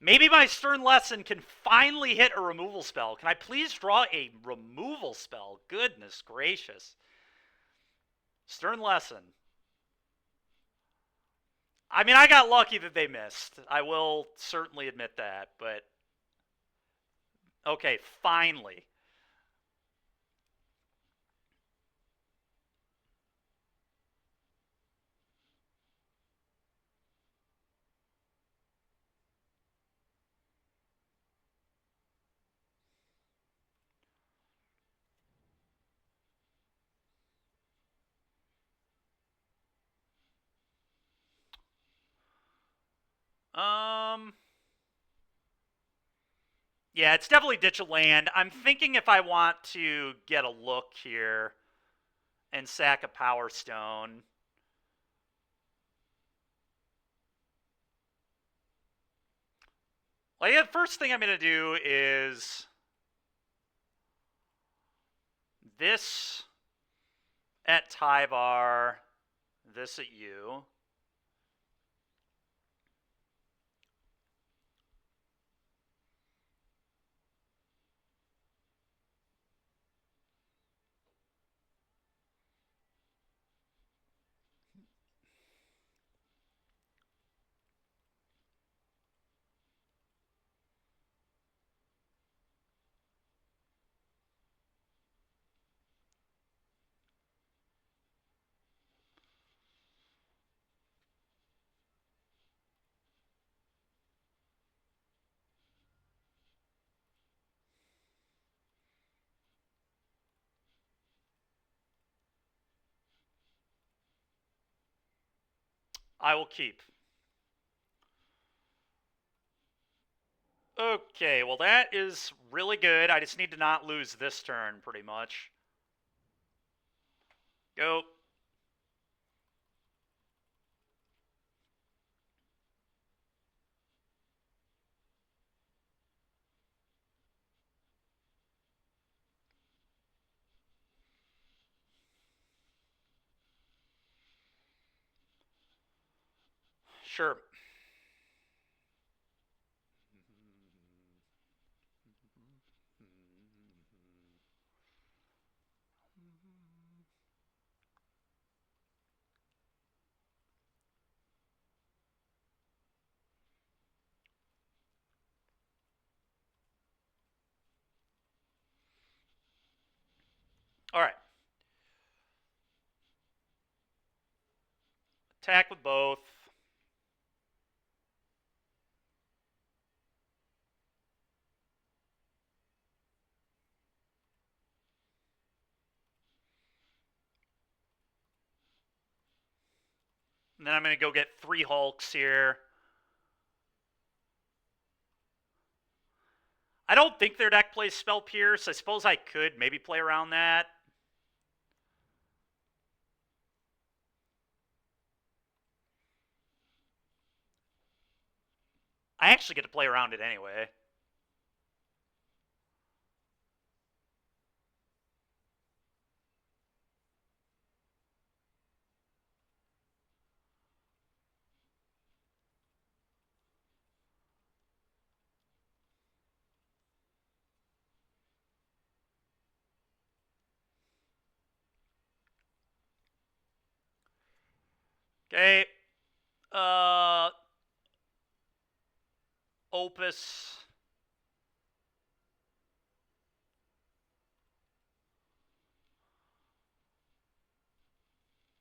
Speaker 1: Maybe my Stern Lesson can finally hit a removal spell. Can I please draw a removal spell? Goodness gracious. Stern Lesson. I mean, I got lucky that they missed. I will certainly admit that, but okay, finally. Um, yeah, it's definitely ditch a land. I'm thinking if I want to get a look here and sack a Power Stone. Like, the first thing I'm going to do is this at Tyvar, this at you. I will keep. Okay, well that is really good. I just need to not lose this turn, pretty much. Go. Sure. All right. Attack with both. And then I'm going to go get 3 Hulks here. I don't think their deck plays Spell Pierce. I suppose I could maybe play around that. I actually get to play around it anyway. Okay. Opus.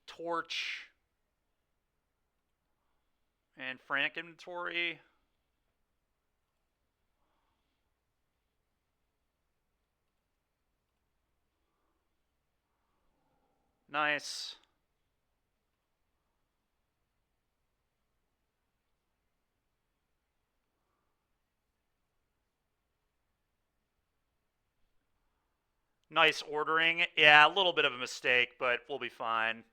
Speaker 1: Torch. And Frantic Inventory. Nice. Nice ordering. Yeah, a little bit of a mistake, but we'll be fine.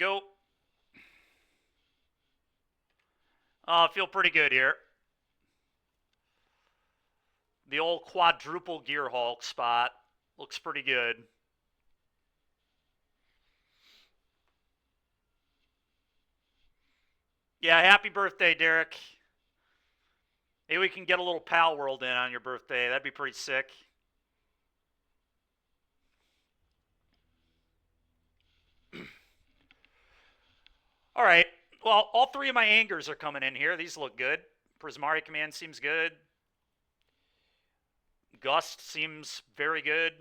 Speaker 1: Go. Feel pretty good here. The old quadruple gear Hulk spot looks pretty good. Yeah, happy birthday, Derek. Maybe we can get a little Pal World in on your birthday. That'd be pretty sick. All right. Well, all three of my angers are coming in here. These look good. Prismari Command seems good. Gust seems very good.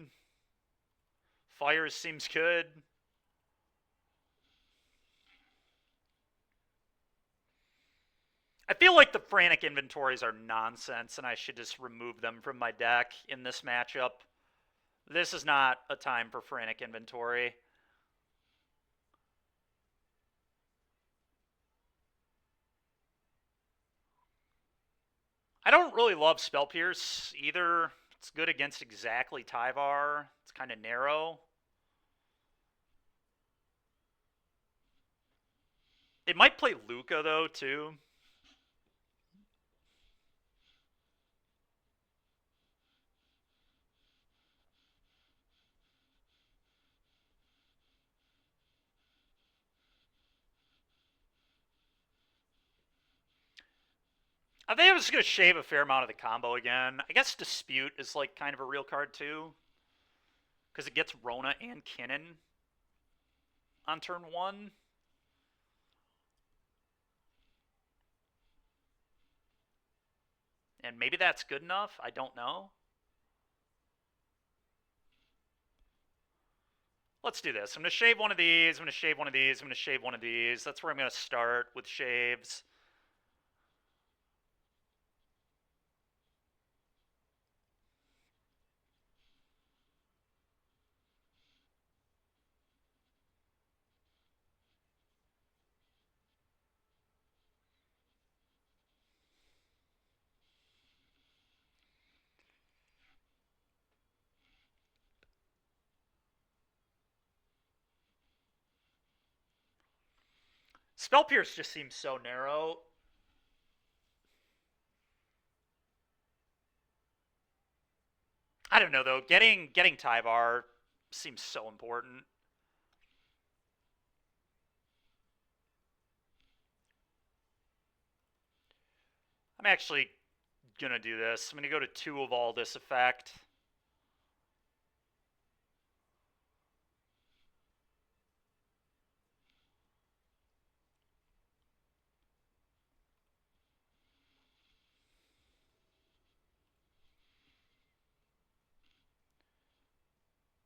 Speaker 1: Fires seems good. I feel like the Frantic inventories are nonsense, and I should just remove them from my deck in this matchup. This is not a time for Frantic inventory. I don't really love Spell Pierce either. It's good against exactly Tyvar. It's kind of narrow. It might play Luca, though, too. I think I was going to shave a fair amount of the combo again. I guess Dispute is like kind of a real card, too. Because it gets Rona and Kinnan on turn 1. And maybe that's good enough. I don't know. Let's do this. I'm going to shave one of these. I'm going to shave one of these. I'm going to shave one of these. That's where I'm going to start with shaves. Spell Pierce just seems so narrow. I don't know, though. Getting Tyvar seems so important. I'm actually going to do this. I'm going to go to 2 of all this effect.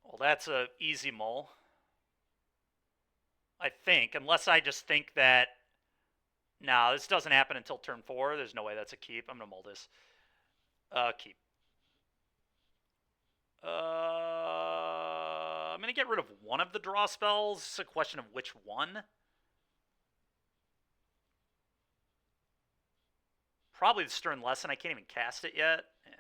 Speaker 1: Well, that's a easy mull. I think, unless I just think that, no, this doesn't happen until turn 4. There's no way that's a keep. I'm going to mull this. Keep. I'm going to get rid of one of the draw spells. It's a question of which one. Probably the Stern Lesson. I can't even cast it yet. Yeah.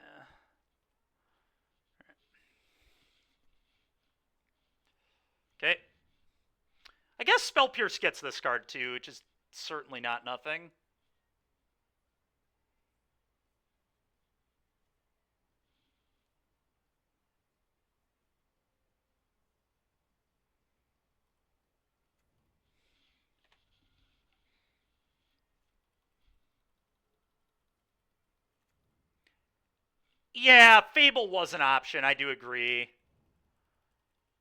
Speaker 1: Okay. I guess Spell Pierce gets this card too, which is certainly not nothing. Yeah, Fable was an option. I do agree.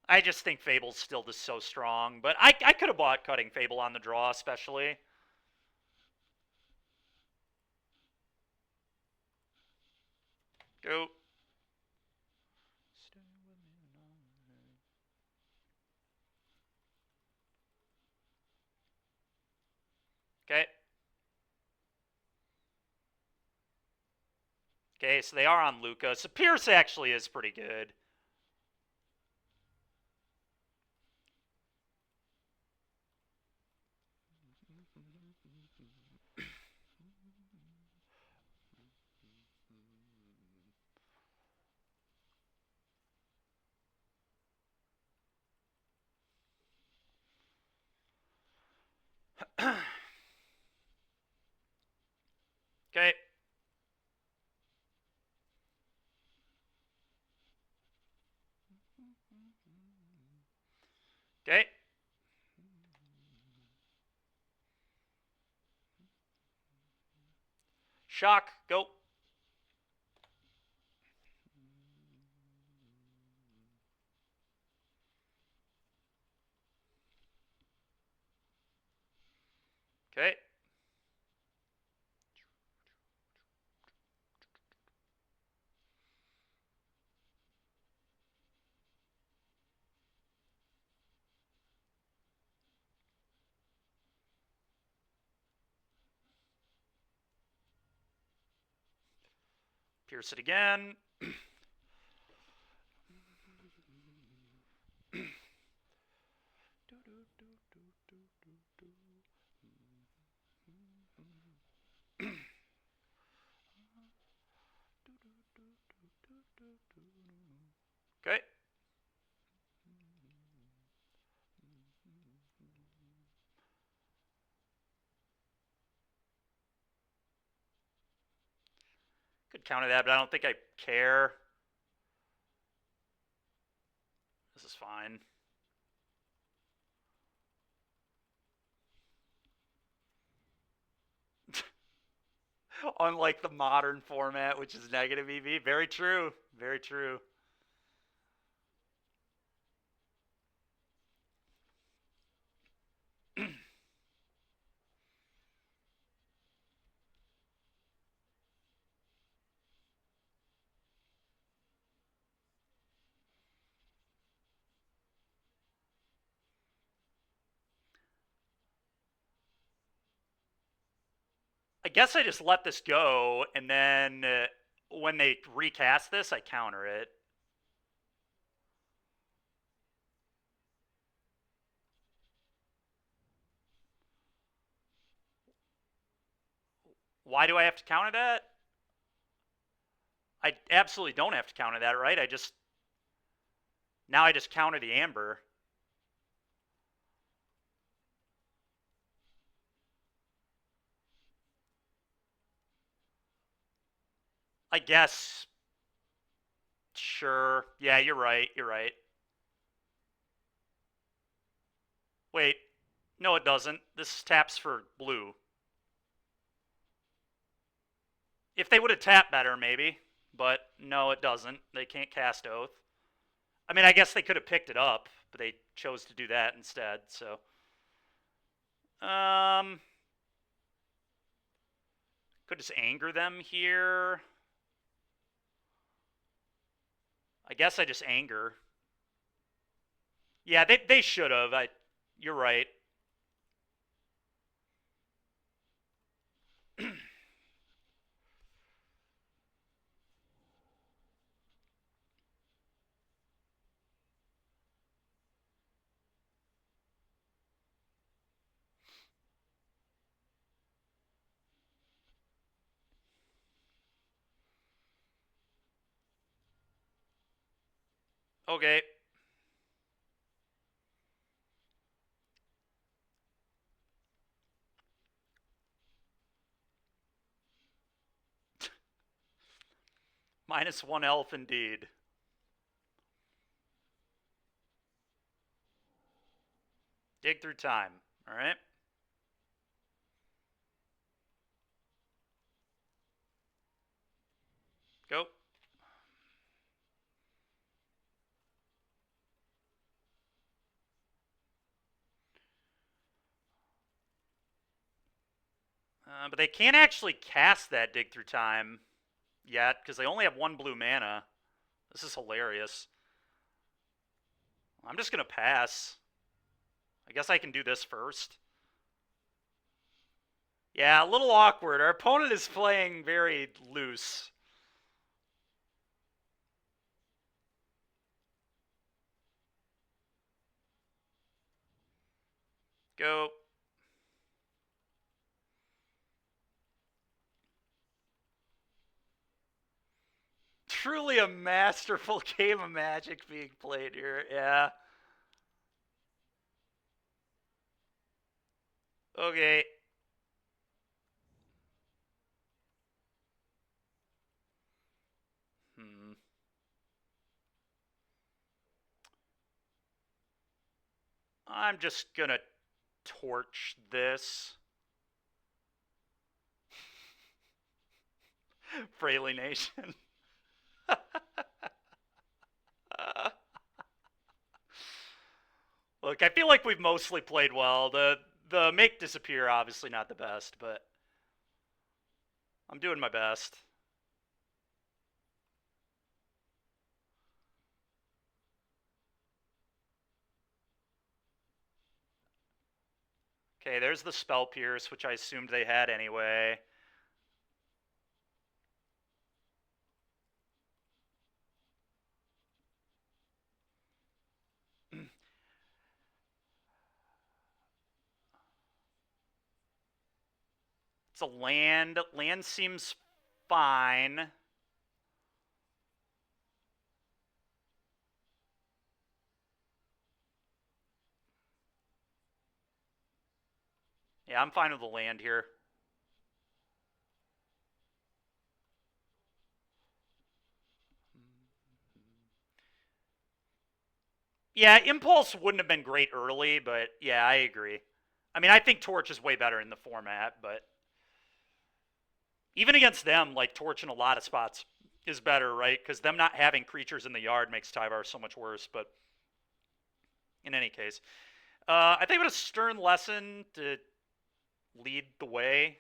Speaker 1: I just think Fable's still just so strong. But I could have bought Cutting Fable on the draw, especially. Go. Okay. Okay, so they are on Luca. So Pierce actually is pretty good. Okay. Shock. Go. Okay. Pierce it again. Okay. Could counter that, but I don't think I care. This is fine. Unlike the modern format, which is negative EV. Very true. Very true. I guess I just let this go, and then when they recast this, I counter it. Why do I have to counter that? I absolutely don't have to counter that, right? Now I just counter the amber. I guess. Sure. Yeah, you're right. You're right. Wait. No, it doesn't. This taps for blue. If they would have tapped better, maybe. But no, it doesn't. They can't cast Oath. I mean, I guess they could have picked it up, but they chose to do that instead, so. Could just anger them here. I guess I just anger. Yeah, they should have. You're right. Okay. -1 elf indeed. Dig through time. All right. Go. But they can't actually cast that dig through time yet because they only have 1 blue mana. This is hilarious. I'm just going to pass. I guess I can do this first. Yeah, a little awkward. Our opponent is playing very loose. Go. Truly a masterful game of Magic being played here. Yeah. Okay. Hmm. I'm just gonna torch this. Fraley Nation. Look, I feel like we've mostly played well. The make disappear, obviously not the best, but I'm doing my best. Okay, there's the Spell Pierce, which I assumed they had anyway. It's a land. Land seems fine. Yeah, I'm fine with the land here. Yeah, Impulse wouldn't have been great early, but yeah, I agree. I mean, I think Torch is way better in the format, but even against them, like Torch in a lot of spots is better, right? Because them not having creatures in the yard makes Tyvar so much worse. But in any case, I think it was a stern lesson to lead the way.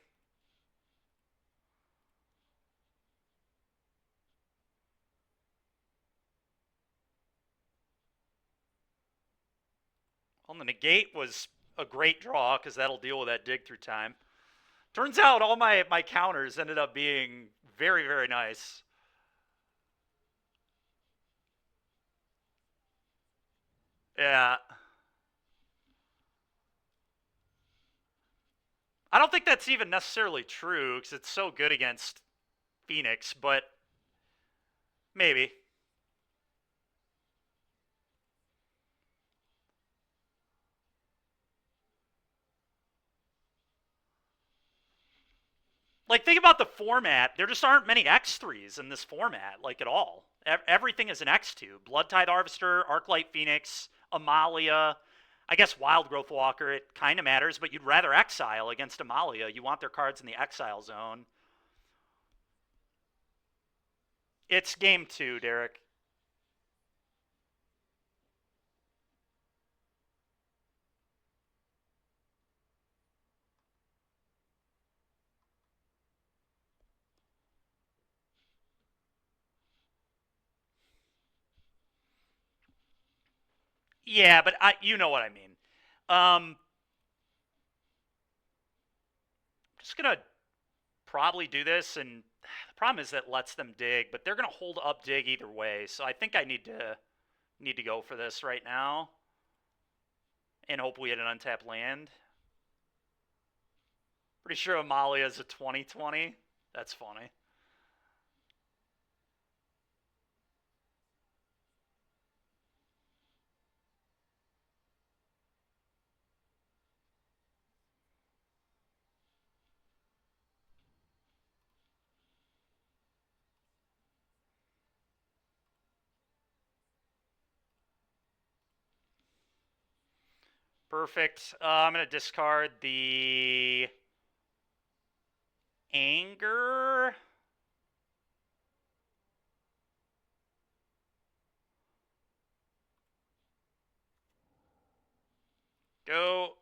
Speaker 1: Well, the negate was a great draw because that'll deal with that dig through time. Turns out all my counters ended up being very, very nice. Yeah. I don't think that's even necessarily true because it's so good against Phoenix, but maybe. Like, think about the format. There just aren't many X3s in this format, like, at all. Everything is an X2. Blood Tithe Harvester, Arclight Phoenix, Amalia. I guess Wild Growth Walker, it kind of matters, but you'd rather exile against Amalia. You want their cards in the exile zone. It's game 2, Derek. Yeah, but you know what I mean. I'm just going to probably do this, and the problem is that it lets them dig, but they're going to hold up dig either way, so I think I need to go for this right now and hope we hit an untapped land. Pretty sure Amalia is a 2020. That's funny. Perfect. I'm going to discard the anger. Go.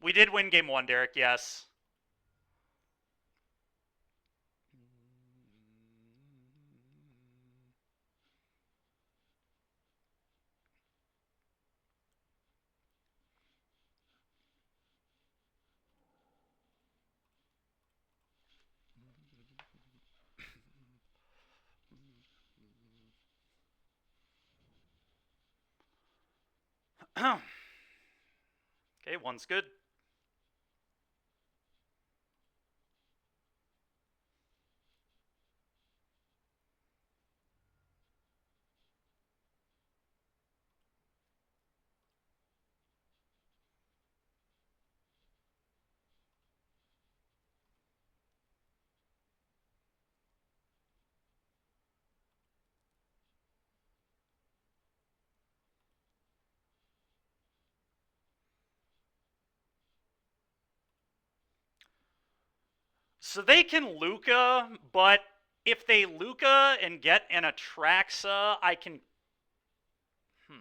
Speaker 1: We did win game 1, Derek, yes. Okay, 1's good. So they can Luca, but if they Luca and get an Atraxa, I can. Hmm.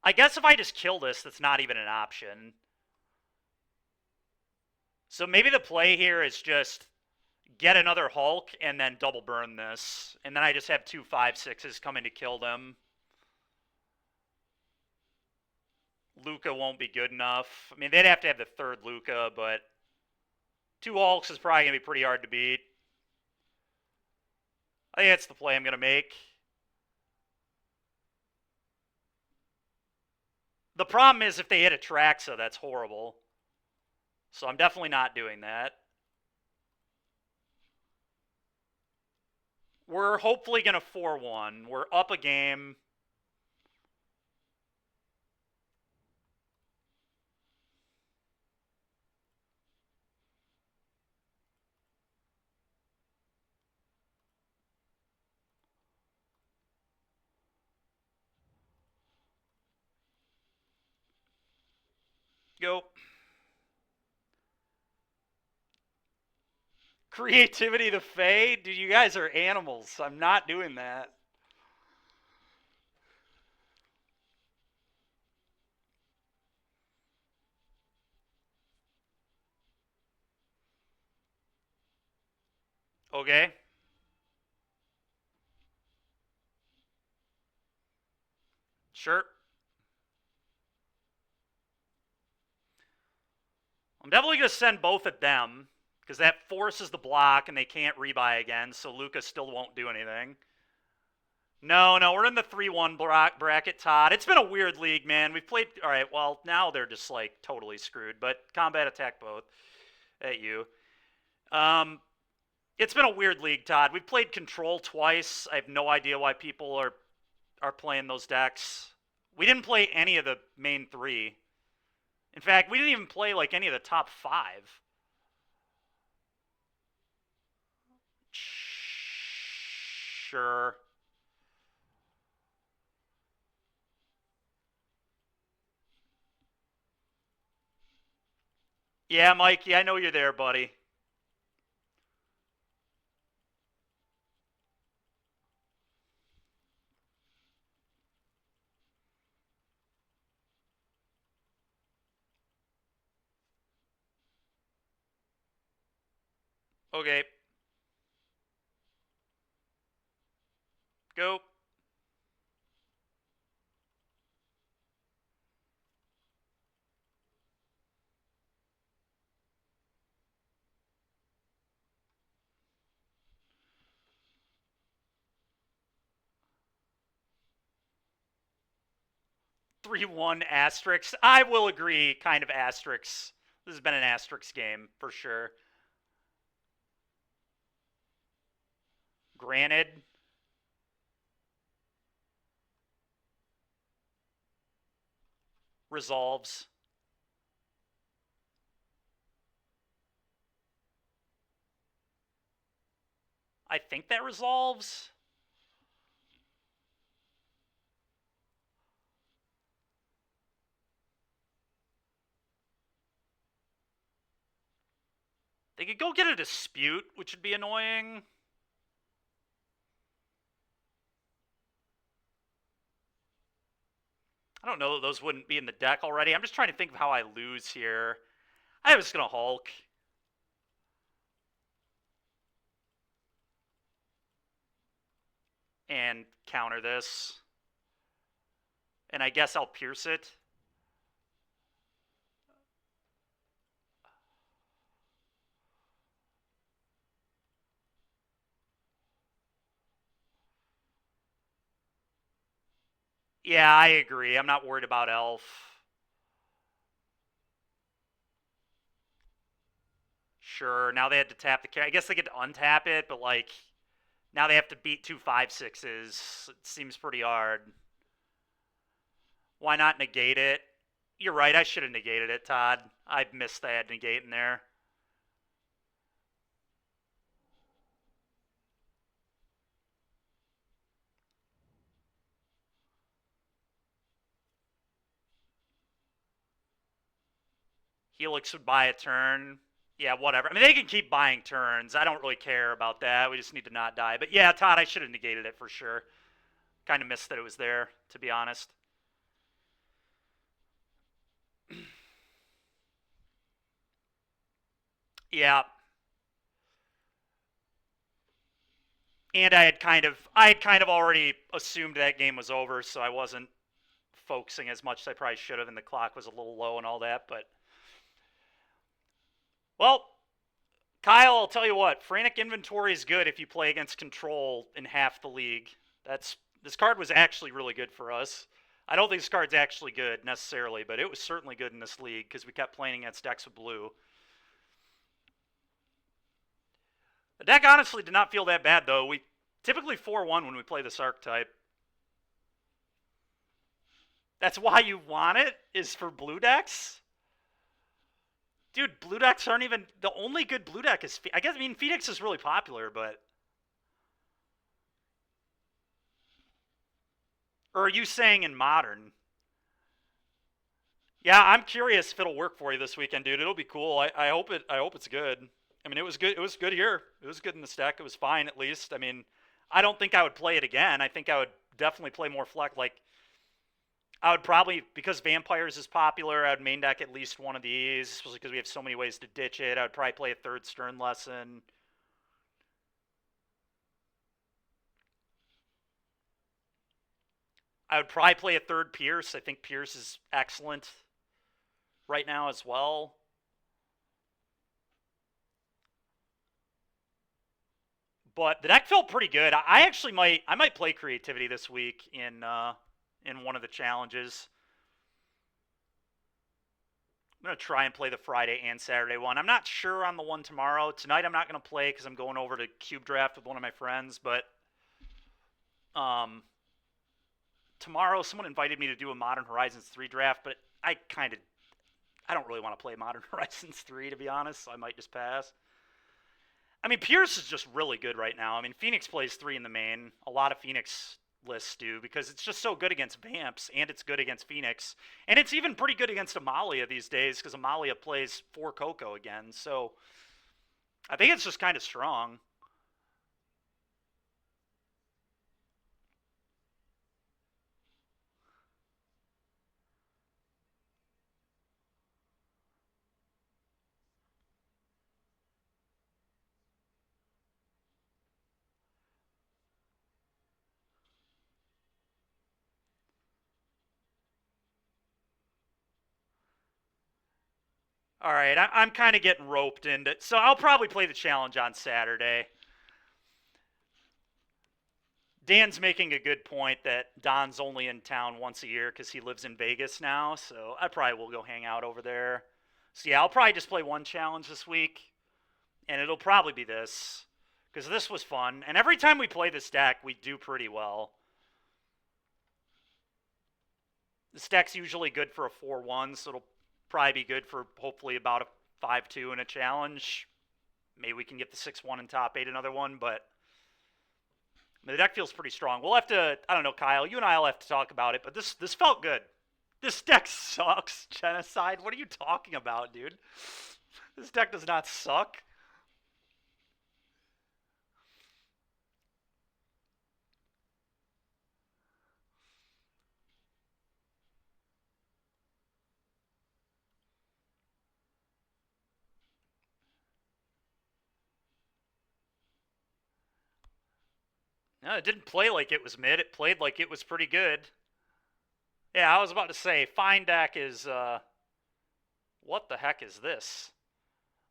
Speaker 1: I guess if I just kill this, that's not even an option. So maybe the play here is just get another Hulk and then double burn this. And then I just have 2/5/6s coming to kill them. Luca won't be good enough. I mean, they'd have to have the third Luca, but 2 Hulks is probably going to be pretty hard to beat. I think that's the play I'm going to make. The problem is if they hit Atraxa, that's horrible. So I'm definitely not doing that. We're hopefully going to 4-1. We're up a game. Go. Creativity the Fae? Dude, you guys are animals. I'm not doing that. Okay. Sure. I'm definitely going to send both at them because that forces the block and they can't rebuy again, so Lucas still won't do anything. No, we're in the 3-1 bracket, Todd. It's been a weird league, man. We've played. All right, well, now they're just like totally screwed, but combat attack both at you. It's been a weird league, Todd. We've played control twice. I have no idea why people are playing those decks. We didn't play any of the main three. In fact, we didn't even play like any of the top 5. Sure. Yeah, Mikey, I know you're there, buddy. Okay. Go. Three-one asterisks. I will agree, kind of asterisks. This has been an asterisk game for sure. Granted. Resolves. I think that resolves. They could go get a dispute, which would be annoying. I don't know that those wouldn't be in the deck already. I'm just trying to think of how I lose here. I was going to Hulk. And counter this. And I guess I'll pierce it. Yeah, I agree. I'm not worried about Elf. Sure, now they had to tap the... I guess they get to untap it, but, like, now they have to beat 2/5/6s. It seems pretty hard. Why not negate it? You're right, I should have negated it, Todd. I missed that negate in there. Helix would buy a turn. Yeah, whatever. I mean, they can keep buying turns. I don't really care about that. We just need to not die. But yeah, Todd, I should have negated it for sure. Kind of missed that it was there, to be honest. Yeah. And I had kind of already assumed that game was over, so I wasn't focusing as much as I probably should have, and the clock was a little low and all that. But well, Kyle, I'll tell you what, Frantic inventory is good if you play against control in half the league. This card was actually really good for us. I don't think this card's actually good necessarily, but it was certainly good in this league because we kept playing against decks with blue. The deck honestly did not feel that bad though. We typically 4-1 when we play this archetype. That's why you want it, is for blue decks? Dude, blue decks aren't even... The only good blue deck is... I mean, Phoenix is really popular, but... Or are you saying in Modern? Yeah, I'm curious if it'll work for you this weekend, dude. It'll be cool. I hope it's good. I mean, it was good. It was good here. It was good in the stack. It was fine, at least. I mean, I don't think I would play it again. I think I would definitely play more Fleck. Like, I would probably, because Vampires is popular, I would main deck at least one of these, especially because we have so many ways to ditch it. I would probably play a third Stern Lesson. I would probably play a third Pierce. I think Pierce is excellent right now as well. But the deck felt pretty good. I might play Creativity this week in one of the challenges. I'm going to try and play the Friday and Saturday one. I'm not sure on the one tomorrow. Tonight I'm not going to play because I'm going over to Cube Draft with one of my friends. But tomorrow someone invited me to do a Modern Horizons 3 draft, but I don't really want to play Modern Horizons 3, to be honest, so I might just pass. I mean, Pierce is just really good right now. I mean, Phoenix plays 3 in the main. A lot of Phoenix lists do because it's just so good against Vamps, and it's good against Phoenix. And it's even pretty good against Amalia these days because Amalia plays 4 Coco again. So I think it's just kind of strong. All right, I'm kind of getting roped into, so I'll probably play the challenge on Saturday. Dan's making a good point that Don's only in town once a year because he lives in Vegas now, so I probably will go hang out over there. So yeah, I'll probably just play one challenge this week, and it'll probably be this because this was fun. And every time we play this deck, we do pretty well. This deck's usually good for a 4-1, so it'll probably be good for hopefully about a 5-2 in a challenge. Maybe we can get the 6-1 in top 8 another one, but the deck feels pretty strong. We'll have to, I don't know, Kyle, you and I will have to talk about it, but this felt good. This deck sucks, Genocide. What are you talking about, dude? This deck does not suck. No, it didn't play like it was mid. It played like it was pretty good. Yeah, I was about to say, fine deck is, what the heck is this?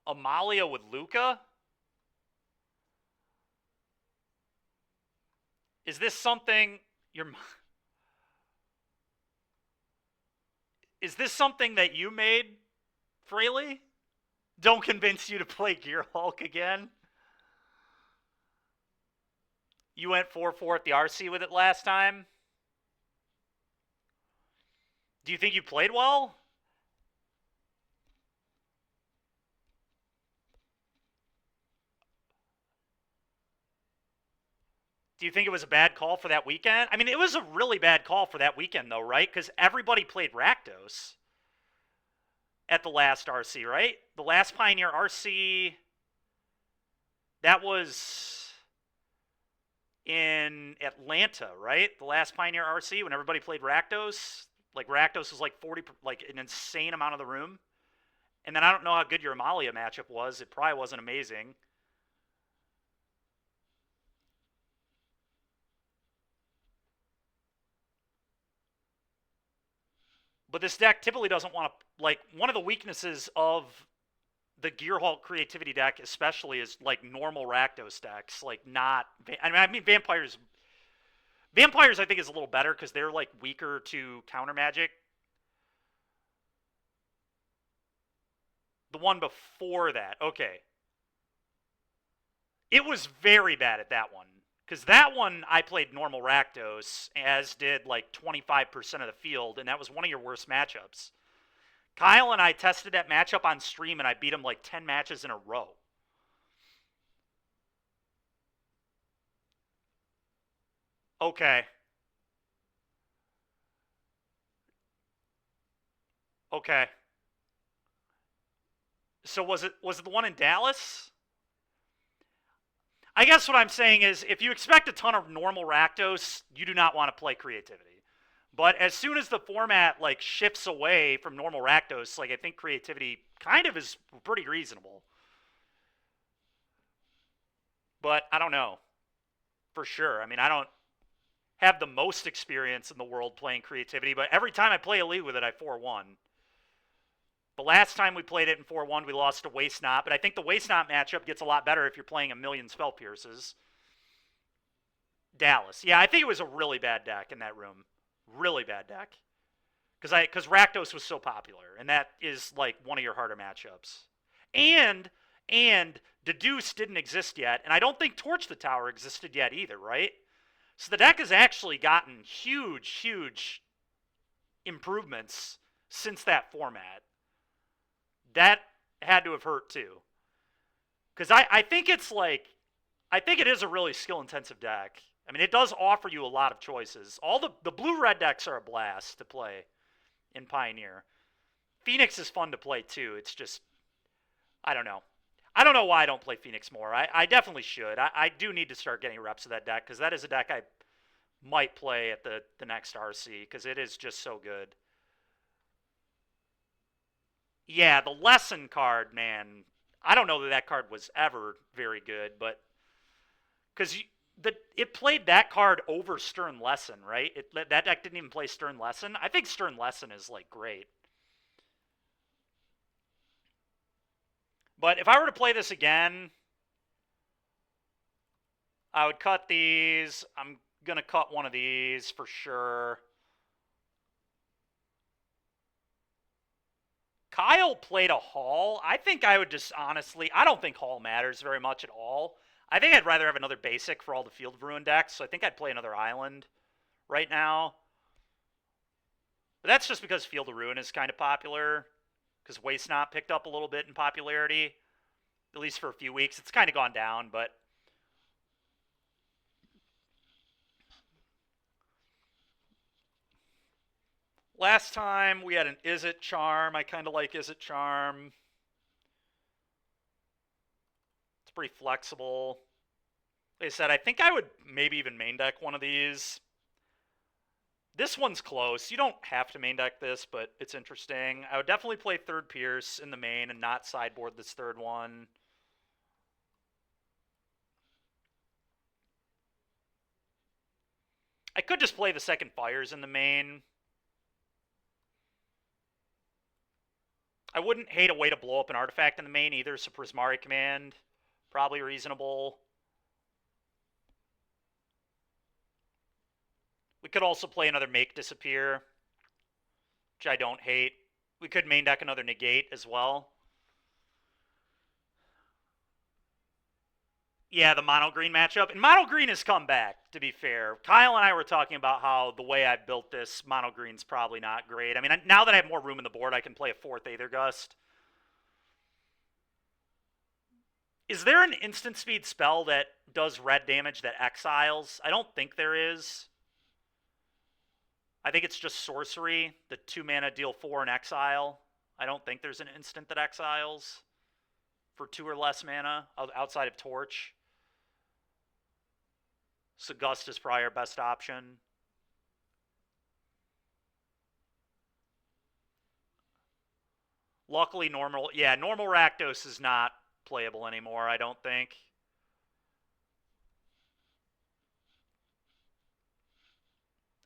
Speaker 1: Amalia with Luca? Is this something is this something that you made, Fraley? Don't convince you to play Gear Hulk again? You went 4-4 at the RC with it last time? Do you think you played well? Do you think it was a bad call for that weekend? I mean, it was a really bad call for that weekend, though, right? Because everybody played Rakdos. at the last RC, right? The last Pioneer RC, that was in Atlanta, right? The last Pioneer RC when everybody played Rakdos. Like Rakdos was like 40, like an insane amount of the room. And then I don't know how good your Amalia matchup was. It probably wasn't amazing. But this deck typically doesn't want to, like, one of the weaknesses of the Gearhulk creativity deck especially is, like, normal Rakdos decks. Like, not, I mean Vampires I think is a little better because they're, like, weaker to counter magic. The one before that, okay. It was very bad at that one. Because that one, I played normal Rakdos, as did like 25% of the field, and that was one of your worst matchups. Kyle and I tested that matchup on stream, and I beat him like 10 matches in a row. Okay. Okay. So was it the one in Dallas? I guess what I'm saying is if you expect a ton of normal Rakdos, you do not want to play creativity. But as soon as the format like shifts away from normal Rakdos, like I think creativity kind of is pretty reasonable. But I don't know. For sure. I mean, I don't have the most experience in the world playing creativity, but every time I play a league with it, I 4-1. The last time we played it in 4-1, we lost to Waste Not, but I think the Waste Not matchup gets a lot better if you're playing a million Spell Pierces. Dallas. Yeah, I think it was a really bad deck in that room. Really bad deck. Because Rakdos was so popular, and that is like one of your harder matchups. And Deduce didn't exist yet, and I don't think Torch the Tower existed yet either, right? So the deck has actually gotten huge improvements since that format. That had to have hurt too. Because I think it's like, I think it is a really skill-intensive deck. I mean, it does offer you a lot of choices. All the blue-red decks are a blast to play in Pioneer. Phoenix is fun to play too. It's just, I don't know. I don't know why I don't play Phoenix more. I definitely should. I do need to start getting reps of that deck because that is a deck I might play at the next RC because it is just so good. Yeah, the lesson card, man. I don't know that that card was ever very good, but because it played that card over Stern Lesson, right? That deck didn't even play Stern Lesson. I think Stern Lesson is like great. But if I were to play this again, I would cut these. I'm going to cut one of these for sure. Kyle played a Hall. I think I would just honestly, I don't think Hall matters very much at all. I think I'd rather have another basic for all the Field of Ruin decks, so I think I'd play another Island right now. But that's just because Field of Ruin is kind of popular, because Waste Not picked up a little bit in popularity, at least for a few weeks. It's kind of gone down, but last time we had an Is It Charm. I kind of like Is It Charm. It's pretty flexible. Like I said, I think I would maybe even main deck one of these. This one's close. You don't have to main deck this, but it's interesting. I would definitely play third Pierce in the main and not sideboard this third one. I could just play the second Fires in the main. I wouldn't hate a way to blow up an artifact in the main either, so Prismari Command, probably reasonable. We could also play another Make Disappear, which I don't hate. We could main deck another Negate as well. Yeah, the mono green matchup. And mono green has come back, to be fair. Kyle and I were talking about how the way I built this, mono green's probably not great. I mean, now that I have more room in the board, I can play a fourth Aether Gust. Is there an instant speed spell that does red damage that exiles? I don't think there is. I think it's just sorcery. The 2 mana deal 4 and exile. I don't think there's an instant that exiles for 2 or less mana outside of Torch. So Gust is probably our best option. Luckily, normal Rakdos is not playable anymore, I don't think.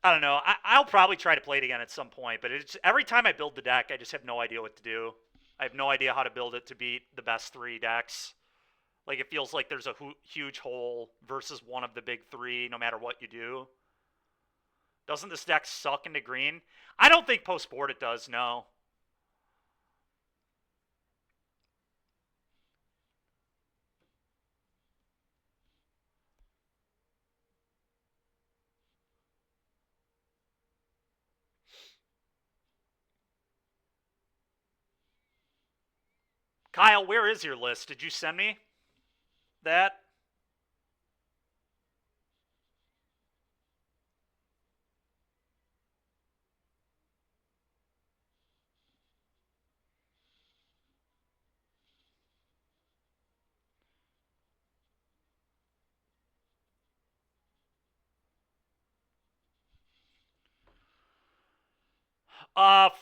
Speaker 1: I don't know. I'll probably try to play it again at some point, but it's every time I build the deck, I just have no idea what to do. I have no idea how to build it to beat the best 3 decks. Like, it feels like there's a huge hole versus one of the big 3, no matter what you do. Doesn't this deck suck into green? I don't think post-board it does, no. Kyle, where is your list? Did you send me that?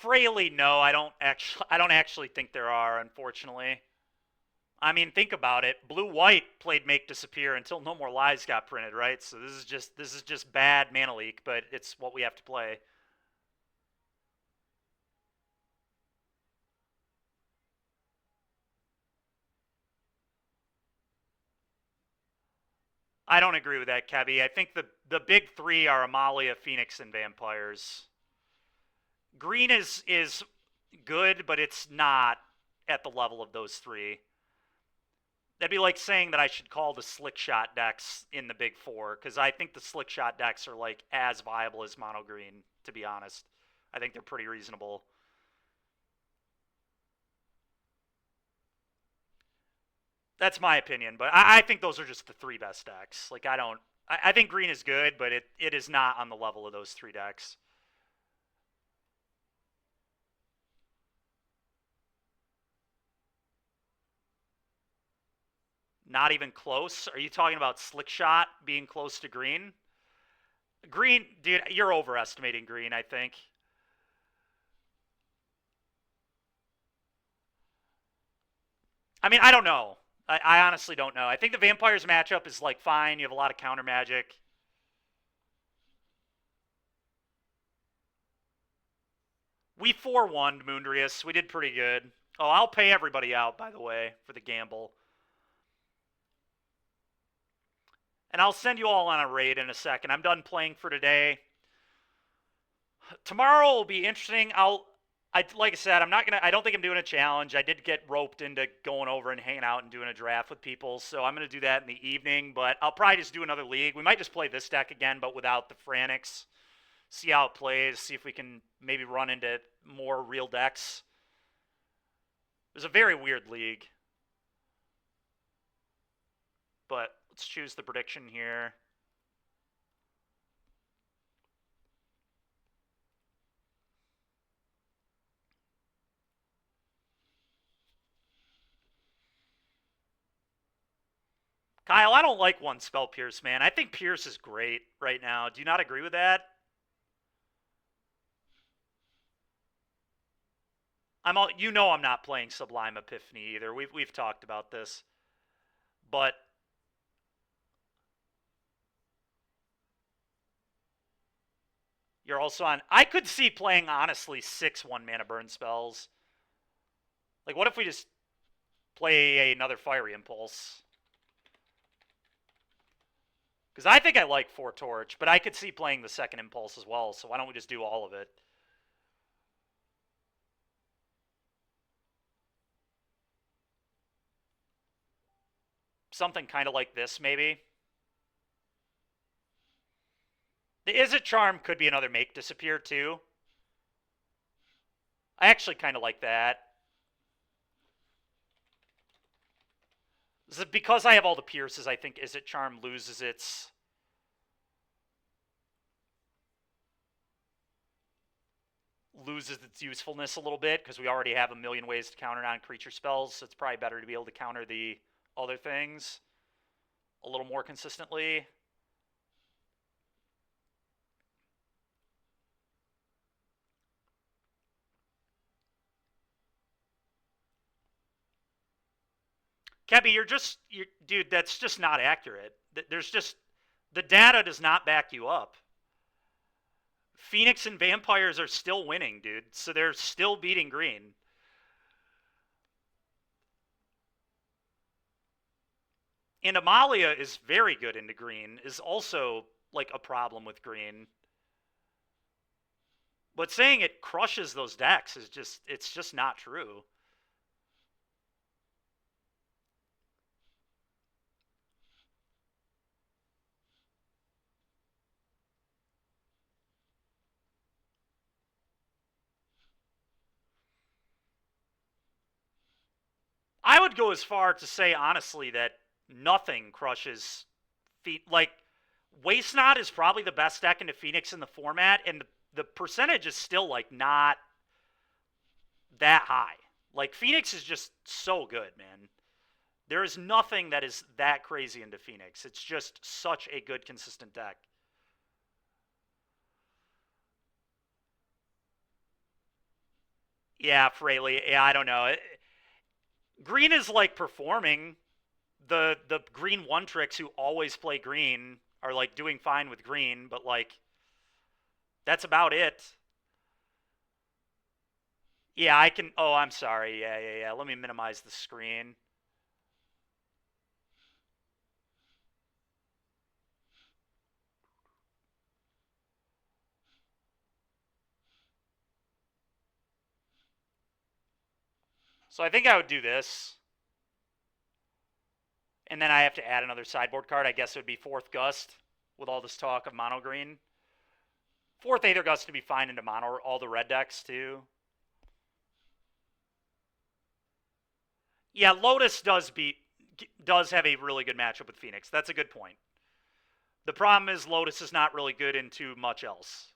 Speaker 1: Fraley, no, I don't actually think there are, unfortunately. I mean, think about it. Blue-white played Make Disappear until No More Lies got printed, right? So this is just bad mana leak, but it's what we have to play. I don't agree with that, Kevy. I think the big 3 are Amalia, Phoenix, and Vampires. Green is good, but it's not at the level of those 3. That'd be like saying that I should call the Slick Shot decks in the big 4, because I think the Slick Shot decks are like as viable as mono green, to be honest. I think they're pretty reasonable. That's my opinion, but I think those are just the 3 best decks. Like, I think green is good, but it is not on the level of those 3 decks. Not even close? Are you talking about Slick Shot being close to green? Green, dude, you're overestimating green, I think. I mean, I don't know. I honestly don't know. I think the Vampires matchup is, like, fine. You have a lot of counter magic. We 4-1'd Moondrius. We did pretty good. Oh, I'll pay everybody out, by the way, for the gamble. And I'll send you all on a raid in a second. I'm done playing for today. Tomorrow will be interesting. Like I said, I don't think I'm doing a challenge. I did get roped into going over and hanging out and doing a draft with people, so I'm gonna do that in the evening. But I'll probably just do another league. We might just play this deck again, but without the Frantics. See how it plays. See if we can maybe run into more real decks. It was a very weird league. But let's choose the prediction here. Kyle, I don't like one spell Pierce, man. I think Pierce is great right now. Do you not agree with that? You know I'm not playing Sublime Epiphany either. We've talked about this. But you're also on. I could see playing, honestly, 6 1-mana burn spells. Like, what if we just play another Fiery Impulse? Because I think I like 4 Torch, but I could see playing the second Impulse as well, so why don't we just do all of it? Something kind of like this, maybe. The Izzet Charm could be another Make Disappear, too. I actually kind of like that. Because I have all the Pierces, I think Izzet Charm loses its... loses its usefulness a little bit because we already have a million ways to counter non-creature spells, so it's probably better to be able to counter the other things a little more consistently. Kebby, dude, that's just not accurate. There's just, the data does not back you up. Phoenix and Vampires are still winning, dude, so they're still beating green. And Amalia is very good into green, is also, like, a problem with green. But saying it crushes those decks is just, it's just not true. I would go as far to say, honestly, that nothing crushes like, Waste Not is probably the best deck into Phoenix in the format, and the percentage is still, like, not that high. Like, Phoenix is just so good, man. There is nothing that is that crazy into Phoenix. It's just such a good, consistent deck. Yeah, Fraley. Yeah, I don't know. Green is, like, performing. The green one tricks who always play green are, like, doing fine with green, but, like, that's about it. Yeah, I can. Oh, I'm sorry. Yeah. Let me minimize the screen. So I think I would do this. And then I have to add another sideboard card. I guess it would be fourth Gust with all this talk of mono green. Fourth Aether Gust to be fine into mono, all the red decks too. Yeah, Lotus does have a really good matchup with Phoenix. That's a good point. The problem is Lotus is not really good into much else.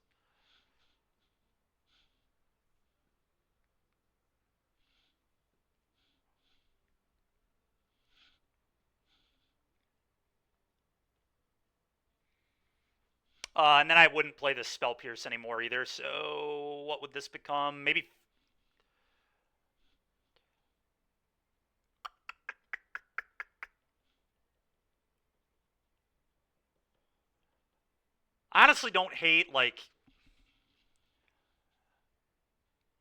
Speaker 1: And then I wouldn't play the Spell Pierce anymore either. So what would this become? Maybe. I honestly don't hate, like,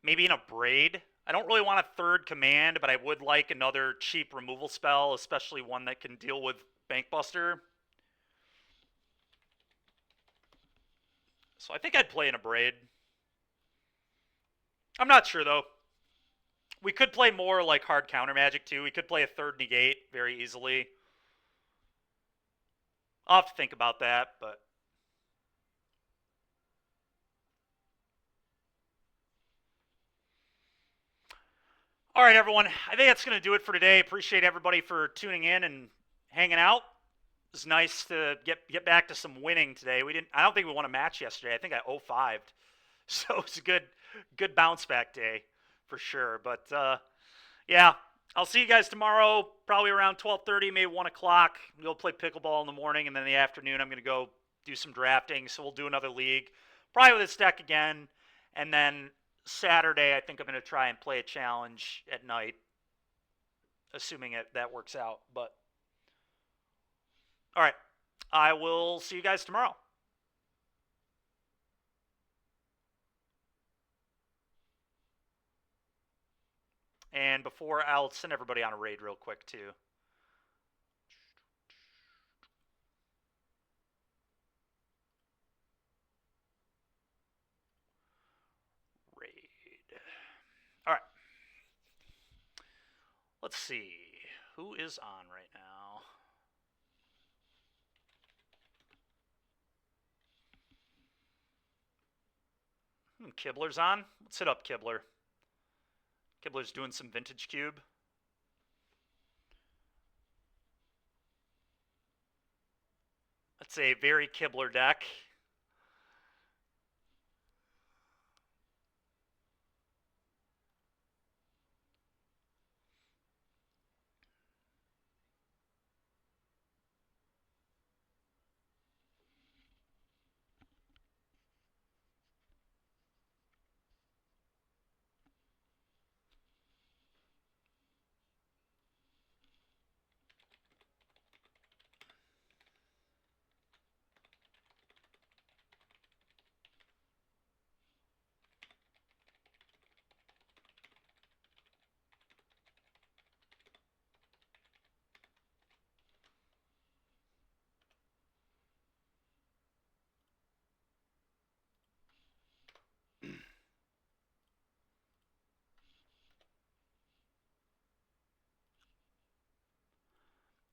Speaker 1: maybe in a Braid. I don't really want a third command, but I would like another cheap removal spell, especially one that can deal with Bankbuster. So I think I'd play in a Braid. I'm not sure, though. We could play more, like, hard counter magic, too. We could play a third negate very easily. I'll have to think about that, but... All right, everyone. I think that's going to do it for today. Appreciate everybody for tuning in and hanging out. It was nice to get back to some winning today. I don't think we won a match yesterday. I think I 0-5'd. So it's a good bounce back day for sure. But yeah, I'll see you guys tomorrow, probably around 12:30, maybe 1 o'clock. We'll play pickleball in the morning, and then in the afternoon I'm going to go do some drafting. So we'll do another league, probably with this deck again. And then Saturday, I think I'm going to try and play a challenge at night, assuming that works out. But all right, I will see you guys tomorrow. And before, I'll send everybody on a raid real quick, too. Raid. All right. Let's see. Who is on right now? Kibler's on. Let's hit up Kibler. Kibler's doing some Vintage Cube. That's a very Kibler deck.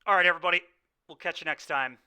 Speaker 1: All right, everybody. We'll catch you next time.